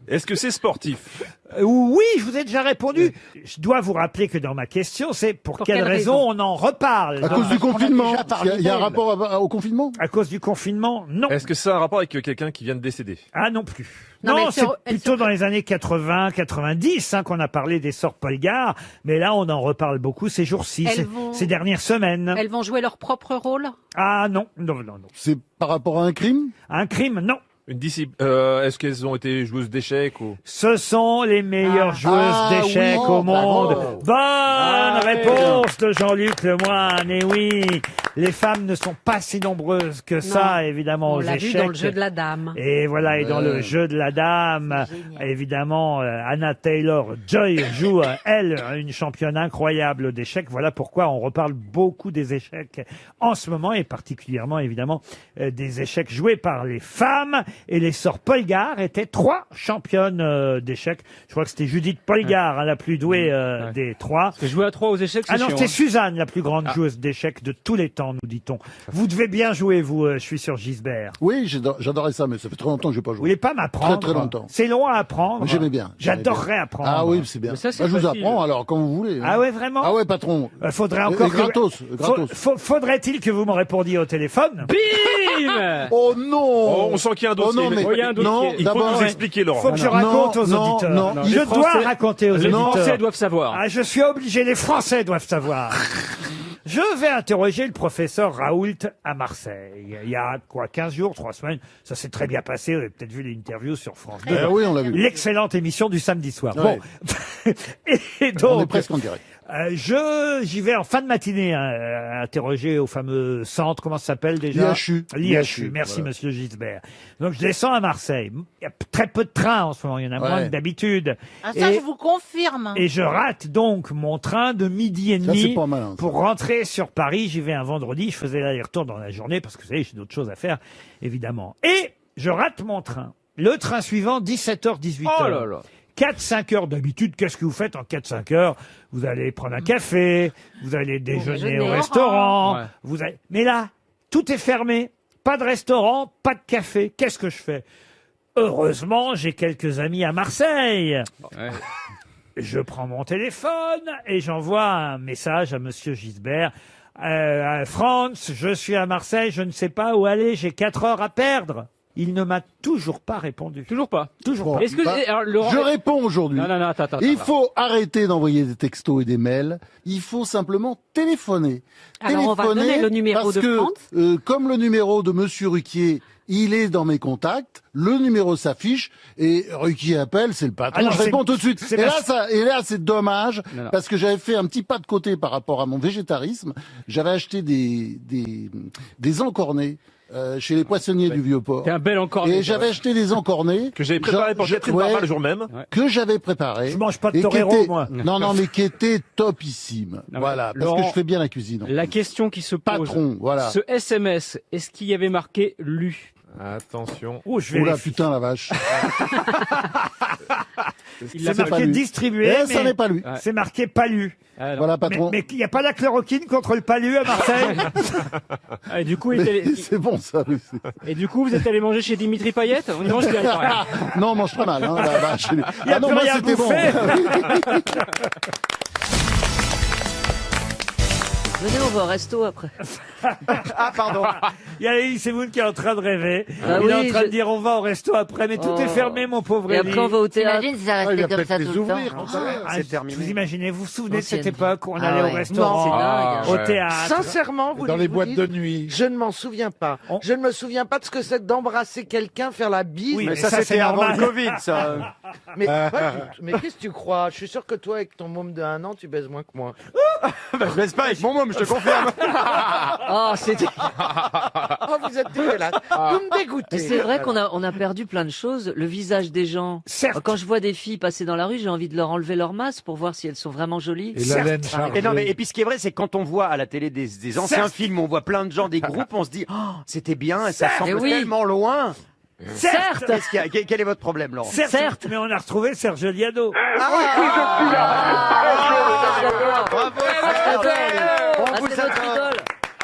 M: Est-ce que c'est sportif?
D: Oui, je vous ai déjà répondu. Je dois vous rappeler que dans ma question, c'est pour quelle raison on en reparle.
G: À cause du confinement. Il y a un rapport au confinement?
D: À cause du confinement, non.
M: Est-ce que ça a un rapport avec quelqu'un qui vient de décéder?
D: Ah non plus.
R: Non, mais
D: Non,
R: elles
D: c'est
R: se-
D: plutôt dans les années 80, 90 hein, qu'on a parlé des sœurs Polgar. Mais là, on en reparle beaucoup ces jours-ci,
R: Elles vont-
D: ces dernières semaines.
R: Elles vont jouer leur propre rôle.
D: Ah non, non, non, non.
G: C'est par rapport à un crime?
D: Un crime, non.
M: Une discipline. Est-ce qu'elles ont été joueuses d'échecs ou...
D: Ce sont les meilleures joueuses d'échecs
G: oui.
D: au monde.
G: Bravo.
D: Bonne réponse de Jean-Luc Lemoyne. Et oui, les femmes ne sont pas si nombreuses que ça, évidemment,
R: On
D: aux
R: l'a
D: échecs.
R: vu dans le jeu de la dame.
D: Et voilà, et dans le jeu de la dame, évidemment, Anna Taylor-Joy joue, elle, une championne incroyable d'échecs. Voilà pourquoi on reparle beaucoup des échecs en ce moment, et particulièrement, évidemment, des échecs joués par les femmes. Et les sœurs Polgar étaient 3 championnes d'échecs. Je crois que c'était Judith Polgar, hein, la plus douée des 3.
V: Parce que jouer à 3 aux échecs, c'est
D: Ah non,
V: chiant,
D: c'était
V: hein.
D: Suzanne, la plus grande joueuse d'échecs de tous les temps. intéressant, nous dit-on. Vous devez bien jouer, vous, je suis sur Gisbert.
G: Oui, j'adorais ça, mais ça fait très longtemps que je n'ai pas joué.
D: Vous voulez pas m'apprendre?
G: Très longtemps.
D: C'est long à apprendre.
G: J'aimais bien.
D: J'adorerais apprendre.
G: Ah oui, c'est bien.
V: Mais ça, c'est
G: je vous
V: facile.
G: apprends alors quand vous voulez.
D: Ah ouais, vraiment?
G: Ah ouais, patron.
D: Faudrait encore.
G: Gratos.
D: Faudrait-il que vous me répondiez au téléphone?
V: Bim!
G: Oh non!
M: Oh, on sent qu'il y a un dossier.
G: Oh non, mais
V: Oh, il y a un dossier.
G: non,
M: Il faut
G: d'abord,
M: nous expliquer, Laurent.
D: Faut que je raconte aux auditeurs.
G: Non,
D: Je dois raconter aux
V: Les
D: auditeurs.
V: Français doivent savoir.
D: Ah, je suis obligé, les Français doivent savoir. Je vais interroger le professeur Raoult à Marseille. Il y a 15 jours, 3 semaines. Ça s'est très bien passé. Vous avez peut-être vu l'interview sur France 2.
G: Oui, on l'a vu.
D: L'excellente émission du samedi soir.
G: Ouais.
D: Bon. Et donc.
G: On est presque en direct.
D: J'y vais en fin de matinée interroger au fameux centre, comment ça s'appelle déjà? L'IHU. Merci,
G: voilà.
D: monsieur Gisbert. Donc je descends à Marseille. Il y a très peu de trains en ce moment, il y en a moins que d'habitude.
K: Ah, ça, je vous confirme.
D: Et je rate donc mon train de midi et
G: Ça,
D: demi
G: c'est pas mal, hein, ça.
D: pour rentrer sur Paris. J'y vais un vendredi, je faisais l'aller-retour dans la journée parce que vous savez, j'ai d'autres choses à faire, évidemment. Et je rate mon train. Le train suivant, 17h, 18h.
V: Oh là là.
D: 4-5 heures d'habitude, qu'est-ce que vous faites en 4-5 heures? Vous allez prendre un café, vous allez déjeuner au restaurant,
V: Ouais.
D: Mais là, tout est fermé. Pas de restaurant, pas de café. Qu'est-ce que je fais? Heureusement, j'ai quelques amis à Marseille.
V: Ouais.
D: Je prends mon téléphone et j'envoie un message à monsieur Gisbert. Franz, je suis à Marseille, je ne sais pas où aller, j'ai 4 heures à perdre. Il ne m'a toujours pas répondu.
V: Toujours pas.
D: Toujours
G: Bon,
D: pas.
V: Est-ce que alors, Laurent...
G: je réponds aujourd'hui.
V: Non, attends.
G: Il faut arrêter d'envoyer des textos et des mails. Il faut simplement téléphoner.
R: Alors, on va donner le numéro
G: parce
R: de
G: que,
R: France.
G: comme le numéro de Monsieur Ruquier, il est dans mes contacts, le numéro s'affiche et Ruquier appelle, c'est le patron.
D: Alors,
G: je réponds tout de suite.
D: c'est
G: Et là, c'est dommage
V: Non.
G: parce que j'avais fait un petit pas de côté par rapport à mon végétarisme. J'avais acheté des encornets. Chez les poissonniers du Vieux-Port.
V: T'es un bel encorné.
G: Et j'avais acheté des encornets.
M: Que j'avais préparé pour Catherine Barma le jour même.
G: Que j'avais préparé.
D: Je mange pas de
G: et qui
D: torero,
G: était-
D: moi.
G: Non, mais qui était topissime.
V: Non,
G: Voilà.
V: mais
G: Parce que
V: Laurent,
G: je fais bien la cuisine.
V: La question qui se pose.
G: Patron, voilà.
V: Ce SMS, est-ce qu'il y avait marqué lu?
M: Attention.
D: Oh, je
G: Oula,
D: vérifie.
G: putain, la vache.
D: C'est marqué
G: pas lui.
D: distribué,
G: Eh,
D: mais
G: ça n'est pas lui.
D: c'est marqué pas lu.
V: Ah, non.
G: Voilà, patron.
D: Mais il n'y a pas la chloroquine contre le palu à Marseille?
V: Ah, et du coup,
G: C'est bon, ça.
V: et du coup, vous êtes allé manger chez Dimitri Payet? On y mange bien. pareil.
G: Non, on mange très mal, hein, la vache.
D: Il y a
G: Ah non,
D: plus
G: moi,
D: rien à
G: c'était bon.
D: bouffer.
H: Venez, on va au resto après.
E: Ah, pardon.
D: Il y a Elie Semoun qui est en train de rêver.
H: Ah
D: Il est
H: oui,
D: en train de
H: je-
D: dire on va au resto après, mais tout
H: Oh.
D: est fermé, mon pauvre
H: Et
D: Elie.
H: après, on va au théâtre.
R: T'imagines si ça
G: Ah, il
R: restait
G: va
R: comme
G: peut-être
R: ça
G: les
R: tout le
G: ouvrir.
R: temps?
G: on sait rien.
E: C'est terminé.
D: Vous imaginez, vous vous souvenez de cette
H: Ancienne.
D: époque où on
H: Ah
D: allait
H: ouais.
D: au restaurant,
H: Non, c'est dingue.
D: au
L: ouais.
D: théâtre?
J: Sincèrement, vous
B: Dans les
J: vous
B: boîtes
J: dites,
B: de nuit.
J: je ne m'en souviens pas.
D: On-
J: Je ne me souviens pas de ce que c'est d'embrasser quelqu'un, faire la bise.
D: Oui,
E: Mais
D: mais
E: ça,
D: ça, c'est
E: c'était avant
D: normal.
E: le Covid, ça.
J: Mais, pas du tout. Mais qu'est-ce que tu crois? Je suis sûr que toi, avec ton môme de 1 an, tu baises moins que moi.
E: Bah, je baisse pas avec mon môme, je te confirme.
H: Oh, c'était.
J: Oh, vous êtes dégueulasse. Vous me dégoûtez.
H: Mais c'est vrai qu'on a perdu plein de choses. Le visage des gens.
D: Certes.
H: Quand je vois des filles passer dans la rue, j'ai envie de leur enlever leur masque pour voir si elles sont vraiment jolies.
B: Et la laine
E: Et
B: chargée.
E: non, mais et puis ce qui est vrai, c'est que quand on voit à la télé des anciens
D: Certes.
E: films, on voit plein de gens, des groupes, on se dit, oh, c'était bien, et ça
H: Certes.
E: semble
H: Eh oui.
E: tellement loin.
H: Certes.
E: Qu'est-ce qu'il y a Quel est votre problème, Laurent?
D: Certes, mais on a retrouvé Serge Liado.
E: Bravo,
H: Ah, c'est votre idole.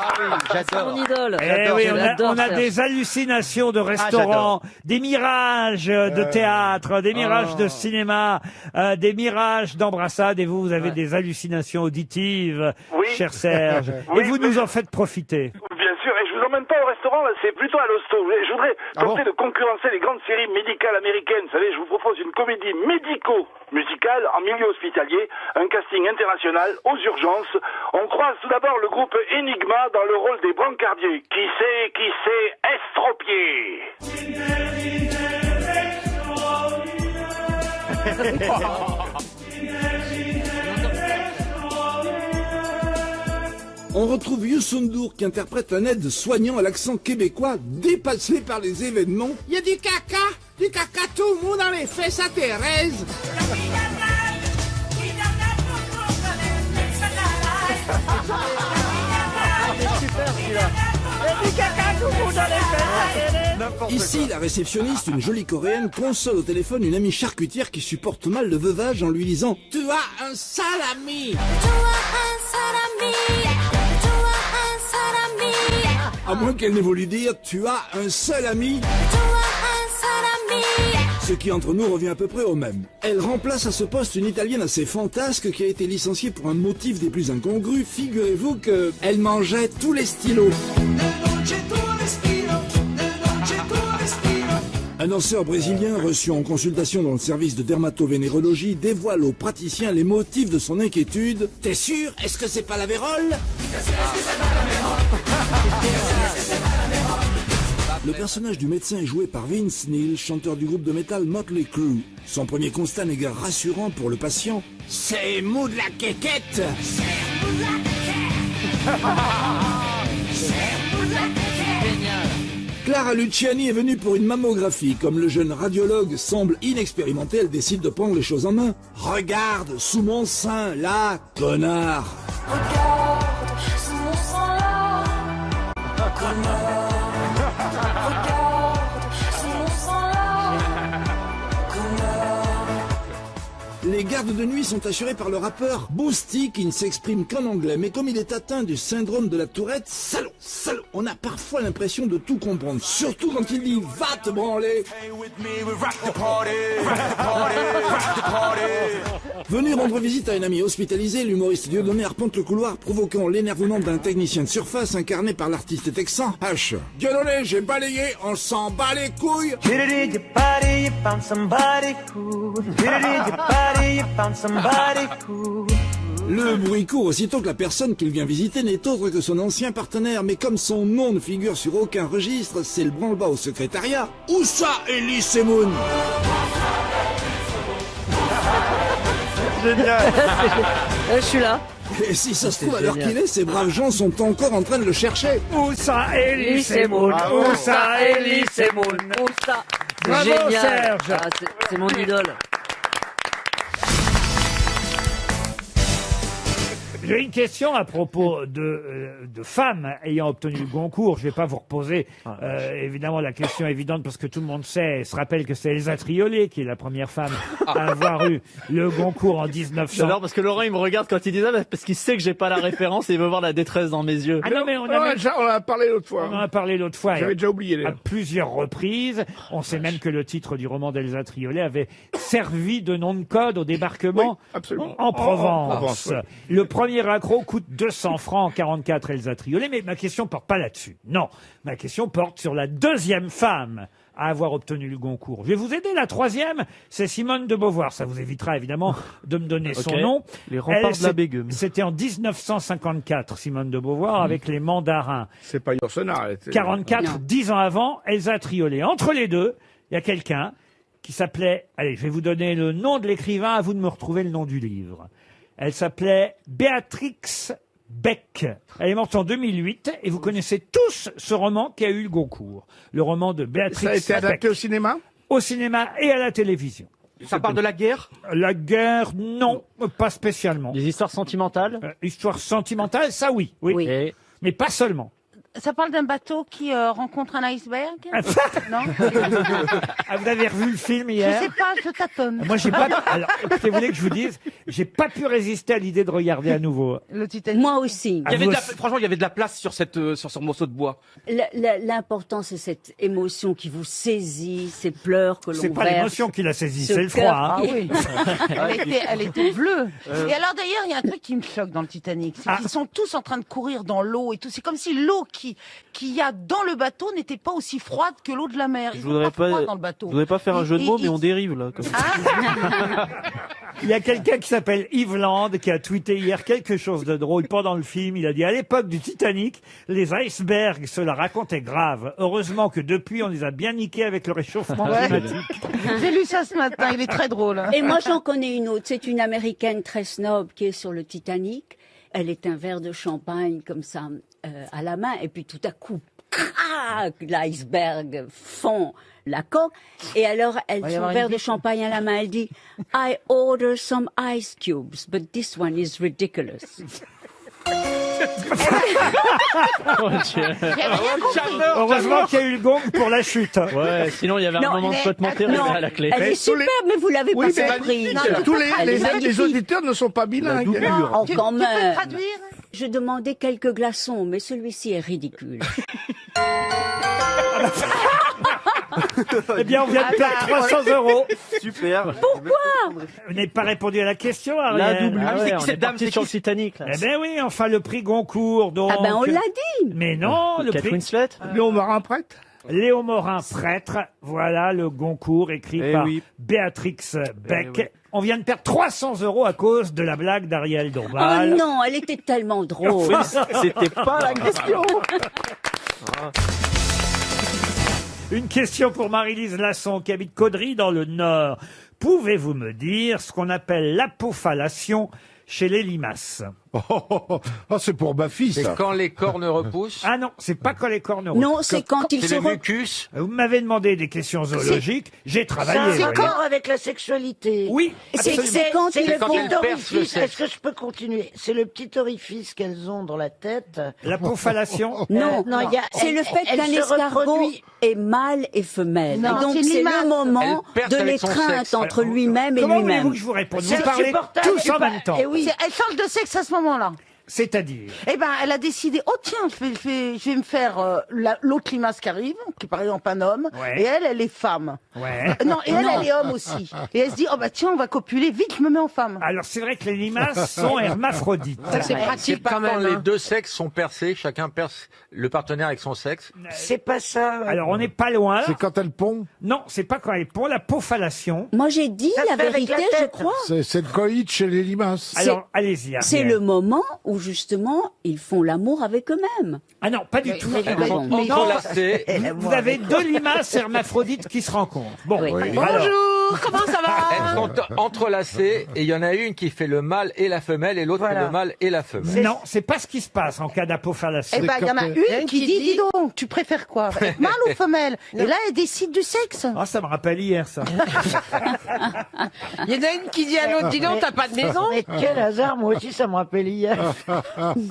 E: Ah oui,
H: C'est mon
E: j'adore.
H: idole.
D: Eh oui,
H: J'adore
D: on a
H: Serge.
D: des hallucinations de restaurants, des mirages de théâtre, des mirages de cinéma, des mirages d'embrassades. Et vous avez des hallucinations auditives,
A: Oui.
D: cher Serge. Et
A: Oui,
D: vous nous en faites profiter.
A: Bien sûr, et je vous emmène pas au restaurant, là, c'est plutôt à l'hosto. Je voudrais tenter de concurrencer les grandes séries médicales américaines. Vous savez, je vous propose une comédie médico-musicale en milieu hospitalier, un casting international aux urgences. On croise tout d'abord le groupe Enigma dans le rôle des brancardiers. Qui c'est Estropié.
F: On retrouve Youssou N'Dour qui interprète un aide-soignant à l'accent québécois dépassé par les événements. Il y a du caca tout le monde en les fesses à Thérèse. Ici, la réceptionniste, une jolie coréenne, console au téléphone une amie charcutière qui supporte mal le veuvage en lui disant « Tu as un sale ami !» À moins qu'elle n'ait voulu dire « tu as un seul ami ». Ce qui entre nous revient à peu près au même. Elle remplace à ce poste une Italienne assez fantasque qui a été licenciée pour un motif des plus incongrus. Figurez-vous qu'elle mangeait tous les stylos. Un danseur brésilien reçu en consultation dans le service de dermatovénérologie dévoile aux praticiens les motifs de son inquiétude. T'es sûr? Est-ce que c'est pas la vérole? Le personnage du médecin est joué par Vince Neil, chanteur du groupe de métal Motley Crue. Son premier constat n'est guère rassurant pour le patient. C'est mou de la quéquette. Clara Luciani est venue pour une mammographie. Comme le jeune radiologue semble inexpérimenté, elle décide de prendre les choses en main. Regarde, sous mon sein, là, connard.
C: Regarde, sous mon sang là, connard.
F: Les gardes de nuit sont assurés par le rappeur Boosty qui ne s'exprime qu'en anglais. Mais comme il est atteint du syndrome de la Tourette, salaud, on a parfois l'impression de tout comprendre. Surtout quand il dit « va te branler ». Venu rendre visite à un ami hospitalisé, l'humoriste Dieudonné arpente le couloir provoquant l'énervement d'un technicien de surface incarné par l'artiste texan H. Dieudonné, j'ai balayé, on s'en bat les couilles. Le bruit court aussitôt que la personne qu'il vient visiter n'est autre que son ancien partenaire, mais comme son nom ne figure sur aucun registre, c'est le branle-bas au secrétariat. Où ça, Elie Semoun?
H: Génial. Je suis là.
F: Et si ça se trouve, à l'heure qu'il est, ces braves gens sont encore en train de le chercher.
D: Où ça, Elie Semoun? Où ça, Elie Semoun?
H: Où ça?
D: Bravo,
H: Génial.
D: Serge.
H: Ah, c'est mon idole.
D: J'ai une question à propos de femmes ayant obtenu le Goncourt. Je ne vais pas vous reposer évidemment la question évidente parce que tout le monde sait, se rappelle que c'est Elsa Triolet qui est la première femme à avoir eu le Goncourt en 1900.
V: J'adore parce que Laurent il me regarde quand il dit ça parce qu'il sait que j'ai pas la référence et il veut voir la détresse dans mes yeux.
D: Ah non mais on en a parlé l'autre fois. On en a parlé l'autre fois.
M: J'avais déjà oublié.
D: À plusieurs reprises. On sait même que le titre du roman d'Elsa Triolet avait servi de nom de code au débarquement en Provence.
M: Ouais.
D: Le premier accro coûte 200 francs en 44 Elsa Triolet, mais ma question porte pas là-dessus. Non, ma question porte sur la deuxième femme à avoir obtenu le Goncourt. Je vais vous aider. La troisième, c'est Simone de Beauvoir. Ça vous évitera évidemment de me donner son nom.
V: Les remparts de la Bégueule.
D: C'était en 1954, Simone de Beauvoir, avec les Mandarins.
M: C'est pas Yourcenar.
D: 44, 10 ans avant, Elsa Triolet. Entre les deux, il y a quelqu'un qui s'appelait... Allez, je vais vous donner le nom de l'écrivain, à vous de me retrouver le nom du livre. Elle s'appelait Béatrix Beck. Elle est morte en 2008 et vous connaissez tous ce roman qui a eu le Goncourt. Le roman de Béatrix Beck.
M: Ça a été adapté au cinéma?
D: Au cinéma et à la télévision.
V: Ça parle de la guerre?
D: La guerre, non, pas spécialement.
V: Des histoires sentimentales?
D: Histoires sentimentales, ça oui.
V: Oui.
D: Mais pas seulement.
K: Ça parle d'un bateau qui rencontre un iceberg? Non?
D: Ah, vous avez revu le film hier?
K: Je sais pas, je tâtonne.
D: Moi, j'ai pas. Alors, écoutez, vous voulez que je vous dise, j'ai pas pu résister à l'idée de regarder à nouveau.
K: Le Titanic.
U: Moi aussi.
I: Franchement, il y avait de la place sur ce morceau de bois.
U: L'important, c'est cette émotion qui vous saisit, ces pleurs que l'on verse.
D: C'est pas l'émotion qui l'a saisie, c'est le froid. Hein.
K: Ah oui. elle était bleue. Et alors d'ailleurs, il y a un truc qui me choque dans le Titanic, c'est qu'ils sont tous en train de courir dans l'eau et tout. C'est comme si l'eau qu'il y a dans le bateau n'était pas aussi froide que l'eau de la mer.
V: Je voudrais pas
K: dans le bateau.
V: Je voudrais pas faire un jeu de mots, mais on dérive là. Comme
D: Il y a quelqu'un qui s'appelle Yves Land qui a tweeté hier quelque chose de drôle pendant le film. Il a dit à l'époque du Titanic, les icebergs se la racontaient grave. Heureusement que depuis on les a bien niqués avec le réchauffement climatique.
K: J'ai lu ça ce matin, il est très drôle.
U: Et moi j'en connais une autre, c'est une Américaine très snob qui est sur le Titanic. Elle est un verre de champagne comme ça à la main et puis tout à coup, crac, l'iceberg fond la coque et alors elle son verre de champagne à la main, elle dit I order some ice cubes, but this one is ridiculous.
D: Heureusement qu'il y a eu le gong pour la chute.
V: Ouais, sinon il y avait un moment de flottement terrible à la clé.
U: Elle est super, mais vous l'avez pas compris.
M: Tous les auditeurs ne sont pas bilingues.
U: Quand même.
K: Tu peux traduire?
U: Je demandais quelques glaçons, mais celui-ci est ridicule.
D: Eh bien, on vient de perdre 300 €.
E: Super.
H: Pourquoi?
D: Vous n'avez pas répondu à la question,
V: La
D: Ariel.
V: double.
E: Ah ouais,
V: C'est
E: on est
V: parti sur le Titanic. Là.
D: Eh ben oui, enfin le prix Goncourt, donc.
H: Ah ben on l'a dit.
D: Mais non, le
V: Kate
D: prix
V: Winslet.
M: Léon Morin, prêtre.
D: Léo Morin, prêtre. Voilà le Goncourt écrit
E: Eh
D: par
E: oui.
D: Béatrix Beck.
E: oui.
D: On vient de perdre 300 € à cause de la blague d'Ariel
H: Oh
D: Dombal.
H: non, elle était tellement drôle.
E: C'était pas la question.
D: Une question pour Marie-Lise Lasson qui habite Caudry dans le Nord. Pouvez-vous me dire ce qu'on appelle l'apofallation chez les limaces?
B: C'est pour ma fille,
L: C'est
B: ça.
L: quand les cornes repoussent.
D: Ah non, c'est pas quand les cornes
H: Non, c'est quand il
L: C'est
H: se
L: le
H: re...
L: mucus.
D: Vous m'avez demandé des questions zoologiques, j'ai travaillé.
J: Ça a
D: vous voyez.
J: rapport avec la sexualité.
D: Oui,
H: C'est
D: absolument.
H: quand
J: C'est
H: il
J: le
H: le
L: quand
J: petit
L: elles percent le
J: orifice.
L: sexe.
J: Est-ce que je peux continuer? C'est le petit orifice qu'elles ont dans la tête.
D: L'apofallation.
H: Non,
J: non, il y a-
H: c'est le fait
J: elle
H: qu'un
J: se
H: escargot
J: reproduit.
H: est mâle et femelle.
J: Non,
H: et donc
J: c'est
H: c'est
J: limace.
H: le moment
L: Elle perce
H: de
L: avec son
H: l'étreinte
L: sexe.
H: entre lui-même et
D: Comment voulez-vous
H: lui-même.
D: que je vous réponde
J: C'est
D: Vous parlez
J: insupportable.
D: tous en même temps.
J: Et oui.
K: Elle change de sexe à ce moment-là.
D: C'est-à-dire
K: Eh ben, elle a décidé, oh tiens, je vais me faire l'autre limace qui arrive, qui est par exemple un homme,
D: Ouais.
K: et elle est femme.
D: Ouais.
K: Non, et elle est homme aussi. Et elle se dit, oh bah tiens, on va copuler, vite, je me mets en femme.
D: Alors c'est vrai que les limaces sont hermaphrodites.
K: Ça, c'est
L: C'est
K: pratique
L: pas
K: quand
L: quand
K: même.
L: les
K: hein.
L: deux sexes sont percés, chacun perce le partenaire avec son sexe.
J: C'est pas ça.
D: Alors on n'est pas loin.
B: C'est quand elle pond.
D: Non, c'est pas quand elle pond. L'apofallation.
H: Moi j'ai dit
J: Ça se
H: la
J: fait avec
H: vérité,
J: la
H: je
J: tête.
H: crois.
B: C'est le coït chez les limaces.
D: Alors allez-y.
H: C'est
D: Ariel.
H: le moment où justement ils font l'amour avec eux-mêmes.
D: Ah non, pas du tout.
H: mais-
L: Elles sont
H: mais-
L: entrelacées.
D: Vous avez deux limaces hermaphrodites qui se rencontrent. Bon,
H: Oui.
D: alors,
K: Bonjour, comment ça va
L: Elles sont entrelacées et il y en a une qui fait le mâle et la femelle et l'autre fait le mâle et la femelle.
D: non, c'est pas ce qui se passe en cas d'apofallation.
K: Eh ben, il y en a une qui dit, dis donc, tu préfères quoi? Être mâle ou femelle? Et là, elle décide du sexe.
D: Ah, ça me rappelle hier, ça.
N: Il y en a une qui dit à l'autre, dis donc, t'as pas de maison?
J: Mais quel hasard, moi aussi, ça me rappelle hier.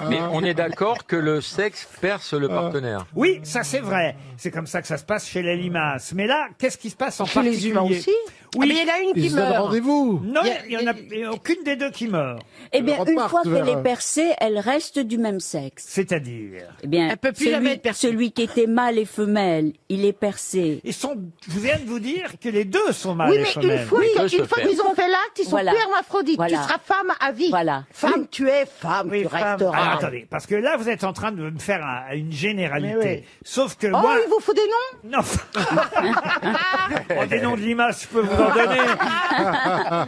L: Mais on est d'accord que le sexe perce le partenaire.
D: Oui, ça c'est vrai. C'est comme ça que ça se passe chez les limaces. Mais là, qu'est-ce qui se passe en
K: Chez les
D: particulier
K: humains aussi?
D: Oui.
N: Mais il y en a une qui
B: Ils se donnent
N: meurt.
B: rendez-vous.
D: Non, il y en a aucune des deux qui meurt.
H: Eh bien, une
B: repartent
H: fois qu'elle
B: vers-
H: est percée, elle reste du même sexe.
D: C'est-à-dire,
H: Eh bien,
N: Elle peut plus jamais être percée.
H: celui qui était mâle et femelle, il est percé.
D: ils sont. Je viens de vous dire que les deux sont mâles
K: Oui,
D: et
K: mais
D: femelles.
K: une fois,
L: peut se
K: une fois
L: faire.
K: qu'ils ont fait l'acte, ils sont
H: Voilà.
K: plus hermaphrodites.
H: Voilà.
K: Tu seras femme à vie.
H: Voilà.
K: Femme, tu es femme, tu
D: Alors,
K: resteras.
D: attendez, parce que là, vous êtes en train de me faire une généralité.
J: Mais oui.
D: Sauf que
K: Oh,
D: moi.
K: il vous faut des noms?
D: Non. Oh, des noms de limaces, je peux vous en donner.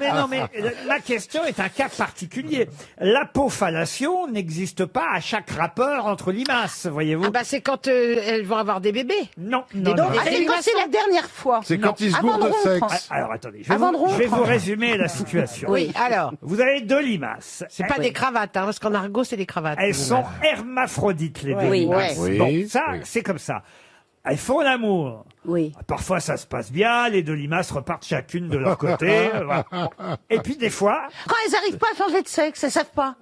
D: Mais non, mais ma question est un cas particulier. L'apofallation n'existe pas à chaque rapport entre limaces, voyez-vous.
N: Ah bah c'est quand elles vont avoir des bébés.
D: Non,
K: Et
D: non,
K: donc,
D: non.
K: c'est quand c'est la dernière fois.
B: C'est quand ils se
K: Avant
B: gourdent de
K: de rompre.
B: sexe.
D: Alors attendez, je vais,
K: Avant de
D: je vais
K: rompre.
D: vous résumer la situation.
N: Oui, alors.
D: Vous avez deux limaces.
N: C'est pas des cravates, hein, parce qu'en argot, c'est des cravates.
D: Elles sont hermaphrodites, les deux
H: Oui.
D: limaces.
B: Oui.
D: Bon, ça, c'est comme ça. Elles font l'amour.
H: Oui.
D: Parfois, ça se passe bien, les deux limaces repartent chacune de leur côté. Voilà. Et puis, des fois,
K: Quand elles n'arrivent pas à changer de sexe, elles savent pas.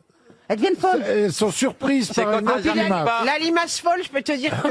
K: Elles deviennent folles.
B: Elles sont surprises
L: C'est
B: par
L: quand
B: une autre
L: elles arrivent
B: limace.
L: pas.
N: La limace folle, je peux te dire que...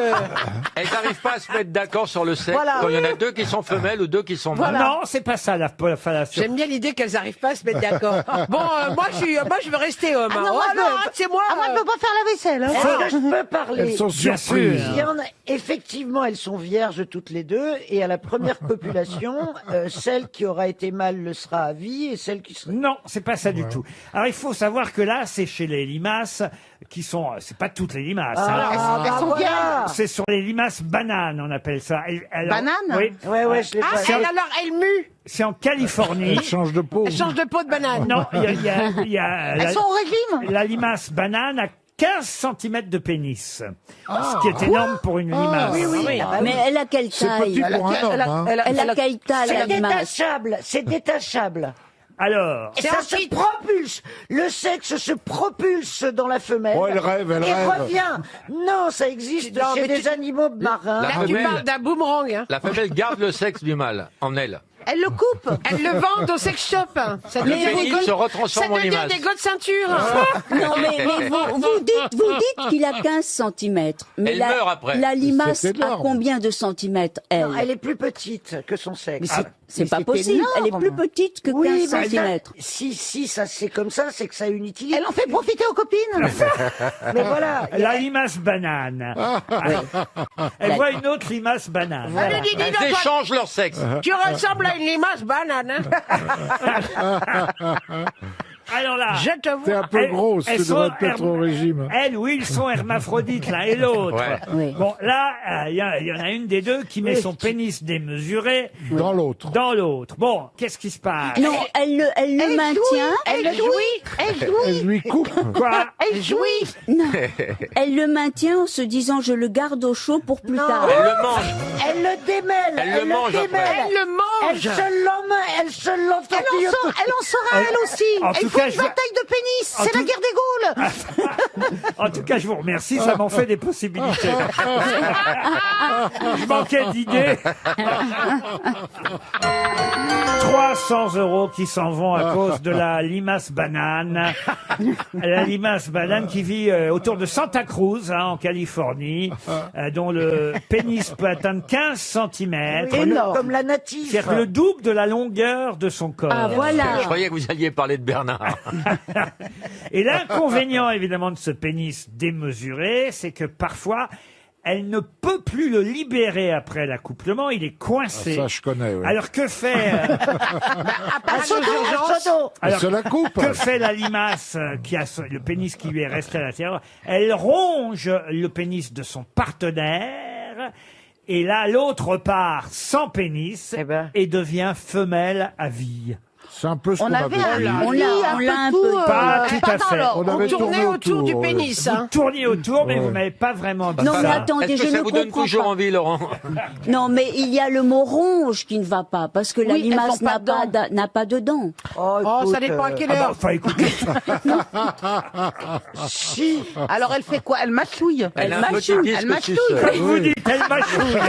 L: Elles n'arrivent pas à se mettre d'accord sur le sexe.
K: Voilà.
L: Quand il y en a deux qui sont femelles ou deux qui sont mâles.
D: non, c'est pas ça l'apofallation.
N: J'aime bien l'idée qu'elles n'arrivent pas à se mettre d'accord. Bon, moi, je veux rester homme.
K: Ah
N: hein.
K: non, moi,
N: Oh
K: je
N: non,
K: peux-
N: c'est moi.
K: Ah, moi, je peux pas faire la vaisselle. hein.
J: Est-ce que je peux parler?
B: Elles sont
D: Bien
B: surprises.
D: sûr.
J: Il y en a, effectivement, elles sont vierges toutes les deux, et à la première copulation, celle qui aura été mâle le sera à vie, et celle qui sera...
D: Non, c'est pas ça du tout. Alors, il faut savoir que là, c'est chez les limaces qui sont... C'est pas toutes les limaces. hein.
J: bah voilà.
D: C'est sur les limaces bananes, on appelle ça.
K: Bananes?
D: Oui.
J: Ouais, ouais, je l'ai
N: Ah,
J: pas
N: elle, alors, elle mue.
D: C'est en Californie.
B: Elles changent de peau.
N: Elle change de peau de banane.
D: Non, il y a
K: Elles sont au régime.
D: la limace banane a 15 cm de pénis. Ce qui est énorme pour une limace.
H: Mais elle a quelle
B: C'est
H: taille?
B: petit pour un homme. hein.
H: Elle a quelle taille, la
J: C'est
H: limace?
J: détachable, c'est détachable.
D: Alors,
J: Et ça se propulse. Le sexe se propulse dans la femelle.
B: Oh, elle rêve, elle
J: et
B: rêve.
J: revient. Non, ça existe
N: Non,
J: chez
N: mais
J: des animaux marins.
L: La
N: Là, tu
L: femelle-
N: parles d'un boomerang. Hein.
L: La femelle garde le sexe du mâle en elle.
K: Elle le coupe.
N: Elles le vendent au sex shop. Ça
L: Le
N: devient des
L: pénis
N: gants-
L: se retransforme
N: ça
L: en
N: devient
L: limace.
N: des gants de ceinture.
U: Non, mais vous dites qu'il a 15 cm. Mais
L: Elle meurt après.
U: la limace
B: C'est
U: a
B: énorme.
U: combien de centimètres, elle?
J: Non, elle est plus petite que son sexe.
U: Mais c'est pas possible. Elle est plus petite que 15
J: mais
U: cm.
J: Si ça c'est comme ça, c'est que ça a une utilité. Elle en fait profiter aux copines. Mais voilà.
D: La limace banane. Elle voit une autre limace banane.
N: Elle lui dit, dis donc,
L: Elles
N: toi,
L: échangent leur sexe.
N: tu ressembles à une limace banane. Hein.
D: Alors là,
N: Je te
B: T'es
N: vois.
B: un peu grosse, tu devrais te mettre au
D: herm-
B: régime.
D: Elles, oui, ils sont hermaphrodites l'un et l'autre.
L: Ouais.
U: Oui.
D: Bon, là, il y en a une des deux qui met son pénis démesuré
B: Dans l'autre.
D: dans l'autre. Bon, qu'est-ce qui se passe?
U: Non, elle le maintient.
J: Elle jouit.
B: Elle lui coupe.
D: Quoi?
J: Elle jouit.
U: Non. Elle le maintient en se disant je le garde au chaud pour plus tard.
L: Elle le mange.
J: Elle le démêle.
L: Elle le mange après.
N: Elle le
J: Elle
N: mange.
J: se l'entortille. Elle en saura elle aussi.
D: En tout
J: Il faut
D: cas,
J: une
D: je-
J: bataille de pénis.
D: En
J: C'est la
D: tout-
J: guerre des Gaules.
D: En tout cas, je vous remercie, ça m'en fait des possibilités. Je manquais d'idées. 300 € qui s'en vont à cause de la limace banane. La limace banane qui vit autour de Santa Cruz, en Californie, dont le pénis peut atteindre 15 cm.
J: Énorme. Comme la native.
D: C'est-à-dire le double de la longueur de son corps.
U: Ah voilà.
L: Je croyais que vous alliez parler de Bernard.
D: Et l'inconvénient, évidemment, de ce pénis démesuré, c'est que parfois, elle ne peut plus le libérer après l'accouplement, il est coincé.
B: Ça, je connais, oui.
D: Alors que fait
J: Un sodo.
B: Elle se la coupe.
D: que fait la limace qui a le pénis qui lui est resté à l'intérieur? Elle ronge le pénis de son partenaire. Et là, l'autre part sans pénis et devient femelle à vie.
B: C'est un peu ce qu'on avait dit.
U: On l'a un peu.
D: Pas tout à
N: Attends,
D: fait.
N: alors,
B: On
N: on
B: avait
N: tournait
B: tourné
N: autour du
B: autour, ouais.
N: pénis.
D: Vous
N: Hein.
D: tourniez autour, mais
B: Ouais.
D: vous m'avez pas vraiment dit
U: Non, mais
D: ça.
U: attendez,
L: Est-ce
U: je
L: que ça
U: ne
L: vous donne
U: comprends
L: toujours
U: pas.
L: envie, Laurent?
U: Non, mais il y a le mot ronge qui ne va pas, parce que la
N: Oui, elles
U: limace
N: ont pas
U: n'a pas de dents.
N: Oh, ça dépend à quelle
D: Ah bah,
N: heure.
D: enfin, écoutez,
J: Si.
K: Alors elle fait quoi? Elle mâchouille.
L: Elle a un petit disque
K: Elle mâchouille.
L: suceur.
D: vous dites, elle mâchouille.